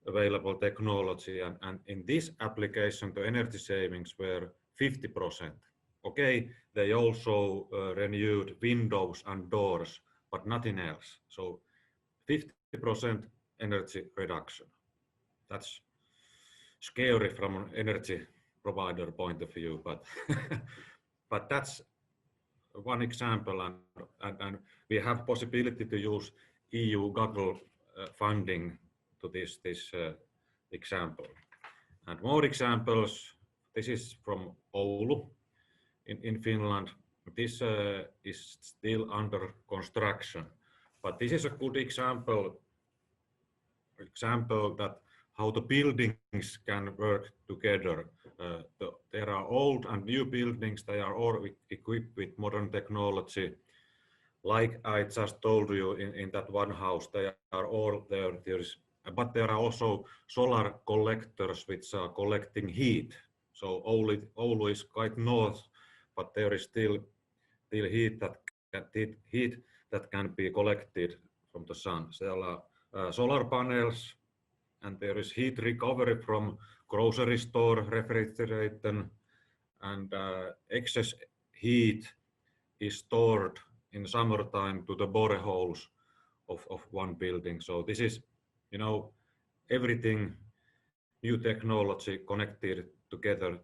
available technology, and in this application the energy savings were 50%. Okay, they also renewed windows and doors, but nothing else. So 50% energy reduction. That's scary from an energy provider point of view, but but that's one example, and we have possibility to use EU Google funding to this example. And more examples. This is from Oulu in Finland. This is still under construction, but this is a good example that how the buildings can work together. There are old and new buildings. They are all equipped with modern technology. Like I just told you, in that one house, they are all there. But there are also solar collectors which are collecting heat. So Oulu is quite north, but there is still heat that can be collected from the sun. So there are solar panels, and there is heat recovery from grocery store refrigerator, and excess heat is stored in summertime to the boreholes of one building. So this is, you know, everything new technology connected together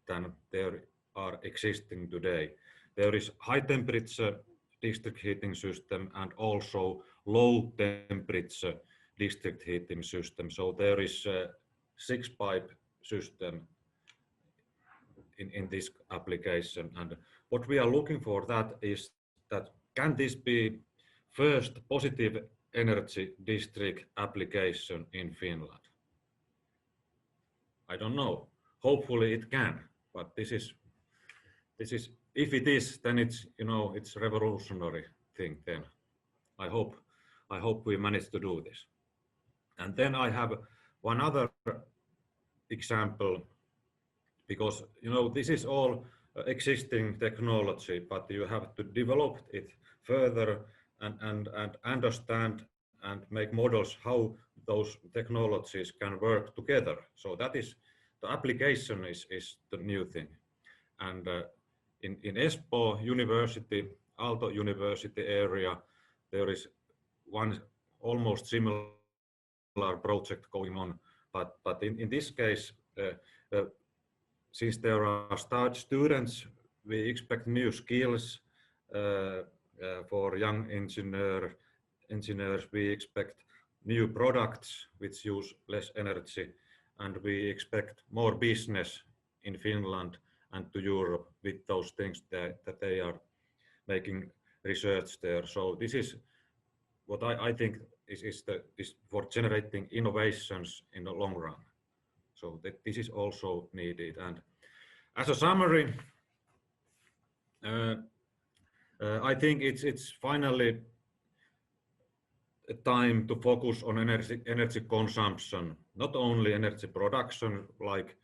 than there are existing today. There is high temperature district heating system and also low temperature district heating system. So there is a 6-pipe system in this application. And what we are looking for that is that can this be first positive energy district application in Finland? I don't know. Hopefully it can, but this is if it is, then it's, you know, it's a revolutionary thing. Then I hope we manage to do this. And then I have one other example, because, you know, this is all existing technology, but you have to develop it further and understand and make models how those technologies can work together. So that is, the application is the new thing. And in Espoo University, Aalto University area, there is one almost similar project going on, but in this case, since there are students, we expect new skills for young engineers. We expect new products which use less energy, and we expect more business in Finland and to Europe with those things that they are making research there. So this is what I think is for generating innovations in the long run. So that this is also needed. And as a summary, I think it's finally a time to focus on energy consumption, not only energy production like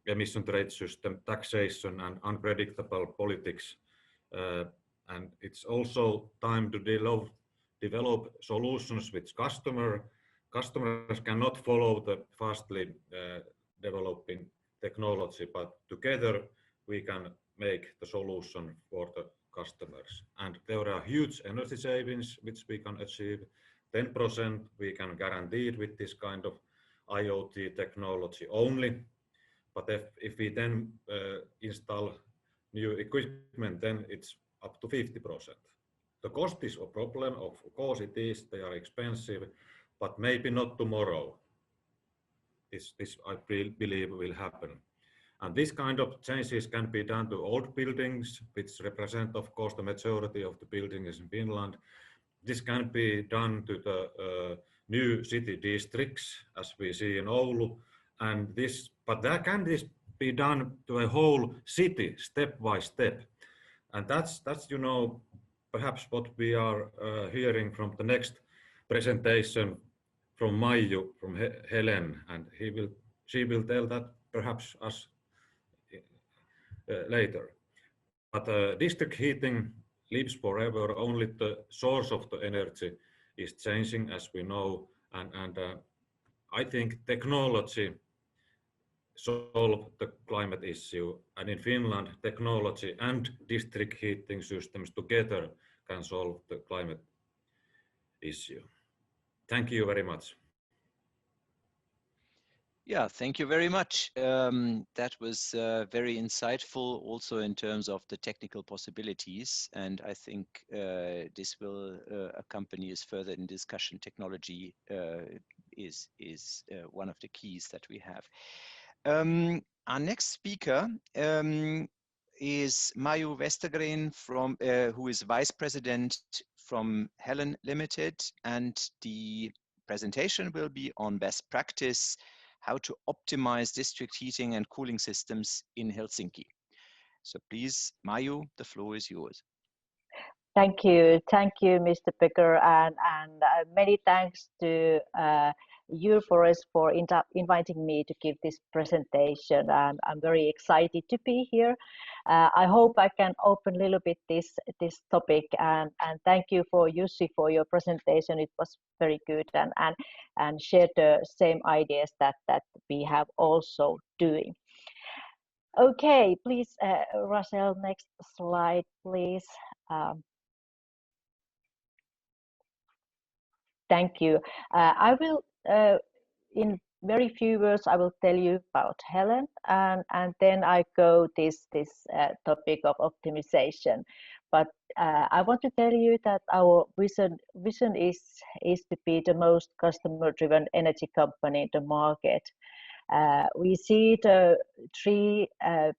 emission trade system, taxation, and unpredictable politics. And it's also time to develop solutions which customers cannot follow the fastly developing technology, but together we can make the solution for the customers. And there are huge energy savings which we can achieve. 10% we can guarantee with this kind of IoT technology only. But if we then install new equipment, then it's up to 50%. The cost is a problem, of course it is, they are expensive, but maybe not tomorrow. This I believe will happen. And this kind of changes can be done to old buildings, which represent, of course, the majority of the buildings in Finland. This can be done to the new city districts, as we see in Oulu. And but can this be done to a whole city, step by step? And that's perhaps what we are hearing from the next presentation from Maiju, from Helen, and she will tell that perhaps us later. But district heating lives forever. Only the source of the energy is changing, as we know, and I think technology solve the climate issue, and in Finland, technology and district heating systems together can solve the climate issue. Thank you very much. Yeah, thank you very much. That was very insightful also in terms of the technical possibilities. And I think this will accompany us further in discussion. Technology is one of the keys that we have. Our next speaker is Maiju Westergren, who is Vice President from Helen Limited. And the presentation will be on best practice, how to optimize district heating and cooling systems in Helsinki. So please, Maiju, the floor is yours. Thank you, Mr. Becker, and many thanks to EUFORES for inviting me to give this presentation. I'm very excited to be here. I hope I can open a little bit this topic, and thank you for Jussi for your presentation. It was very good and shared the same ideas that we have also doing. Okay, please, Russell, next slide, please. Thank you. I will, in very few words, I will tell you about Helen, and then I go this topic of optimization. But I want to tell you that our vision is to be the most customer-driven energy company in the market. We see the three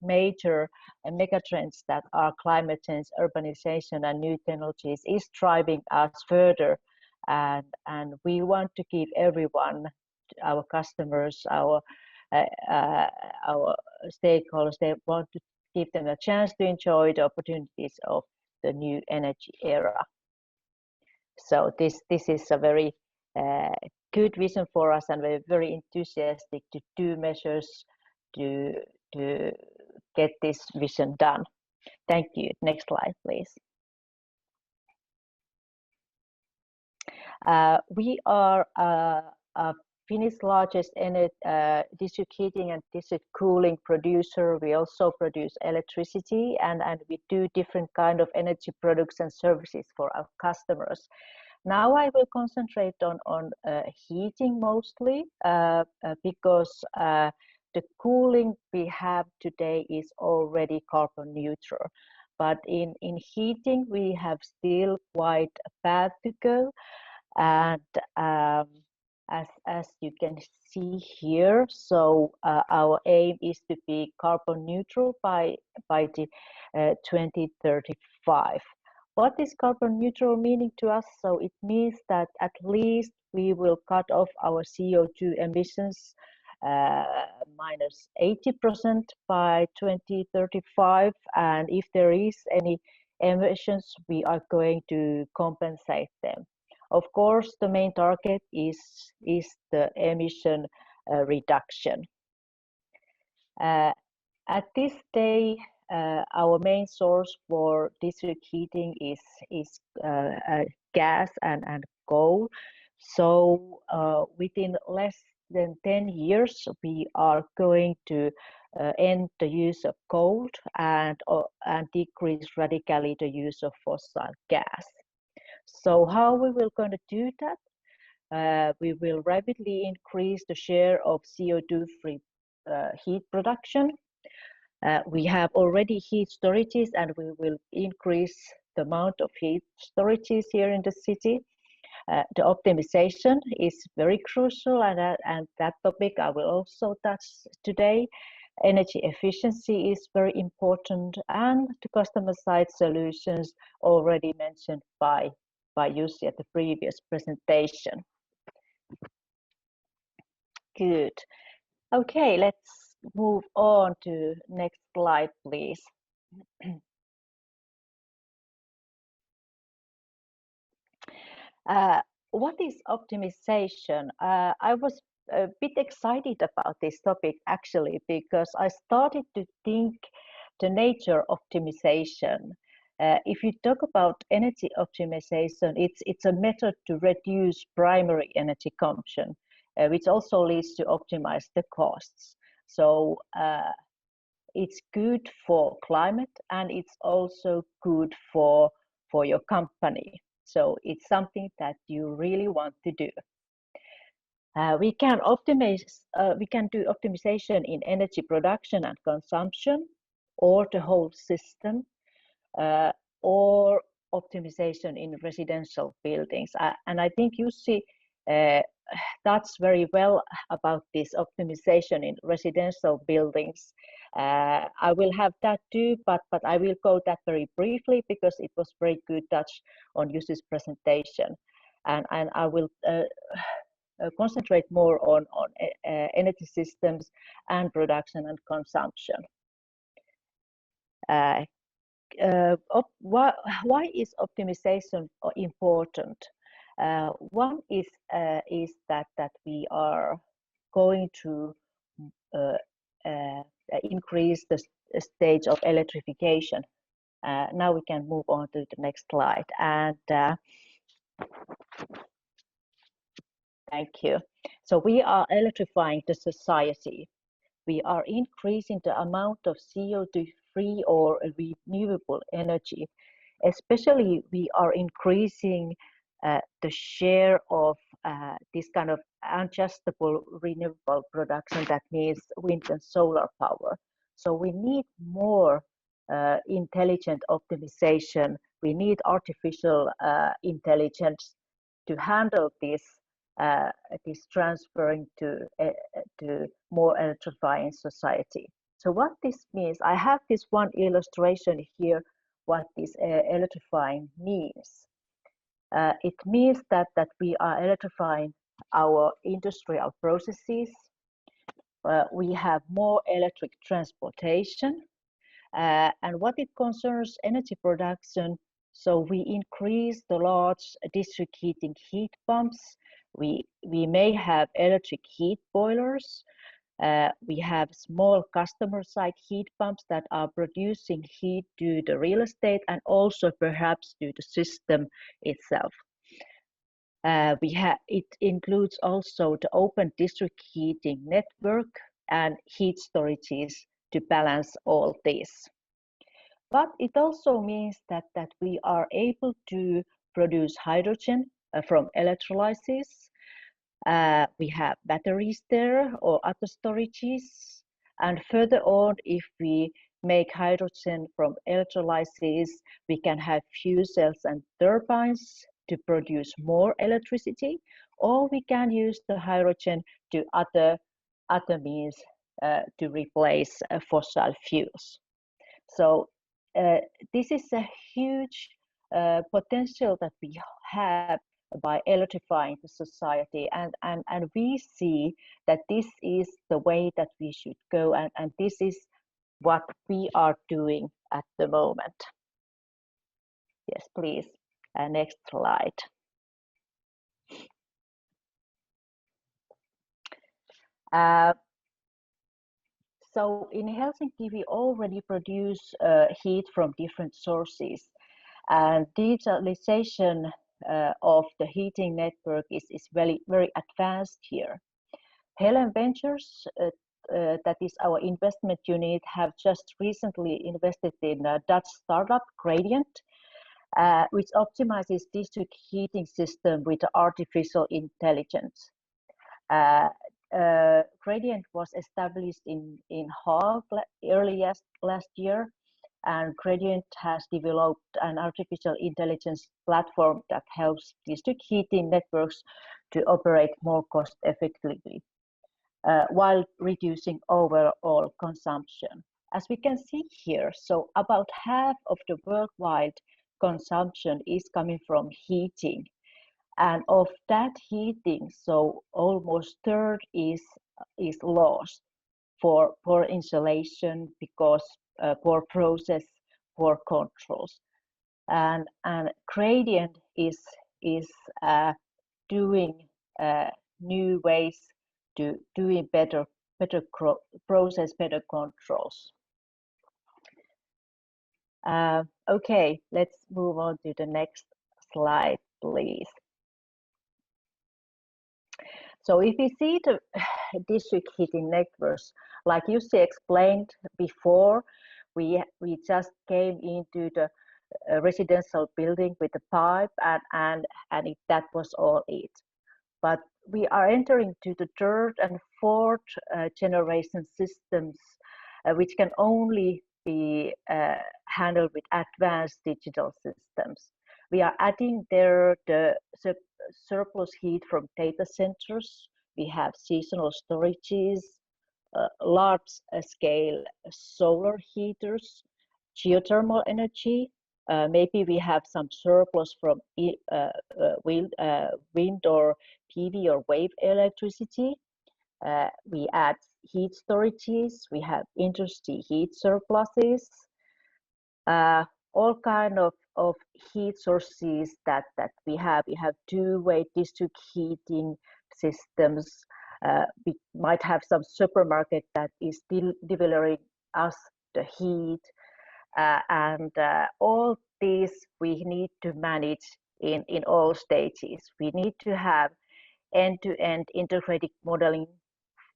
major megatrends that are climate change, urbanization, and new technologies is driving us further. And we want to give everyone, our customers, our stakeholders, they want to give them a chance to enjoy the opportunities of the new energy era. So this is a very good vision for us, and we're very enthusiastic to do measures to get this vision done. Thank you. Next slide, please. We are a Finnish largest district heating and district cooling producer. We also produce electricity, and we do different kind of energy products and services for our customers. Now I will concentrate on heating mostly because the cooling we have today is already carbon neutral. But in heating, we have still quite a path to go. And as you can see here, so our aim is to be carbon neutral by the 2035. What is carbon neutral meaning to us? So it means that at least we will cut off our CO2 emissions minus 80% by 2035, and if there is any emissions, we are going to compensate them. Of course, the main target is the emission reduction. At this day, our main source for district heating is gas and coal. So within less than 10 years, we are going to end the use of coal and decrease radically the use of fossil gas. So how we will going to do that? We will rapidly increase the share of CO2-free heat production. We have already heat storages, and we will increase the amount of heat storages here in the city. The optimization is very crucial, and that topic I will also touch today. Energy efficiency is very important, and the customer side solutions already mentioned by Jussi at the previous presentation. Good. Okay, let's move on to next slide, please. What is optimization? I was a bit excited about this topic actually, because I started to think the nature of optimization. If you talk about energy optimization, it's a method to reduce primary energy consumption, which also leads to optimize the costs. So it's good for climate, and it's also good for your company. So it's something that you really want to do. We can do optimization in energy production and consumption, or the whole system, or optimization in residential buildings. And I think Jussi touched very well about this optimization in residential buildings. I will have that too, but I will go that very briefly because it was very good touch on Jussi's presentation, and I will concentrate more on energy systems and production and consumption. Why is optimization important? One is that we are going to increase the stage of electrification. Now we can move on to the next slide. And thank you. So we are electrifying the society. We are increasing the amount of CO2-free or renewable energy. Especially, we are increasing the share of this kind of adjustable renewable production, that means wind and solar power. So we need more intelligent optimization. We need artificial intelligence to handle this transferring to more electrifying society. So what this means, I have this one illustration here, what this electrifying means. It means that we are electrifying our industrial processes. We have more electric transportation. And what it concerns energy production, so we increase the large district heating heat pumps. We may have electric heat boilers. We have small customer side heat pumps that are producing heat to the real estate and also perhaps to the system itself. It includes also the open district heating network and heat storages to balance all this. But it also means that we are able to produce hydrogen from electrolysis. We have batteries there or other storages. And further on, if we make hydrogen from electrolysis, we can have fuel cells and turbines to produce more electricity, or we can use the hydrogen to other means to replace fossil fuels. So this is a huge potential that we have by electrifying the society, and we see that this is the way that we should go, and this is what we are doing at the moment. Yes, please. Next slide. So in Helsinki, we already produce heat from different sources, and digitalization of the heating network is very, very advanced here. Helen Ventures, that is our investment unit, have just recently invested in a Dutch startup, Gradient, which optimizes district heating system with artificial intelligence. Gradient was established in Haag early last year, and Gradient has developed an artificial intelligence platform that helps district heating networks to operate more cost effectively while reducing overall consumption. As we can see here, so about half of the worldwide consumption is coming from heating. And of that heating, so almost third is lost for poor insulation, because poor process, poor controls. And Gradient is doing new ways to doing better process, better controls. Okay, let's move on to the next slide, please. So if we see the district heating networks, like Jussi explained before, we just came into the residential building with the pipe, and that was all it. But we are entering to the third and fourth generation systems, which can only be handled with advanced digital systems. We are adding there the surplus heat from data centers. We have seasonal storages, large-scale solar heaters, geothermal energy. Maybe we have some surplus from wind or PV or wave electricity. We add heat storages. We have industry heat surpluses. All kind of heat sources that we have. We have two-way district heating systems. We might have some supermarket that is still delivering us the heat. And all these we need to manage in all stages. We need to have end-to-end integrated modeling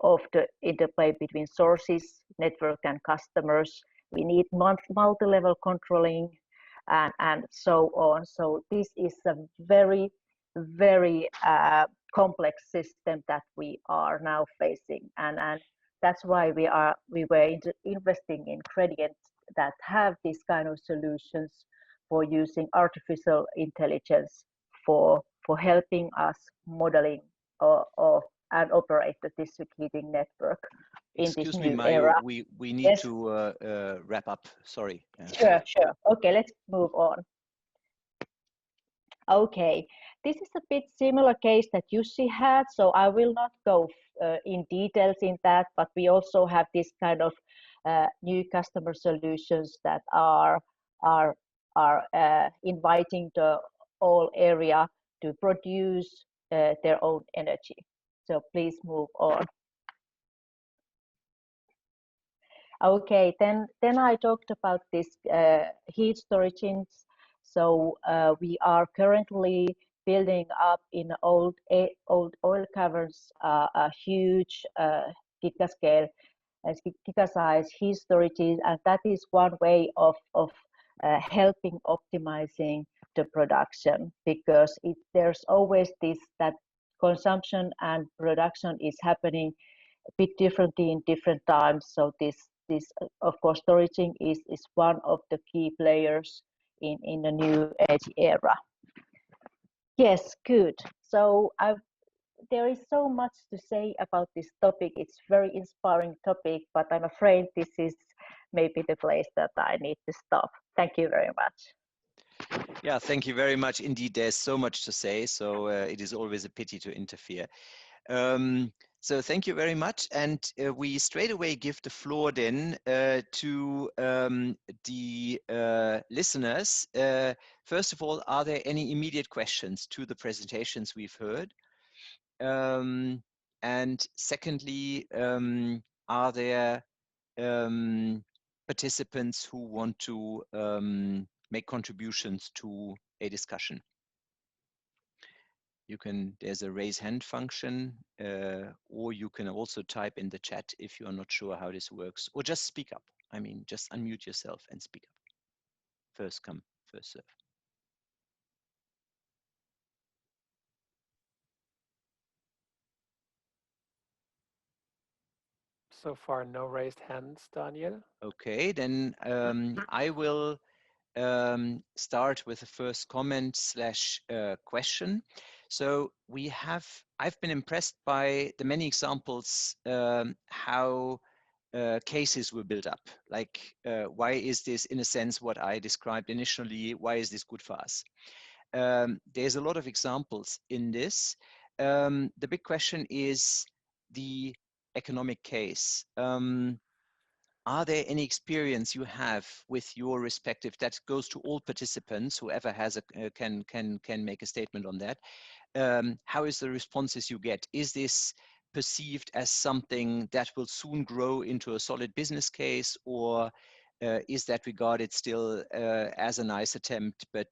of the interplay between sources, network, and customers. We need multi-level controlling and so on. So this is a very, very complex system that we are now facing, and that's why we were investing in Gradient that have these kind of solutions for using artificial intelligence for helping us modeling and operate the district heating network in this new era. We need Yes. to wrap up. Sorry. Sure. Okay, let's move on. Okay, this is a bit similar case that Jussi had, so I will not go in details in that, but we also have this kind of new customer solutions that are inviting the whole area to produce their own energy. So please move on. Okay, then I talked about this heat storage. So we are currently building up in old oil caverns a huge giga-size heat storages, and that is one way of helping optimizing the production, because there's always that consumption and production is happening a bit differently in different times. So this of course storage is one of the key players in the new energy era. Yes, good. So there is so much to say about this topic. It's very inspiring topic, but I'm afraid this is maybe the place that I need to stop. Thank you very much. Yeah, thank you very much. Indeed, there's so much to say, so it is always a pity to interfere. So thank you very much, and we straight away give the floor then to the listeners. First of all, are there any immediate questions to the presentations we've heard? And secondly, are there participants who want to make contributions to a discussion? There's a raise hand function, or you can also type in the chat if you are not sure how this works, or just speak up. I mean, just unmute yourself and speak up. First come, first serve. So far, no raised hands, Daniel. Okay, then I will start with the first comment slash question. So I've been impressed by the many examples how cases were built up. Like, why is this, in a sense, what I described initially? Why is this good for us? There's a lot of examples in this. The big question is the economic case. Are there any experience you have with your respective, that goes to all participants, whoever has can make a statement on that. How is the responses you get? Is this perceived as something that will soon grow into a solid business case, or is that regarded still as a nice attempt, but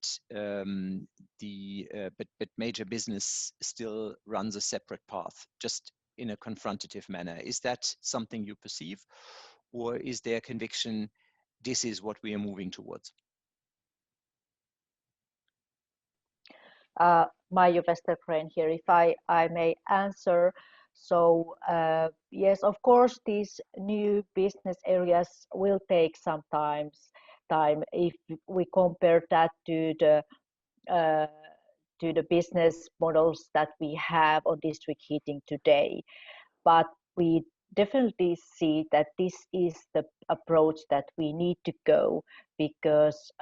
major business still runs a separate path, just in a confrontative manner? Is that something you perceive? Or is there conviction, this is what we are moving towards? Maiju Westergren here, if I may answer. So yes, of course, these new business areas will take some time if we compare that to the business models that we have on district heating today. But we definitely see that this is the approach that we need to go, because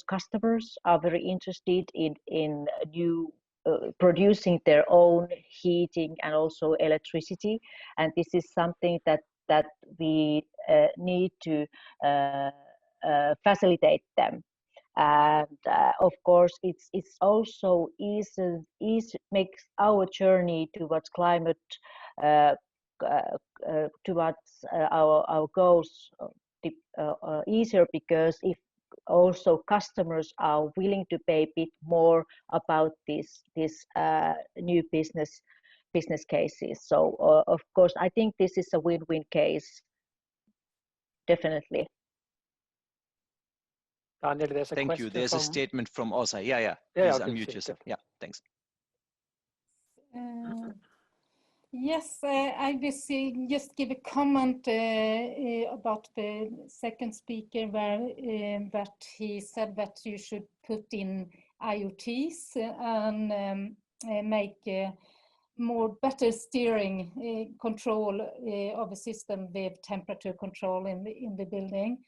customers are very interested in new producing their own heating and also electricity, and this is something that we need to facilitate them. And of course, it's also makes our journey towards climate towards our goals easier, because if also customers are willing to pay a bit more about this new business cases. So of course, I think this is a win-win case, definitely. Daniel, there's a question. Thank you. There's a statement from Osa. Yeah. Yeah, please unmute yourself. Yeah, thanks. Yes, I will just give a comment about the second speaker, where that he said that you should put in IoTs and make more better steering control of a system with temperature control in the building.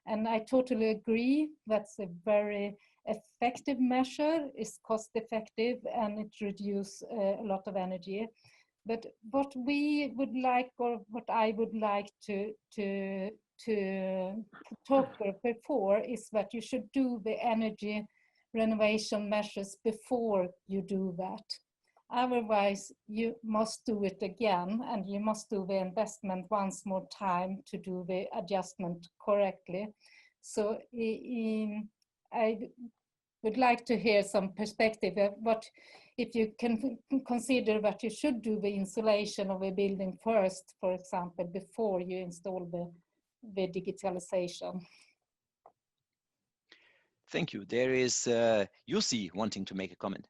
And I totally agree. That's a very effective measure. It's cost effective and it reduces a lot of energy. But what we would like, or what I would like to talk before, is that you should do the energy renovation measures before you do that. Otherwise, you must do it again, and you must do the investment once more time to do the adjustment correctly. So I would like to hear some perspective of what, if you can consider that you should do the insulation of a building first, for example, before you install the digitalization. Thank you. There is Jussi wanting to make a comment.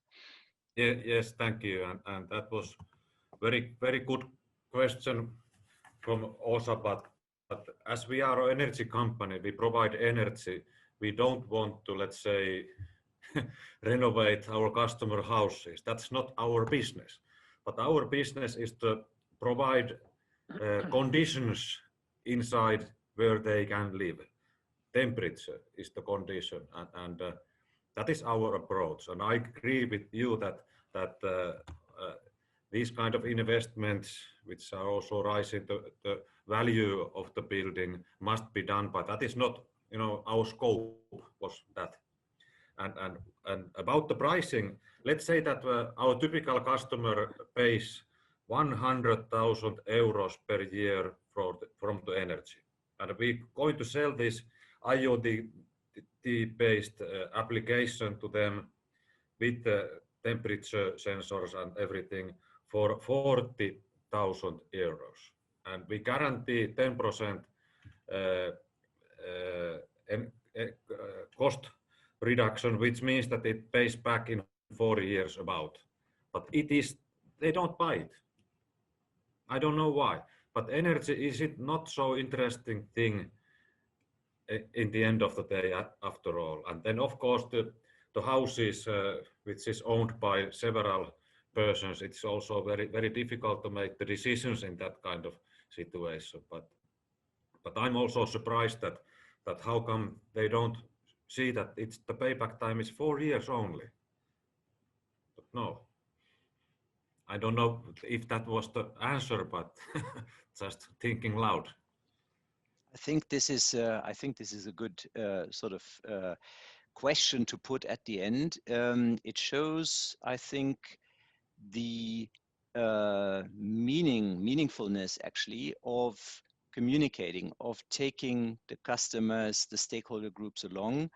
Yeah, yes, thank you. And that was very good question from Osa, but as we are an energy company, we provide energy. We don't want to, let's say, renovate our customer houses. That's not our business. But our business is to provide conditions inside where they can live. Temperature is the condition, and that is our approach. And I agree with you that these kind of investments, which are also rising the value of the building, must be done. But that is not, our scope was that. And about the pricing, let's say that our typical customer pays 100,000 euros per year from the energy, and we're going to sell this IoT-based application to them with the temperature sensors and everything for 40,000 euros. And we guarantee 10% cost reduction, which means that it pays back in 4 years about. But they don't buy it. I don't know why. But energy, is it not so interesting thing in the end of the day after all? And then of course the houses which is owned by several persons, it's also very difficult to make the decisions in that kind of situation. But I'm also surprised that how come they don't see that it's the payback time is 4 years only. But no, I don't know if that was the answer, but just thinking loud. I think this is a good sort of question to put at the end. It shows, I think, the meaningfulness actually of communicating, of taking the customers, the stakeholder groups along.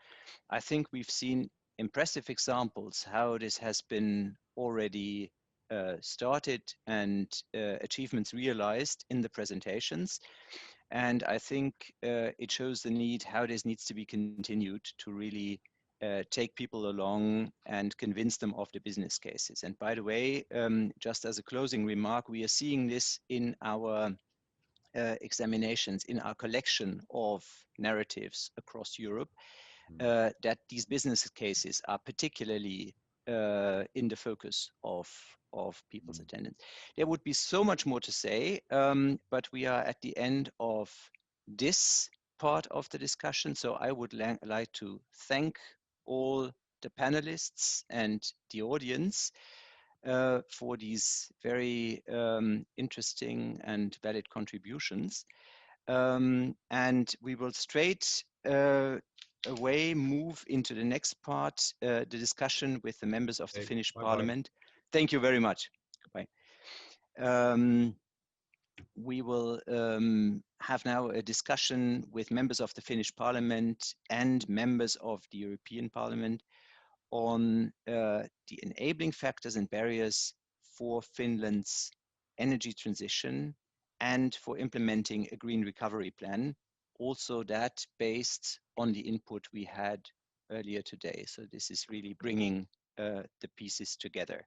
I think we've seen impressive examples how this has been already started and achievements realized in the presentations. And I think it shows the need, how this needs to be continued to really take people along and convince them of the business cases. And by the way, just as a closing remark, we are seeing this in our examinations, in our collection of narratives across Europe, that these business cases are particularly in the focus of people's attendance. There would be so much more to say, but we are at the end of this part of the discussion. So I would like to thank all the panelists and the audience for these very interesting and valid contributions. And we will straight away move into the next part, the discussion with the members of the Finnish Parliament. Thank you very much. Goodbye. We will have now a discussion with members of the Finnish Parliament and members of the European Parliament on the enabling factors and barriers for Finland's energy transition and for implementing a green recovery plan, also that based on the input we had earlier today. So this is really bringing the pieces together.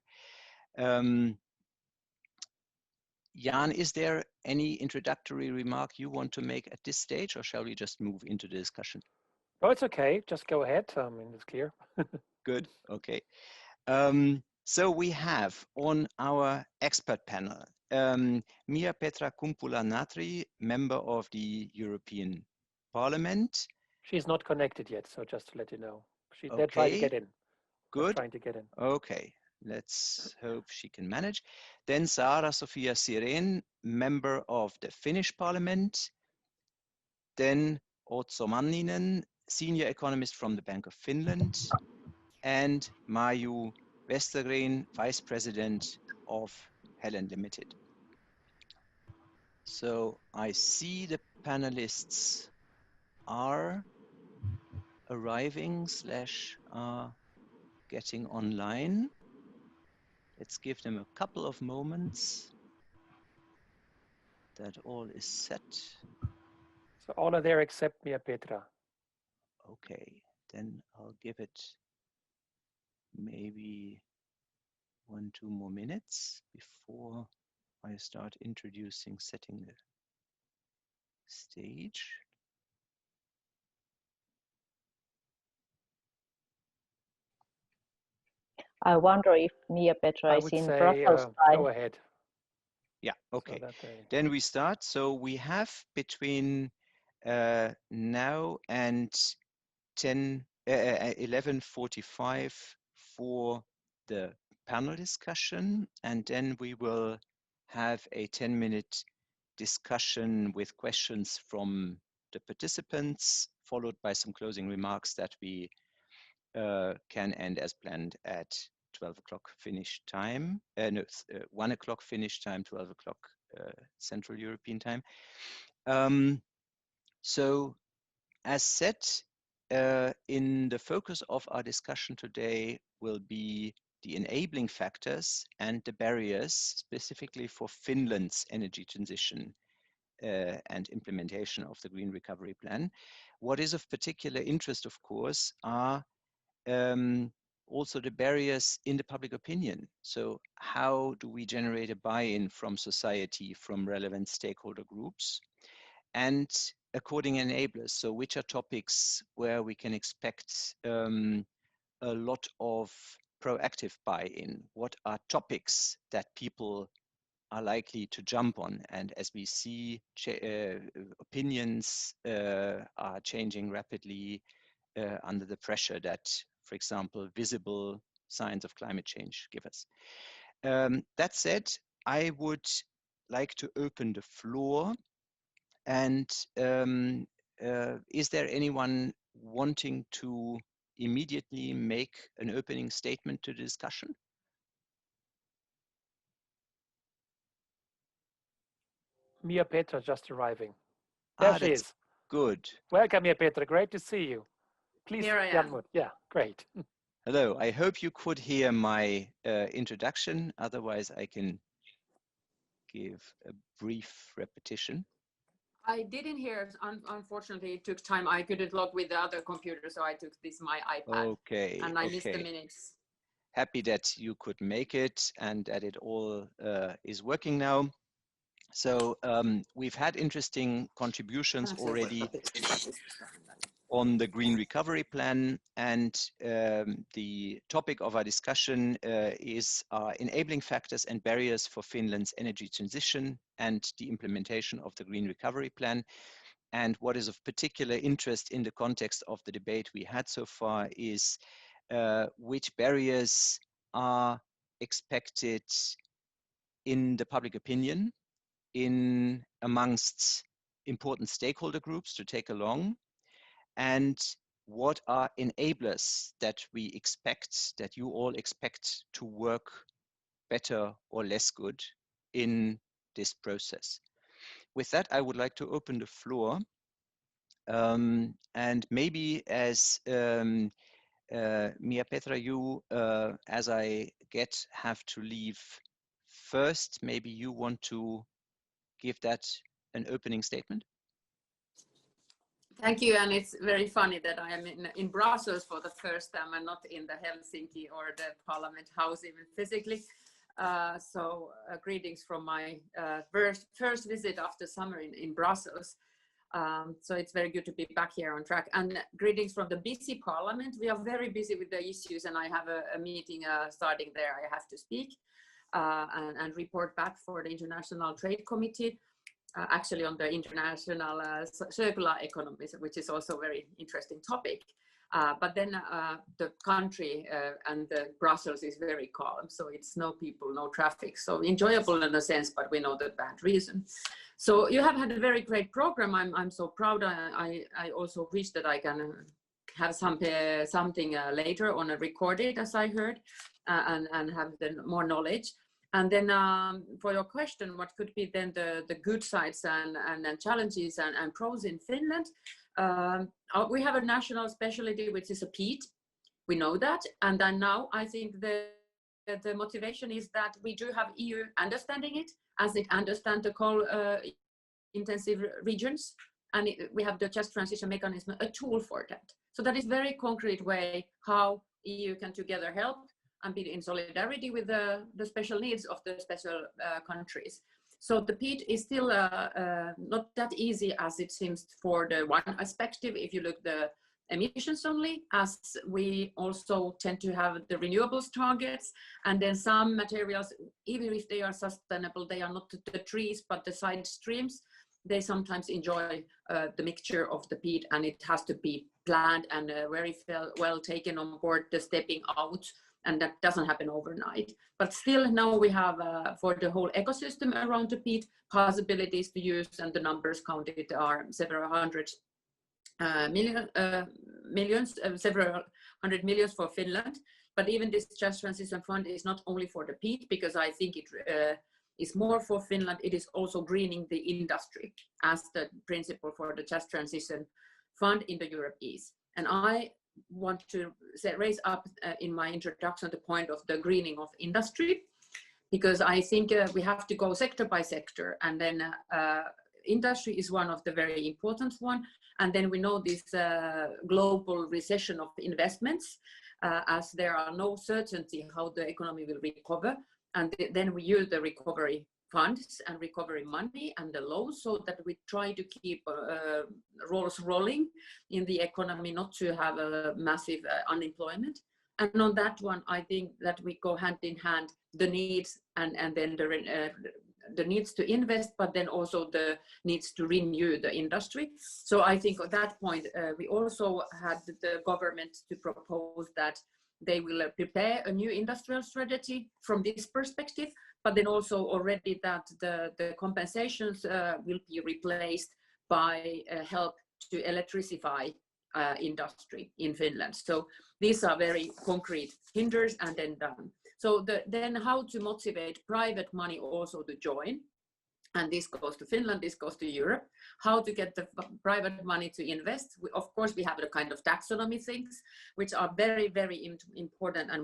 Jan, is there any introductory remark you want to make at this stage, or shall we just move into the discussion? Oh, it's okay. Just go ahead. I mean, it's clear. Good. Okay. So we have on our expert panel, Mia Petra Kumpula-Natri, member of the European Parliament. She's not connected yet, so just to let you know. They're trying to get in. Good. Trying to get in. Okay. Let's hope she can manage. Then Saara-Sofia Siren, member of the Finnish Parliament. Then Otso Manninen, senior economist from the Bank of Finland. And Maju Westergren, vice president of Helen Limited. So I see the panelists are arriving / getting online. Let's give them a couple of moments that all is set. So all are there except Mia Petra. Okay, then I'll give it maybe 1-2 more minutes before I start introducing, setting the stage. I wonder if Mia-Petra is in Brussels time. Go ahead. Yeah, okay. So then we start. So we have between now and 11:45 for the panel discussion, and then we will have a 10-minute discussion with questions from the participants, followed by some closing remarks that we can end as planned at 12 o'clock Finnish time, 1 o'clock Finnish time, 12 o'clock Central European time. So as said, in the focus of our discussion today will be the enabling factors and the barriers specifically for Finland's energy transition and implementation of the Green Recovery Plan. What is of particular interest, of course, are also the barriers in the public opinion. So how do we generate a buy-in from society, from relevant stakeholder groups? And according enablers, so which are topics where we can expect a lot of proactive buy-in? What are topics that people are likely to jump on? And as we see, opinions are changing rapidly under the pressure that, for example, visible signs of climate change give us. That said, I would like to open the floor. And is there anyone wanting to immediately make an opening statement to the discussion? Mia-Petra just arriving. There she is. Good. Welcome, Mia-Petra. Great to see you. Please, Here I am. Yeah, great. Hello. I hope you could hear my introduction. Otherwise, I can give a brief repetition. I didn't hear, unfortunately, it took time. I couldn't log with the other computer, so I took my iPad. Okay. And I missed the minutes. Happy that you could make it and that it all is working now. So we've had interesting contributions already on the Green Recovery Plan, and the topic of our discussion is enabling factors and barriers for Finland's energy transition and the implementation of the Green Recovery Plan. And what is of particular interest in the context of the debate we had so far is which barriers are expected in the public opinion, in amongst important stakeholder groups to take along, and what are enablers that we expect, that you all expect to work better or less good in this process. With that, I would like to open the floor. And maybe as Mia-Petra, you, as I have to leave first, maybe you want to give that an opening statement? Thank you, and it's very funny that I am in Brussels for the first time and not in the Helsinki or the Parliament House even physically. So greetings from my first visit after summer in Brussels. So it's very good to be back here on track. And greetings from the busy Parliament. We are very busy with the issues, and I have a meeting starting there. I have to speak and report back for the International Trade Committee. Actually on the international circular economy, which is also a very interesting topic. But then the country and Brussels is very calm, so it's no people, no traffic. So enjoyable in a sense, but we know the bad reason. So you have had a very great program. I'm so proud. I also wish that I can have something later on a recorded, as I heard, and have then more knowledge. And then for your question, what could be then the good sides and challenges and pros in Finland? We have a national specialty, which is a peat. We know that. And then now I think the motivation is that we do have EU understanding it, as it understands the coal intensive regions and we have the Just Transition Mechanism, a tool for that. So that is very concrete way how EU can together help and be in solidarity with the special needs of the special countries. So the peat is still not that easy as it seems for the one perspective. If you look the emissions only, as we also tend to have the renewables targets, and then some materials, even if they are sustainable, they are not the trees but the side streams. They sometimes enjoy the mixture of the peat, and it has to be planned and very well taken on board, the stepping out, and that doesn't happen overnight. But still now we have for the whole ecosystem around the peat possibilities to use, and the numbers counted are several hundred several hundred millions for Finland. But even this Just Transition Fund is not only for the peat, because I think it is more for Finland. It is also greening the industry, as the principle for the Just Transition Fund in the Europe is. And I want to raise up in my introduction the point of the greening of industry, because I think we have to go sector by sector, and then industry is one of the very important one. And then we know this global recession of investments, as there are no certainty how the economy will recover. And then we use the recovery funds and recovery money and the loans, so that we try to keep rolls rolling in the economy, not to have a massive unemployment. And on that one, I think that we go hand in hand, the needs and then the needs to invest, but then also the needs to renew the industry. So I think at that point, we also had the government to propose that they will prepare a new industrial strategy from this perspective, but then also already that the compensations will be replaced by help to electrify industry in Finland. So these are very concrete hinders and then done. So then how to motivate private money also to join. And this goes to Finland, this goes to Europe. How to get the private money to invest. Of course, we have the kind of taxonomy things, which are very, very important, and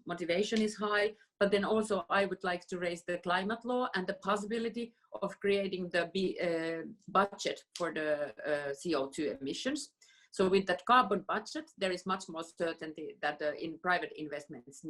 motivation is high. But then also I would like to raise the climate law and the possibility of creating the budget for the CO2 emissions. So with that carbon budget, there is much more certainty that in private investments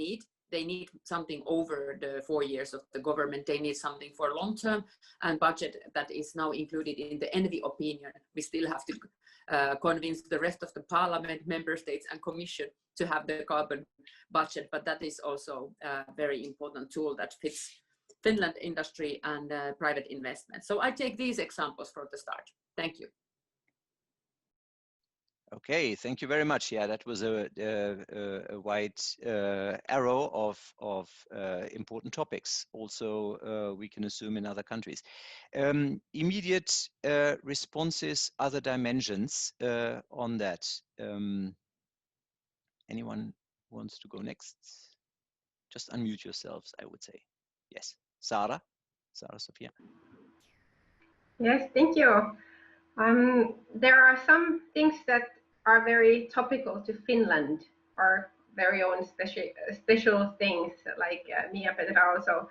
they need something over the 4 years of the government. They need something for long term, and budget that is now included in the ENVI opinion. We still have to convince the rest of the parliament, member states and commission to have the carbon budget, but that is also a very important tool that fits Finland industry and private investment. So I take these examples for the start. Thank you. Okay, thank you very much. Yeah, that was a wide arrow of important topics. Also, we can assume in other countries. Immediate responses, other dimensions on that. Anyone wants to go next? Just unmute yourselves, I would say. Yes, Saara-Sofia. Yes, thank you. There are some things that are very topical to Finland, our very own special things, like Mia-Petra also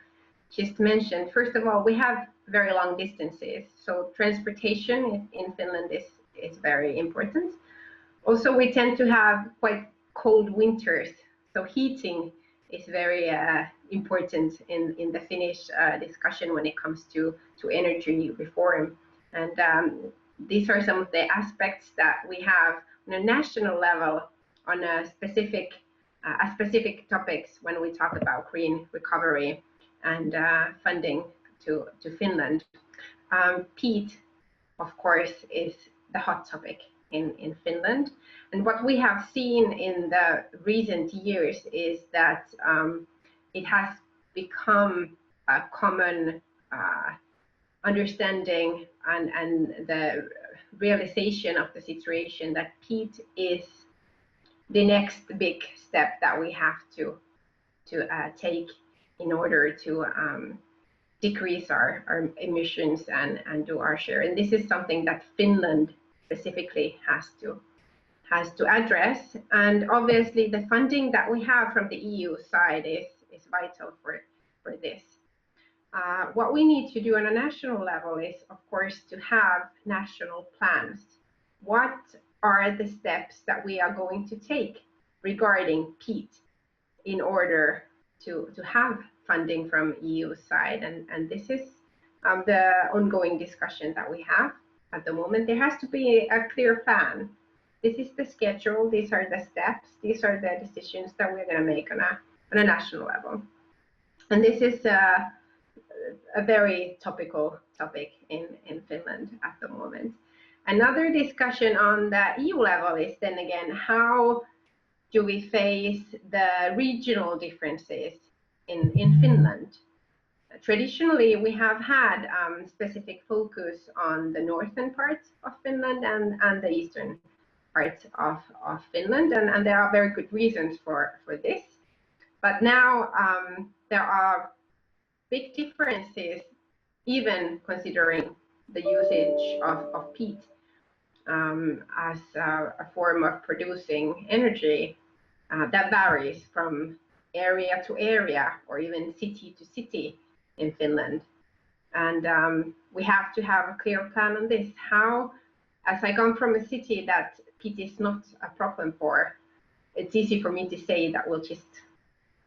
just mentioned. First of all, we have very long distances, so transportation in Finland is very important. Also, we tend to have quite cold winters, so heating is very important in the Finnish discussion when it comes to energy reform. And these are some of the aspects that we have on a national level on a specific topics when we talk about green recovery and funding to Finland. Peat, of course, is the hot topic in Finland. And what we have seen in the recent years is that it has become a common understanding and the realization of the situation that peat is the next big step that we have to take in order to decrease our emissions and do our share. And this is something that Finland specifically has to address. And obviously the funding that we have from the EU side is vital for this. What we need to do on a national level is, of course, to have national plans. What are the steps that we are going to take regarding peat in order to have funding from EU side? And this is the ongoing discussion that we have at the moment. There has to be a clear plan. This is the schedule, these are the steps, these are the decisions that we're going to make on a national level. And this is a very topical topic in Finland at the moment. Another discussion on the EU level is then again, how do we face the regional differences in Finland? Traditionally, we have had specific focus on the northern parts of Finland and the eastern parts of Finland, and there are very good reasons for this. But now there are big differences, even considering the usage of peat as a form of producing energy that varies from area to area or even city to city in Finland. And we have to have a clear plan on this. How, as I come from a city that peat is not a problem for, it's easy for me to say that we'll just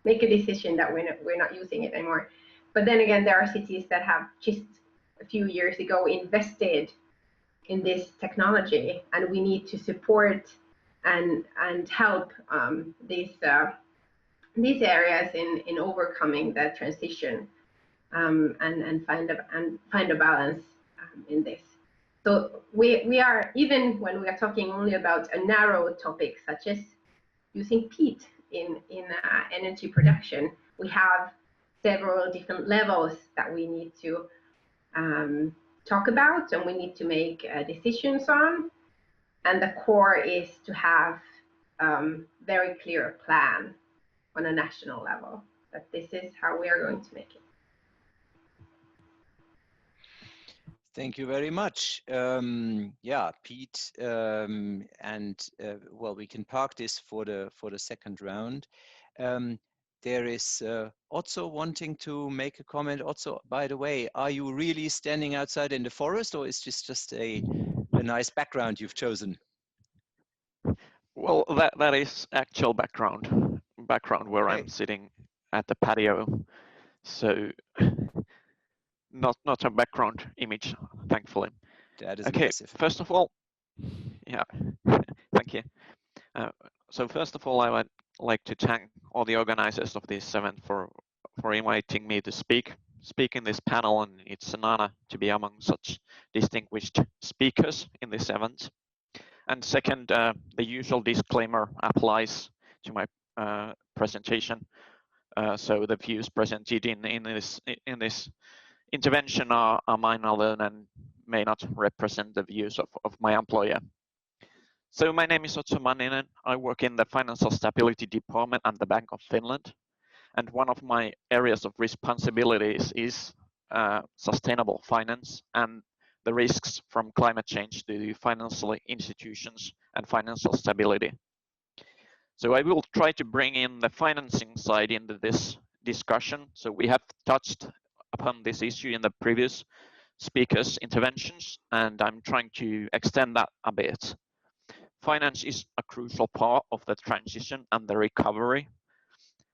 make a decision that we're not using it anymore. But then again, there are cities that have just a few years ago invested in this technology, and we need to support and help these areas in overcoming that transition and find a balance in this. So we are, even when we are talking only about a narrow topic such as using peat in energy production, we have several different levels that we need to talk about and we need to make decisions on. And the core is to have very clear plan on a national level, that this is how we are going to make it. Thank you very much. Yeah, Pete, and well, we can park this for the second round. There is Otso wanting to make a comment. Otso, by the way, are you really standing outside in the forest, or is this just a nice background you've chosen? Well, that is actual background where okay. I'm sitting at the patio. So not a background image, thankfully. That is okay. Impressive. First of all, yeah, thank you. So first of all, I would like to thank all the organizers of this event for inviting me to speak in this panel, and it's an honor to be among such distinguished speakers in this event. And second, the usual disclaimer applies to my presentation. So the views presented in this intervention are mine alone and may not represent the views of my employer. So my name is Otso Manninen. I work in the Financial Stability Department at the Bank of Finland. And one of my areas of responsibilities is sustainable finance and the risks from climate change to the financial institutions and financial stability. So I will try to bring in the financing side into this discussion. So we have touched upon this issue in the previous speakers' interventions, and I'm trying to extend that a bit. Finance is a crucial part of the transition and the recovery.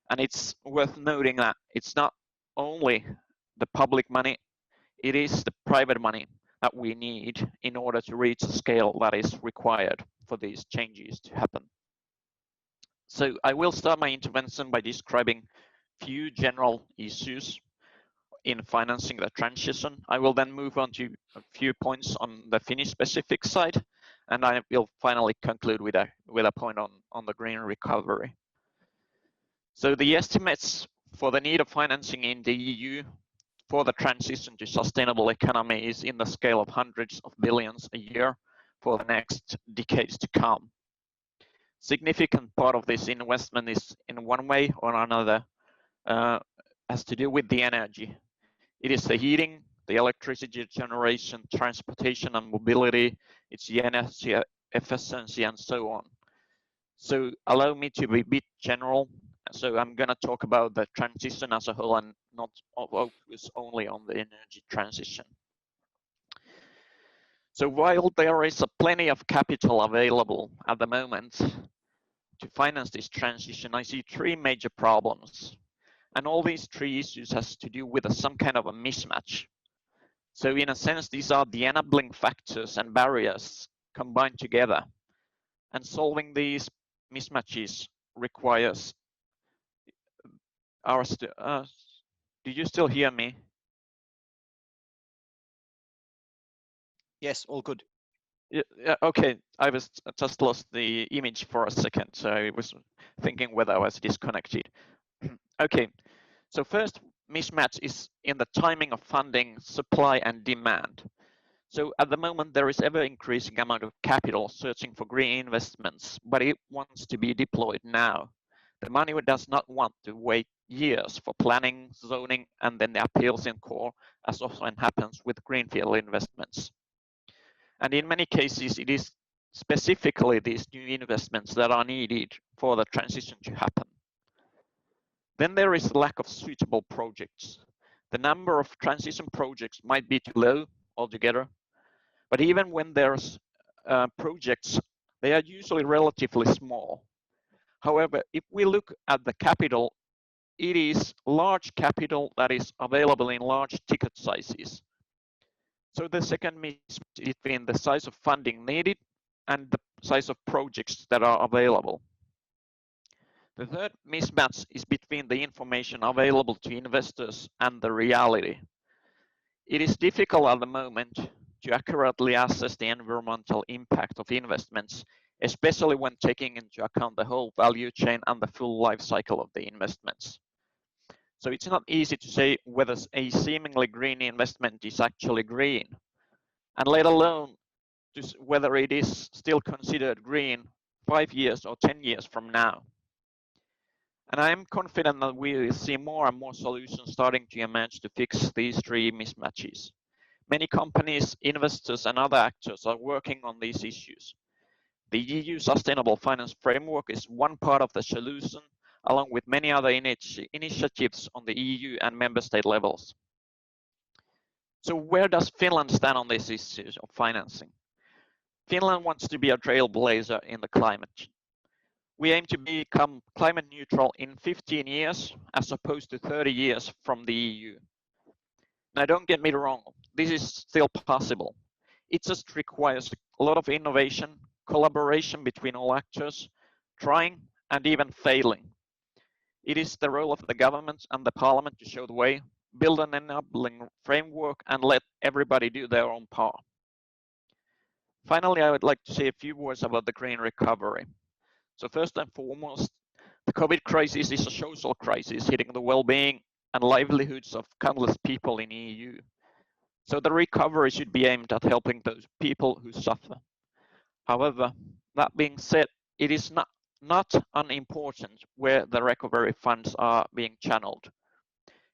And it's worth noting that it's not only the public money, it is the private money that we need in order to reach the scale that is required for these changes to happen. So I will start my intervention by describing a few general issues in financing the transition. I will then move on to a few points on the Finnish specific side, and I will finally conclude with a point on the green recovery. So the estimates for the need of financing in the EU for the transition to sustainable economy is in the scale of hundreds of billions a year for the next decades to come. Significant part of this investment is in one way or another has to do with the energy. It is the heating, the electricity generation, transportation and mobility, it's the energy efficiency and so on. So allow me to be a bit general So I'm going to talk about the transition as a whole and not focus only on the energy transition. So while there is plenty of capital available at the moment to finance this transition, I see three major problems. And all these three issues has to do with some kind of a mismatch. So in a sense, these are the enabling factors and barriers combined together. And solving these mismatches requires our, do you still hear me? Yes, all good. Yeah, okay, I was just lost the image for a second, so I was thinking whether I was disconnected. Okay, so first mismatch is in the timing of funding, supply and demand. So at the moment, there is ever increasing amount of capital searching for green investments, but it wants to be deployed now. The money does not want to wait years for planning, zoning, and then the appeals in court, as often happens with greenfield investments. And in many cases, it is specifically these new investments that are needed for the transition to happen. Then there is a lack of suitable projects. The number of transition projects might be too low altogether, but even when there's projects, they are usually relatively small. However, if we look at the capital, it is large capital that is available in large ticket sizes. So the second mismatch between the size of funding needed and the size of projects that are available. The third mismatch is between the information available to investors and the reality. It is difficult at the moment to accurately assess the environmental impact of investments, especially when taking into account the whole value chain and the full life cycle of the investments. So it's not easy to say whether a seemingly green investment is actually green, and let alone whether it is still considered green 5 years or 10 years from now. And I am confident that we will see more and more solutions starting to emerge to fix these three mismatches. Many companies, investors, and other actors are working on these issues. The EU Sustainable Finance Framework is one part of the solution, along with many other initiatives on the EU and member state levels. So where does Finland stand on these issues of financing? Finland wants to be a trailblazer in the climate. We aim to become climate neutral in 15 years, as opposed to 30 years from the EU. Now, don't get me wrong, this is still possible. It just requires a lot of innovation, collaboration between all actors, trying and even failing. It is the role of the government and the parliament to show the way, build an enabling framework, and let everybody do their own part. Finally, I would like to say a few words about the green recovery. So first and foremost, the COVID crisis is a social crisis hitting the well-being and livelihoods of countless people in the EU. So the recovery should be aimed at helping those people who suffer. However, that being said, it is not unimportant where the recovery funds are being channeled.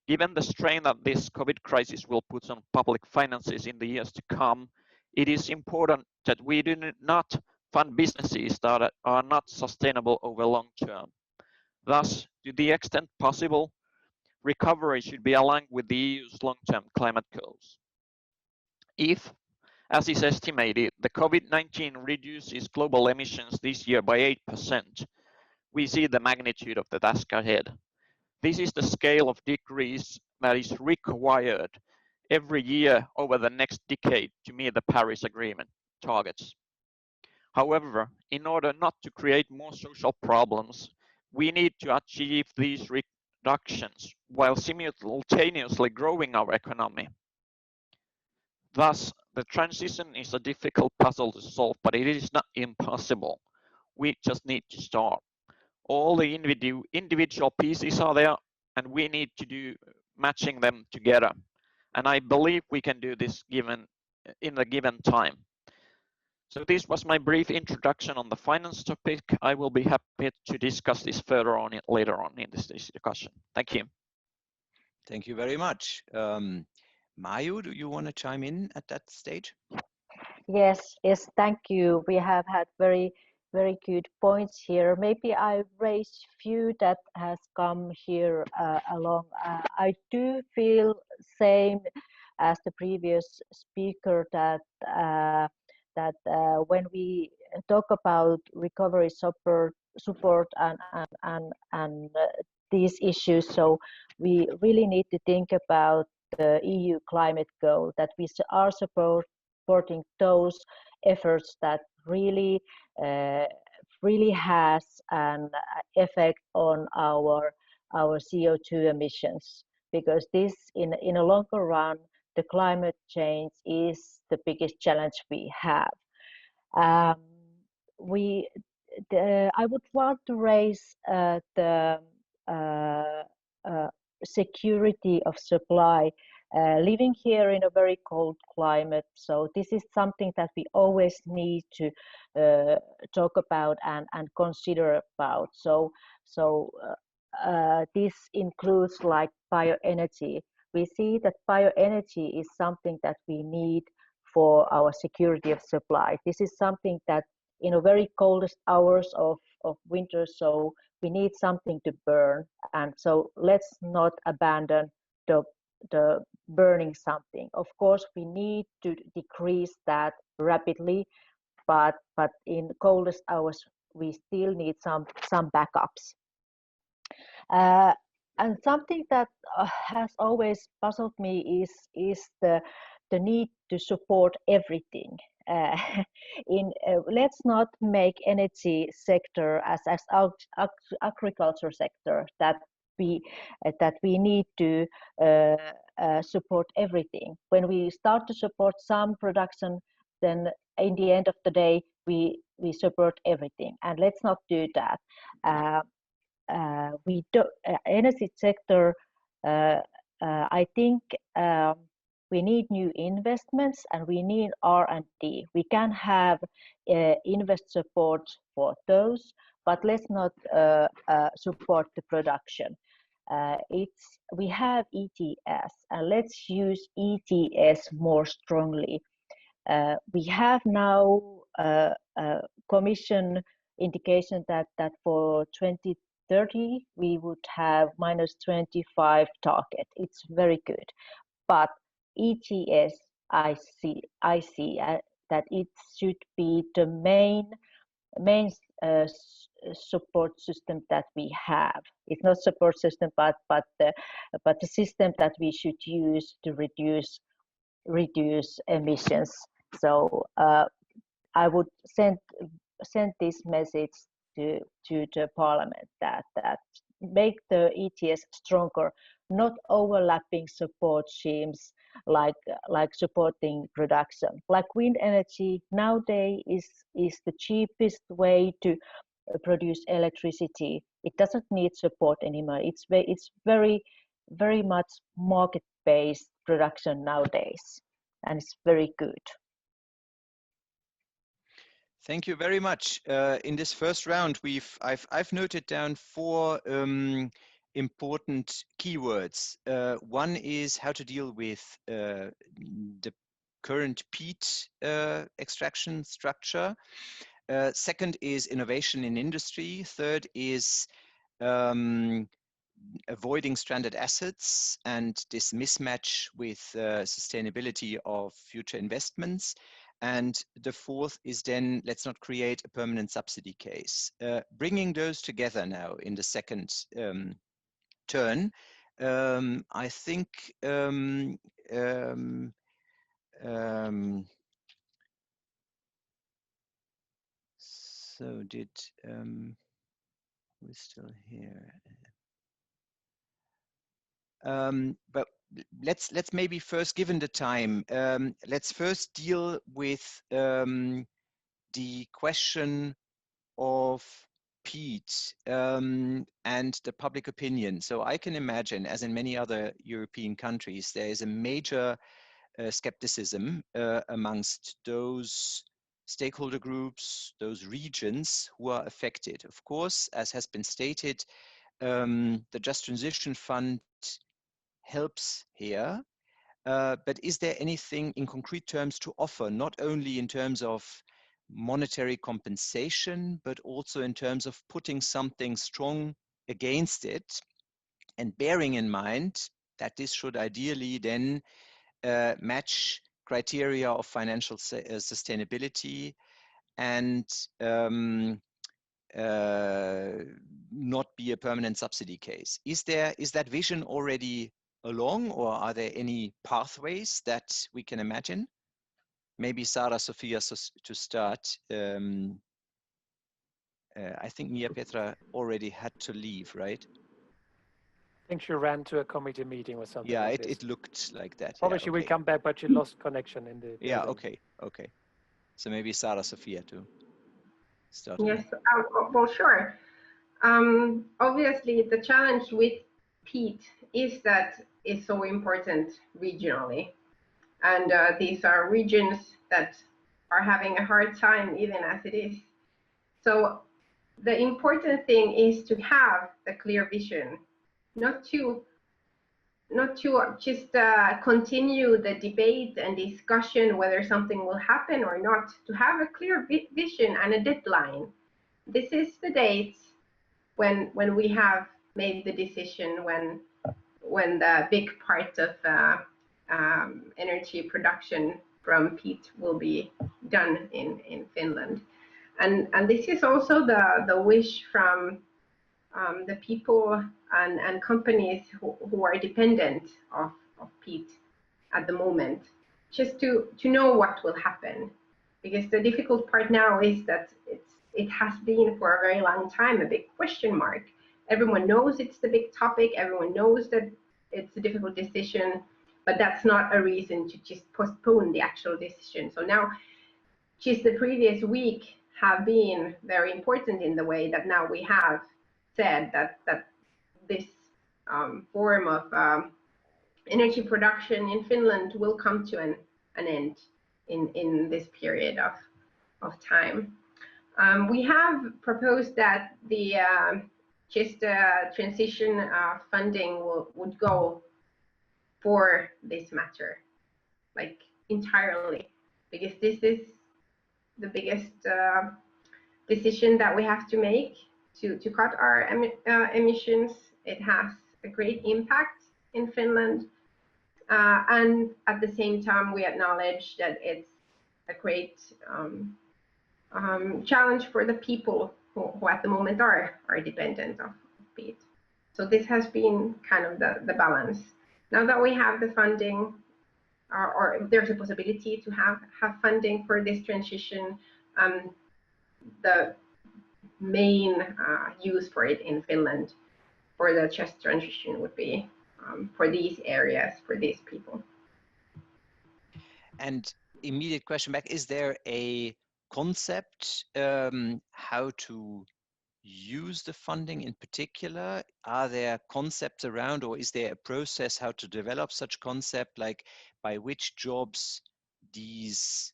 Given the strain that this COVID crisis will put on public finances in the years to come, it is important that we do not fund businesses that are not sustainable over long term. Thus, to the extent possible, recovery should be aligned with the EU's long-term climate goals. If, as is estimated, the COVID-19 reduces global emissions this year by 8%, we see the magnitude of the task ahead. This is the scale of decrease that is required every year over the next decade to meet the Paris Agreement targets. However, in order not to create more social problems, we need to achieve these reductions while simultaneously growing our economy. Thus, the transition is a difficult puzzle to solve, but it is not impossible. We just need to start. All the individual pieces are there, and we need to do matching them together. And I believe we can do this in the given time. So this was my brief introduction on the finance topic. I will be happy to discuss this further on later on in this discussion. Thank you. Thank you very much. Mayu, do you want to chime in at that stage? Yes, thank you. We have had very very good points here. Maybe I raise few that has come here along. I do feel same as the previous speaker that when we talk about recovery support and these issues, so we really need to think about the EU climate goal, that we are supporting those efforts that really really has an effect on our CO2 emissions, because this in a longer run, the climate change is the biggest challenge we have. I would want to raise the security of supply. Living here in a very cold climate, so this is something that we always need to talk about and consider about. So this includes like bioenergy. We see that bioenergy is something that we need for our security of supply. This is something that in a very coldest hours of winter, so we need something to burn, and so let's not abandon the burning something. Of course, we need to decrease that rapidly, but in coldest hours we still need some backups. And something that has always puzzled me is the need to support everything. Let's not make energy sector as agriculture sector that we need to support everything. When we start to support some production, then in the end of the day we support everything, and let's not do that. Energy sector, I think we need new investments and we need R&D. We can have invest support for those, but let's not support the production. We have ETS, and let's use ETS more strongly. We have now a Commission indication that for 2030 we would have -25 target. It's very good, but ETS, I see that it should be the main support system that we have. It's not support system, but the system that we should use to reduce emissions. So I would send this message to the Parliament that make the ETS stronger, not overlapping support schemes like supporting production. Like wind energy nowadays is the cheapest way to produce electricity. It doesn't need support anymore. It's very much market-based production nowadays, and it's very good. Thank you very much. In this first round, I've noted down 4 important keywords. One is how to deal with the current peat extraction structure. Second is innovation in industry. Third is avoiding stranded assets and this mismatch with sustainability of future investments. And the fourth is then, let's not create a permanent subsidy case. Bringing those together now in the second turn, I think so did we're still here. But let's maybe first, given the time, let's first deal with the question of peat and the public opinion. So I can imagine, as in many other European countries, there is a major skepticism amongst those stakeholder groups, those regions who are affected. Of course, as has been stated, the Just Transition Fund helps here, but is there anything in concrete terms to offer, not only in terms of monetary compensation, but also in terms of putting something strong against it, and bearing in mind that this should ideally then match criteria of financial sustainability and not be a permanent subsidy case. Is that vision already along, or are there any pathways that we can imagine? Maybe Saara-Sofia to start. I think Mia Petra already had to leave, right? I think she ran to a committee meeting or something. Yeah, like it looked like that. Probably yeah, she okay. will come back, but she lost connection in the Yeah, building. okay. So maybe Saara-Sofia to start. Yes, well, sure. Obviously, the challenge with peat is that it's so important regionally. And these are regions that are having a hard time even as it is. So the important thing is to have the clear vision, not to just continue the debate and discussion whether something will happen or not, to have a clear vision and a deadline. This is the dates when we have made the decision, when the big part of energy production from peat will be done in Finland. And this is also the wish from the people and companies who are dependent of peat at the moment, just to know what will happen. Because the difficult part now is that it has been for a very long time a big question mark. Everyone knows it's the big topic, everyone knows that it's a difficult decision, but that's not a reason to just postpone the actual decision. So now, just the previous week have been very important in the way that now we have said that this form of energy production in Finland will come to an end in this period of time. We have proposed that the transition funding would go for this matter, like entirely, because this is the biggest decision that we have to make to cut our emissions. It has a great impact in Finland, and at the same time we acknowledge that it's a great challenge for the people who at the moment are dependent of peat. So this has been kind of the balance. Now that we have the funding, or there's a possibility to have funding for this transition, the main use for it in Finland for the just transition would be for these areas, for these people. And immediate question back, is there a concept how to use the funding in particular? Are there concepts around, or is there a process how to develop such concept, like by which jobs these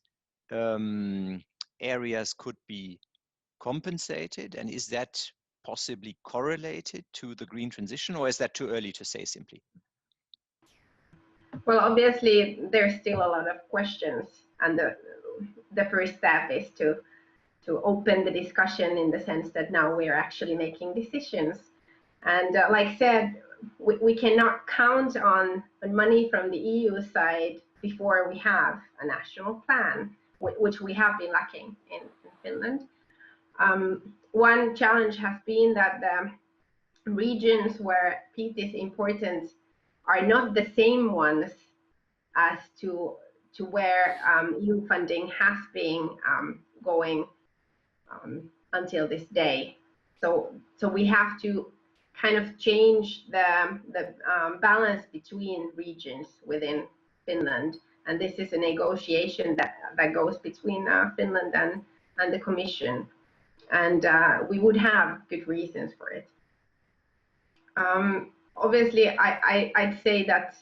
areas could be compensated? And is that possibly correlated to the green transition, or is that too early to say simply? Well, obviously, there's still a lot of questions, and the first step is to open the discussion in the sense that now we're actually making decisions. And like I said, we cannot count on money from the EU side before we have a national plan, which we have been lacking in Finland. One challenge has been that the regions where peat is important are not the same ones as to where EU funding has been going until this day. So we have to kind of change the balance between regions within Finland, and this is a negotiation that goes between Finland and the Commission, and we would have good reasons for it. Obviously, I'd say that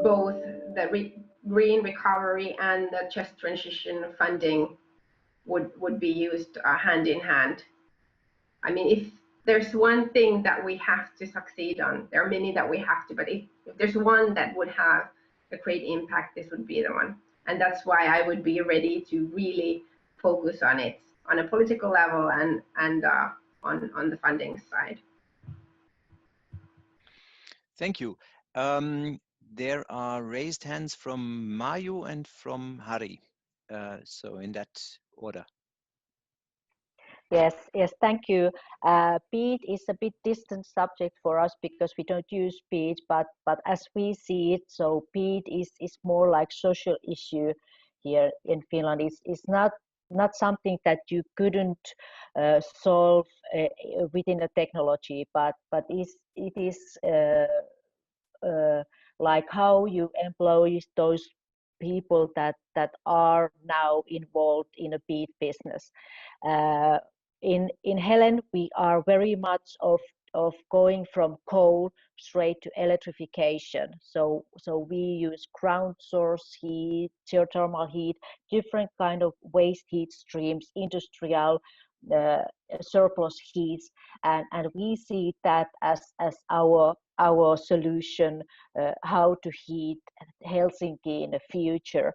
both the green recovery and the just transition funding would be used hand in hand. I mean, if there's one thing that we have to succeed on, there are many that we have to, but if there's one that would have a great impact, this would be the one. And that's why I would be ready to really focus on it on a political level and on the funding side. Thank you. There are raised hands from Mayu and from Hari. So in that order. Yes, thank you. Peat is a bit distant subject for us because we don't use peat, but as we see it, so peat is more like social issue here in Finland. It's not something that you couldn't solve within a technology, but it is like how you employ those people that are now involved in a peat business. In Helen, we are very much of going from coal straight to electrification. So we use ground source heat, geothermal heat, different kind of waste heat streams, industrial surplus heats, and we see that as our solution how to heat Helsinki in the future.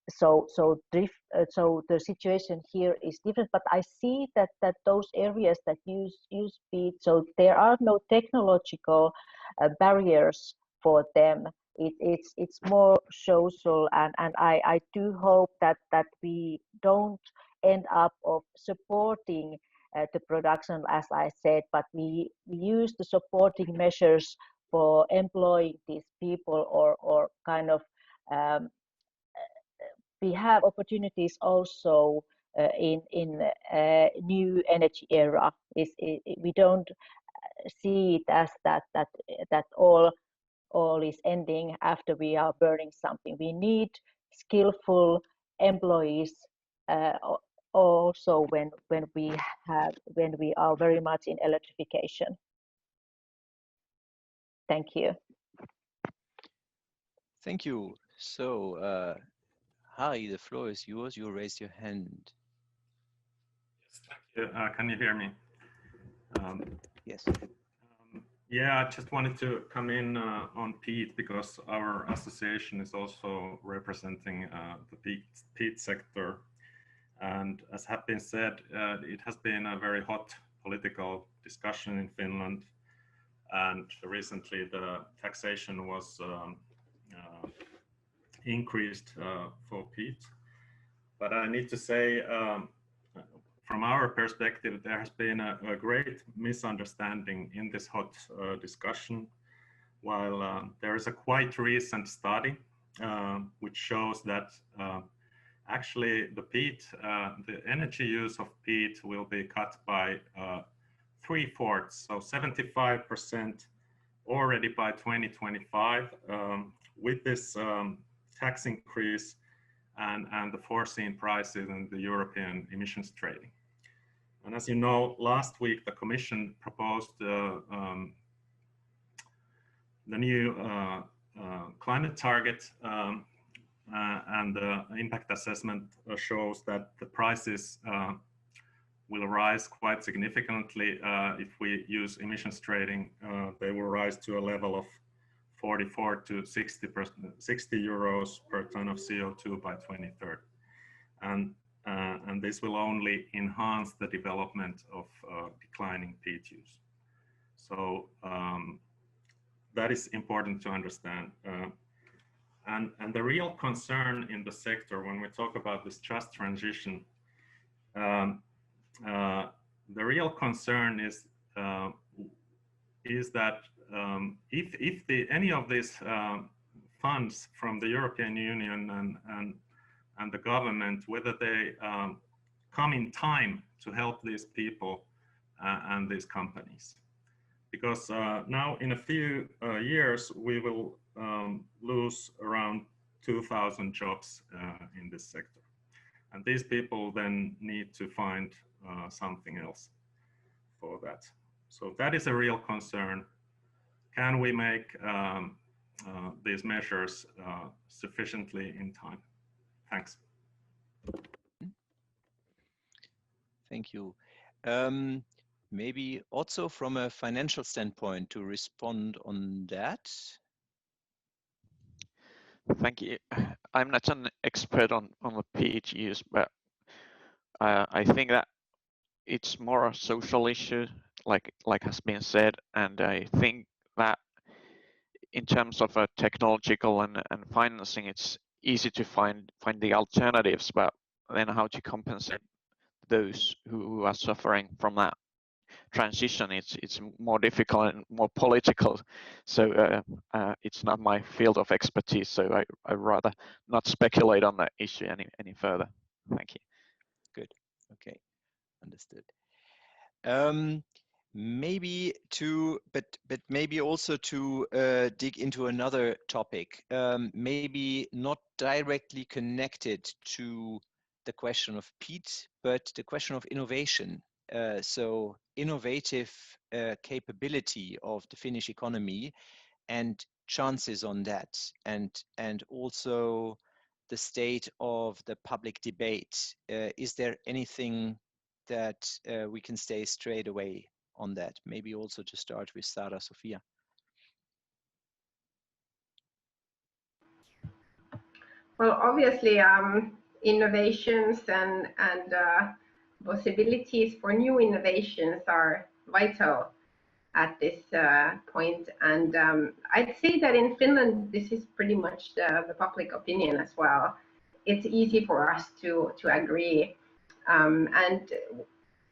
So the situation here is different, but I see that those areas that use peat, so there are no technological barriers for them. It's more social, and I do hope that we don't end up of supporting the production, as I said, but we use the supporting measures for employing these people or kind of we have opportunities also in new energy era. We don't see it as that all is ending after we are burning something. We need skillful employees also when we are very much in electrification. Thank you. Thank you. So Hari, the floor is yours. You raised your hand. Yes, thank you. Can you hear me? Yes. Yeah, I just wanted to come in on peat because our association is also representing the peat sector. And as has been said, it has been a very hot political discussion in Finland. And recently the taxation was increased for peat. But I need to say, from our perspective, there has been a great misunderstanding in this hot discussion. While there is a quite recent study which shows that actually the peat, the energy use of peat will be cut by 3/4, so 75% already by 2025 with this tax increase and the foreseen prices in the European emissions trading. And as you know, last week the Commission proposed the new climate target, and the impact assessment shows that the prices will rise quite significantly. If we use emissions trading, they will rise to a level of 44 to 60 euros per ton of CO2 by 2030. And this will only enhance the development of declining peat use. So that is important to understand. And the real concern in the sector when we talk about this just transition, the real concern is that if any of these funds from the European Union and the government, whether they come in time to help these people and these companies. Because now in a few years, we will lose around 2,000 jobs in this sector. And these people then need to find something else for that. So that is a real concern. Can we make these measures sufficiently in time? Thanks. Thank you. Maybe also from a financial standpoint to respond on that. Thank you. I'm not an expert on the peat use, but I think that it's more a social issue, like has been said, and I think that in terms of technological and financing, it's easy to find the alternatives, but then how to compensate those who are suffering from that transition, it's more difficult and more political. So it's not my field of expertise, so I rather not speculate on that issue any further. Thank you. Good. Okay, understood. Maybe maybe also to dig into another topic, maybe not directly connected to the question of peat, but the question of innovation. So innovative capability of the Finnish economy and chances on that, and also the state of the public debate. Is there anything that we can say straight away on that? Maybe also to start with Saara-Sofia. Well, obviously, innovations and possibilities for new innovations are vital at this point. And I'd say that in Finland, this is pretty much the public opinion as well. It's easy for us to agree. And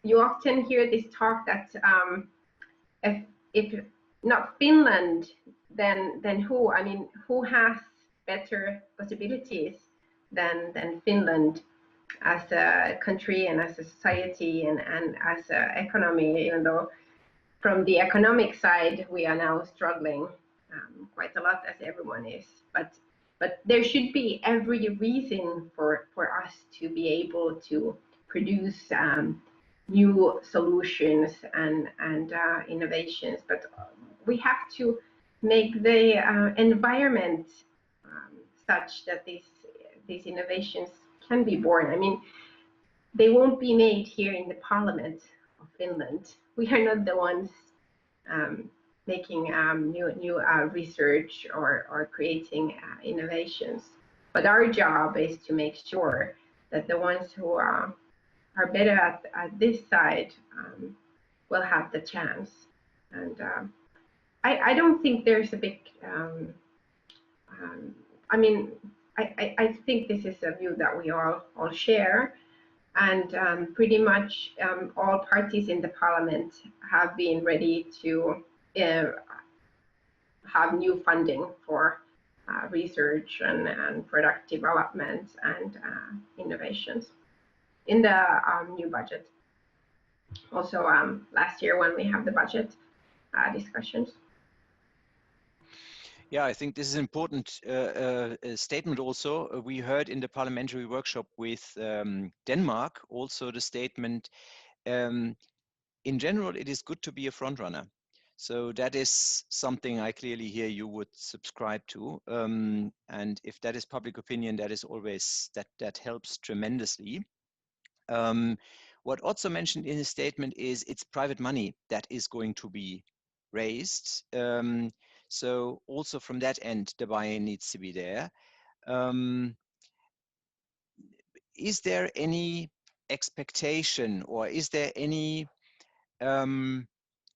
you often hear this talk that if not Finland, then who? I mean, who has better possibilities than Finland as a country and as a society and as an economy, even though from the economic side we are now struggling quite a lot, as everyone is. But there should be every reason for us to be able to produce new solutions and innovations. But we have to make the environment such that these innovations can be born. I mean, they won't be made here in the Parliament of Finland. We are not the ones making new research or creating innovations. But our job is to make sure that the ones who are better at this side will have the chance. And I don't think there's a big, I mean, I think this is a view that we all share. And pretty much all parties in the parliament have been ready to have new funding for research and product development and innovations in the new budget. Also last year when we have the budget discussions. Yeah, I think this is an important statement also. We heard in the parliamentary workshop with Denmark also the statement, in general, it is good to be a front runner. So that is something I clearly hear you would subscribe to. And if that is public opinion, that is always, that helps tremendously. What Otso mentioned in his statement is it's private money that is going to be raised. So also from that end, the buy-in needs to be there. Is there any expectation or is there any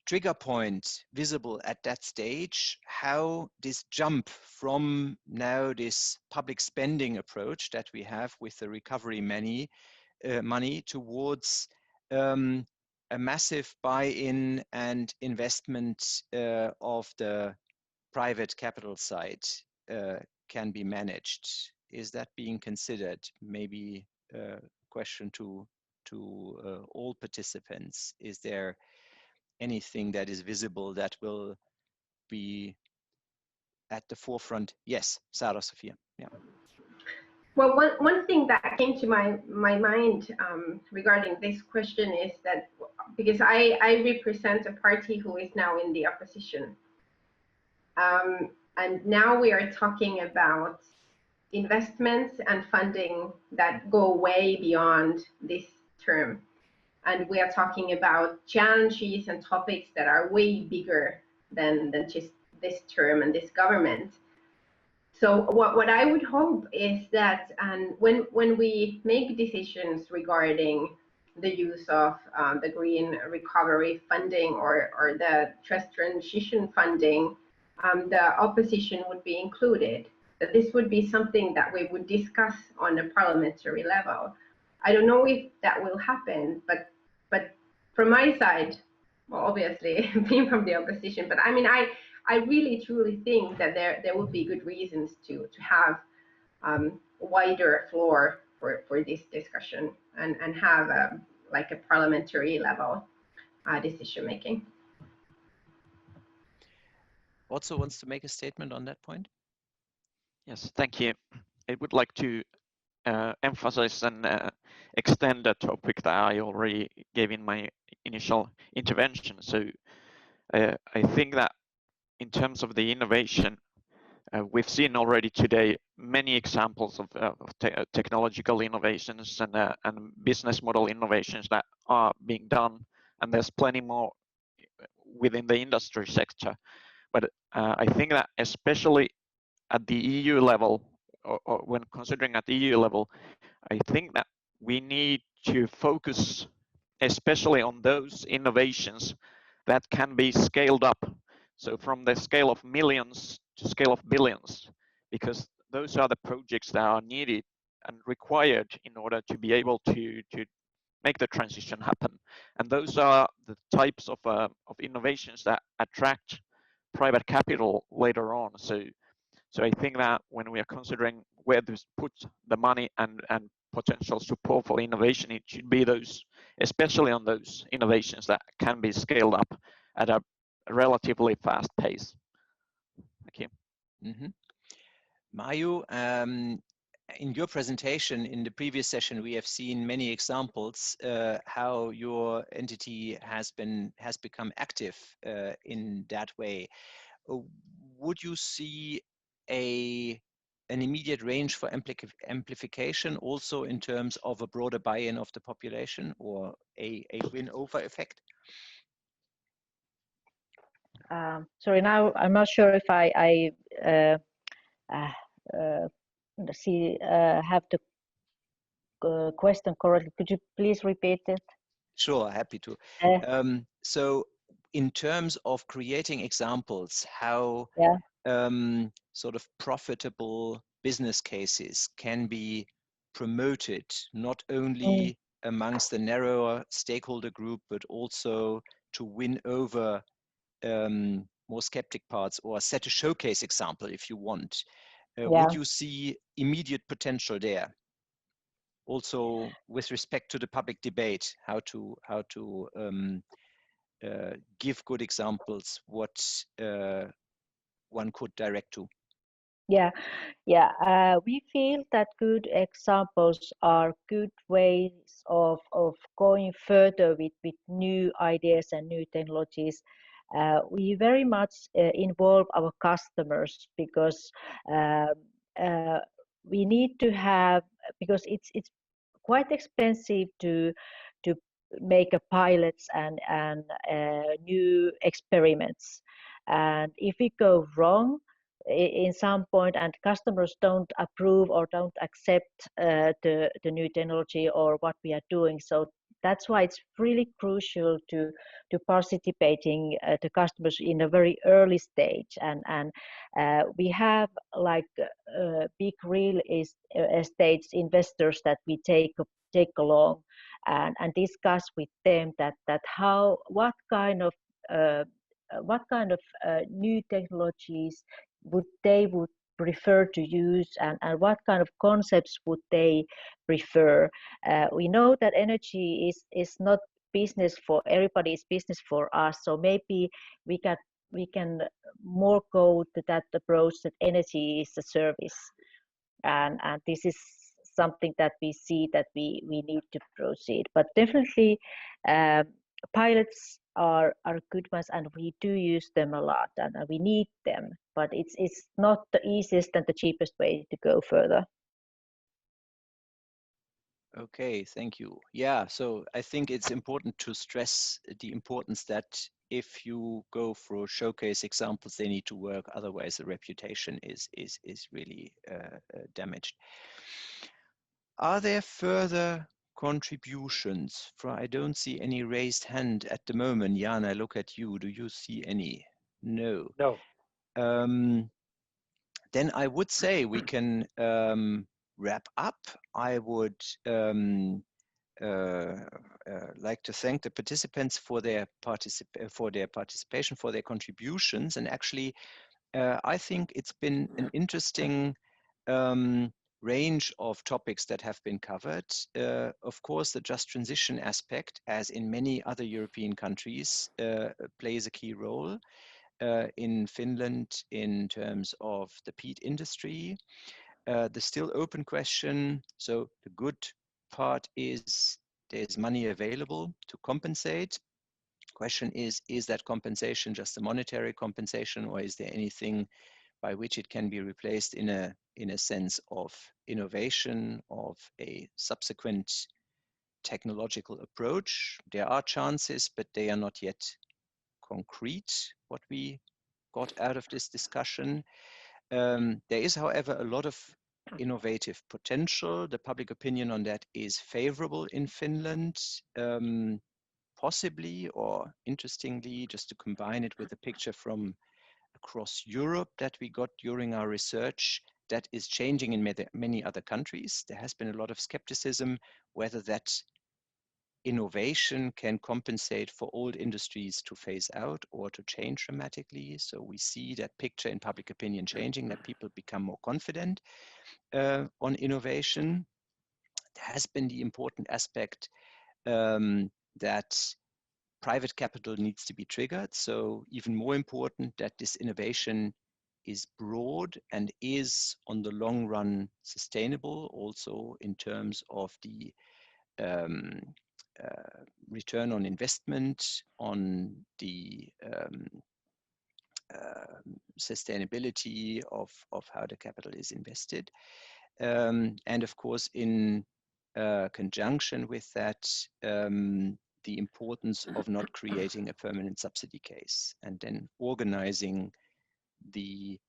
trigger point visible at that stage, how this jump from now this public spending approach that we have with the recovery money towards a massive buy-in and investment of the private capital side can be managed? Is that being considered? Maybe a question to all participants. Is there anything that is visible that will be at the forefront? Yes, Saara-Sofia. Yeah. Well, one thing that came to my mind regarding this question is that because I represent a party who is now in the opposition, and now we are talking about investments and funding that go way beyond this term. And we are talking about challenges and topics that are way bigger than just this term and this government. So what I would hope is that when we make decisions regarding the use of the green recovery funding or the just transition funding, the opposition would be included. That this would be something that we would discuss on a parliamentary level. I don't know if that will happen, but from my side, well, obviously being from the opposition, but I mean, I really truly think that there would be good reasons to have wider floor for this discussion and have like a parliamentary level decision making. Also wants to make a statement on that point? Yes, thank you. I would like to emphasize and extend the topic that I already gave in my initial intervention. So I think that in terms of the innovation, we've seen already today many examples of technological innovations and business model innovations that are being done, and there's plenty more within the industry sector. But I think that especially at the EU level, or when considering at the EU level, I think that we need to focus especially on those innovations that can be scaled up. So from the scale of millions to scale of billions, because those are the projects that are needed and required in order to be able to make the transition happen. And those are the types of innovations that attract private capital later on. So I think that when we are considering where to put the money and potential support for innovation, it should be those, especially on those innovations that can be scaled up at a relatively fast pace. Thank you. Mm-hmm. Mayu, in your presentation in the previous session, we have seen many examples how your entity has become active in that way. Would you see an immediate range for amplification also in terms of a broader buy-in of the population, or a win-over effect? Sorry, now I'm not sure if I have the question correctly. Could you please repeat it? Sure, happy to. So in terms of creating examples, how sort of profitable business cases can be promoted, not only amongst the narrower stakeholder group, but also to win over more skeptic parts, or set a showcase example if you want. Would you see immediate potential there? Also with respect to the public debate, how to give good examples, what one could direct to. We feel that good examples are good ways of going further with new ideas and new technologies. We very much involve our customers because we need to have, because it's quite expensive to make a pilots and new experiments, and if we go wrong in some point and customers don't approve or don't accept the new technology or what we are doing, so that's why it's really crucial to participating the customers in a very early stage, and we have like big real estate investors that we take along and discuss with them that what kind of new technologies would prefer to use, and what kind of concepts would they prefer. We know that energy is not business for everybody, it's business for us, so maybe we can more go to that approach that energy is a service, and this is something that we see that we need to proceed. But definitely pilots are good ones, and we do use them a lot, and we need them, but it's not the easiest and the cheapest way to go further. Okay, thank you. Yeah, so I think it's important to stress the importance that if you go for showcase examples, they need to work, otherwise the reputation is really damaged. Are there further contributions. I don't see any raised hand at the moment. Jan, I look at you. Do you see any? No. No. Then I would say we can wrap up. I would like to thank the participants for their participation, for their contributions. And actually, I think it's been an interesting range of topics that have been covered. Of course, the just transition aspect, as in many other European countries, plays a key role. In Finland, in terms of the peat industry, the still open question. So the good part is there's money available to compensate. Question is that compensation just a monetary compensation, or is there anything by which it can be replaced in a sense of innovation, of a subsequent technological approach? There are chances, but they are not yet concrete, what we got out of this discussion. There is, however, a lot of innovative potential. The public opinion on that is favorable in Finland. Possibly, or interestingly, just to combine it with a picture from across Europe that we got during our research, that is changing in many other countries. There has been a lot of skepticism whether that innovation can compensate for old industries to phase out or to change dramatically. So we see that picture in public opinion changing, that people become more confident on innovation. There has been the important aspect that private capital needs to be triggered. So even more important that this innovation is broad and is on the long run sustainable, also in terms of the return on investment, on the sustainability of how the capital is invested. And of course, in conjunction with that, the importance of not creating a permanent subsidy case and then organizing the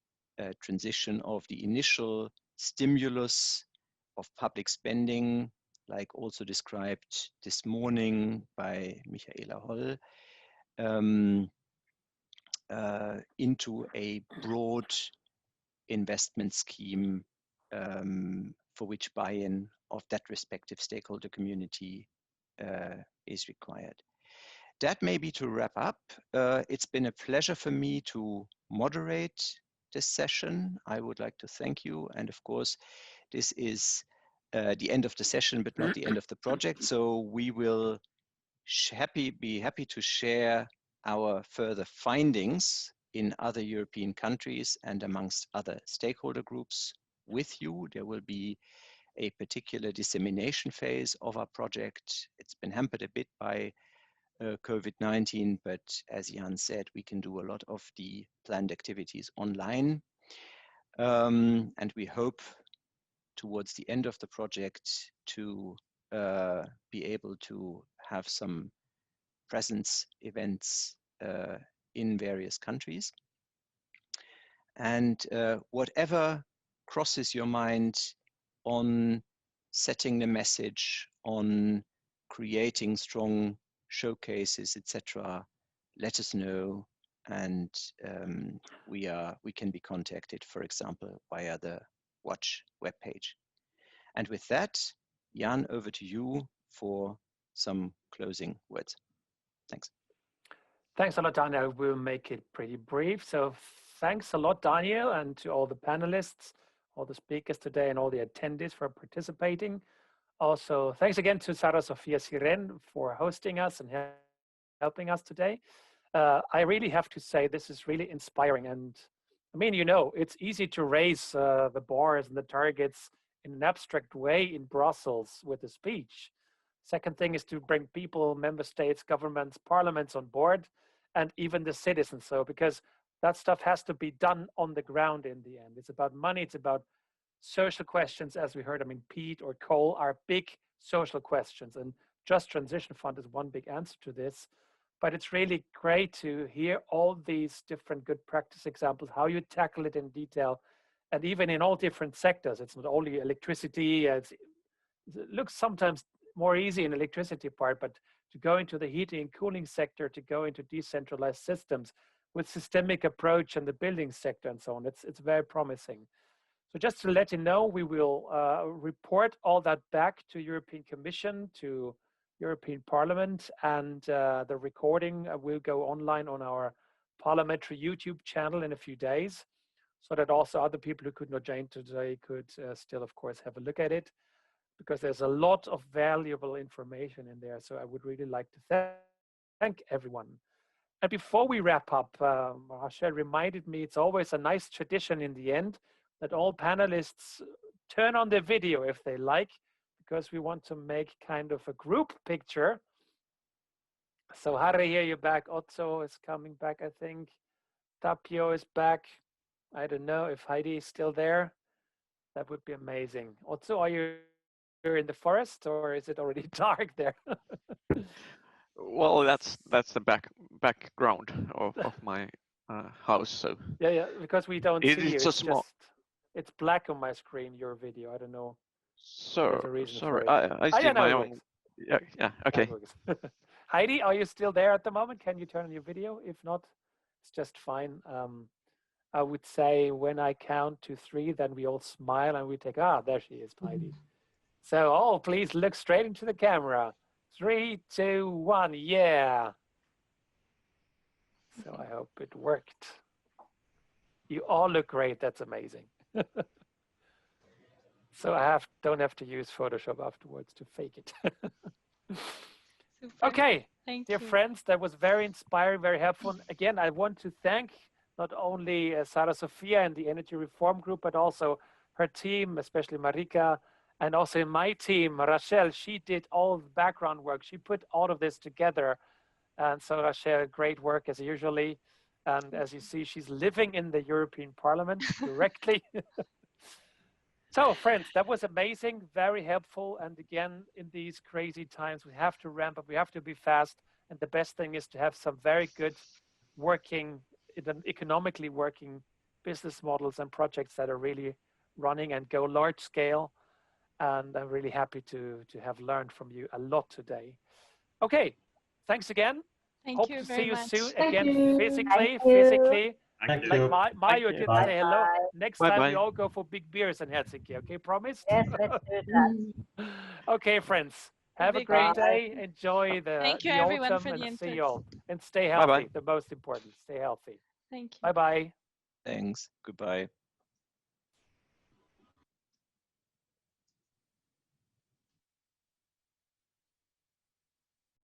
transition of the initial stimulus of public spending, like also described this morning by Michaela Holl, into a broad investment scheme for which buy-in of that respective stakeholder community is required. That may be to wrap up. It's been a pleasure for me to moderate this session. I would like to thank you. And of course, this is the end of the session, but not the end of the project. So we will be happy to share our further findings in other European countries and amongst other stakeholder groups with you. There will be a particular dissemination phase of our project. It's been hampered a bit by COVID-19, but as Jan said, we can do a lot of the planned activities online. And we hope towards the end of the project to be able to have some presence events in various countries. And whatever crosses your mind on setting the message, on creating strong showcases, etc., let us know, and we can be contacted, for example, via the Watch webpage. And with that, Jan, over to you for some closing words. Thanks. Thanks a lot, Daniel. We'll make it pretty brief. So thanks a lot, Daniel, and to all the panelists, all the speakers today, and all the attendees for participating. Also, thanks again to Saara-Sofia Siren for hosting us and helping us today. I really have to say this is really inspiring. And I mean, you know, it's easy to raise the bars and the targets in an abstract way in Brussels with a speech. Second thing is to bring people, member states, governments, parliaments on board, and even the citizens. So because that stuff has to be done on the ground in the end. It's about money, it's about social questions, as we heard. I mean, peat or coal are big social questions, and Just Transition Fund is one big answer to this. But it's really great to hear all these different good practice examples, how you tackle it in detail, and even in all different sectors. It's not only electricity. It looks sometimes more easy in electricity part, but to go into the heating and cooling sector, to go into decentralized systems with systemic approach in the building sector and so on, it's very promising. So just to let you know, we will report all that back to European Commission, to European Parliament, and the recording will go online on our Parliamentary YouTube channel in a few days, so that also other people who could not join today could still, of course, have a look at it, because there's a lot of valuable information in there. So I would really like to thank everyone. And before we wrap up, Rachel reminded me it's always a nice tradition in the end that all panelists turn on their video if they like, because we want to make kind of a group picture. So Harry, here you're back. Otto is coming back, I think. Tapio is back. I don't know if Heidi is still there. That would be amazing. Otto, are you in the forest, or is it already dark there? Well, that's the background of my house. So yeah, because we don't see you. It's a small. It's black on my screen. Your video. I don't know. So sorry, I see my own. Yeah. Okay. Heidi, are you still there at the moment? Can you turn on your video? If not, it's just fine. I would say when I count to 3, then we all smile and we take, there she is, Heidi. So, please look straight into the camera. 3, 2, 1, yeah. So I hope it worked. You all look great, that's amazing. So I don't have to use Photoshop afterwards to fake it. Okay, dear friends, that was very inspiring, very helpful. And again, I want to thank not only Saara-Sofia and the Energy Reform Group, but also her team, especially Marika, and also in my team, Rachel. She did all the background work. She put all of this together. And so Rachel, great work as usually. And as you see, she's living in the European Parliament directly. So friends, that was amazing, very helpful. And again, in these crazy times, we have to ramp up, we have to be fast. And the best thing is to have some very good working, economically working business models and projects that are really running and go large scale. And I'm really happy to have learned from you a lot today. Okay, thanks again. Hope to see you soon again, physically. Thank like you. Mario did say hello. Next Bye time bye. we all go for big beers in Helsinki, okay? Promised? Yes, let's do that. Okay, friends. Have a great day. Enjoy the autumn and see you all. And stay healthy, Bye-bye. the most important. Stay healthy. Thank you. Bye-bye. Thanks. Goodbye.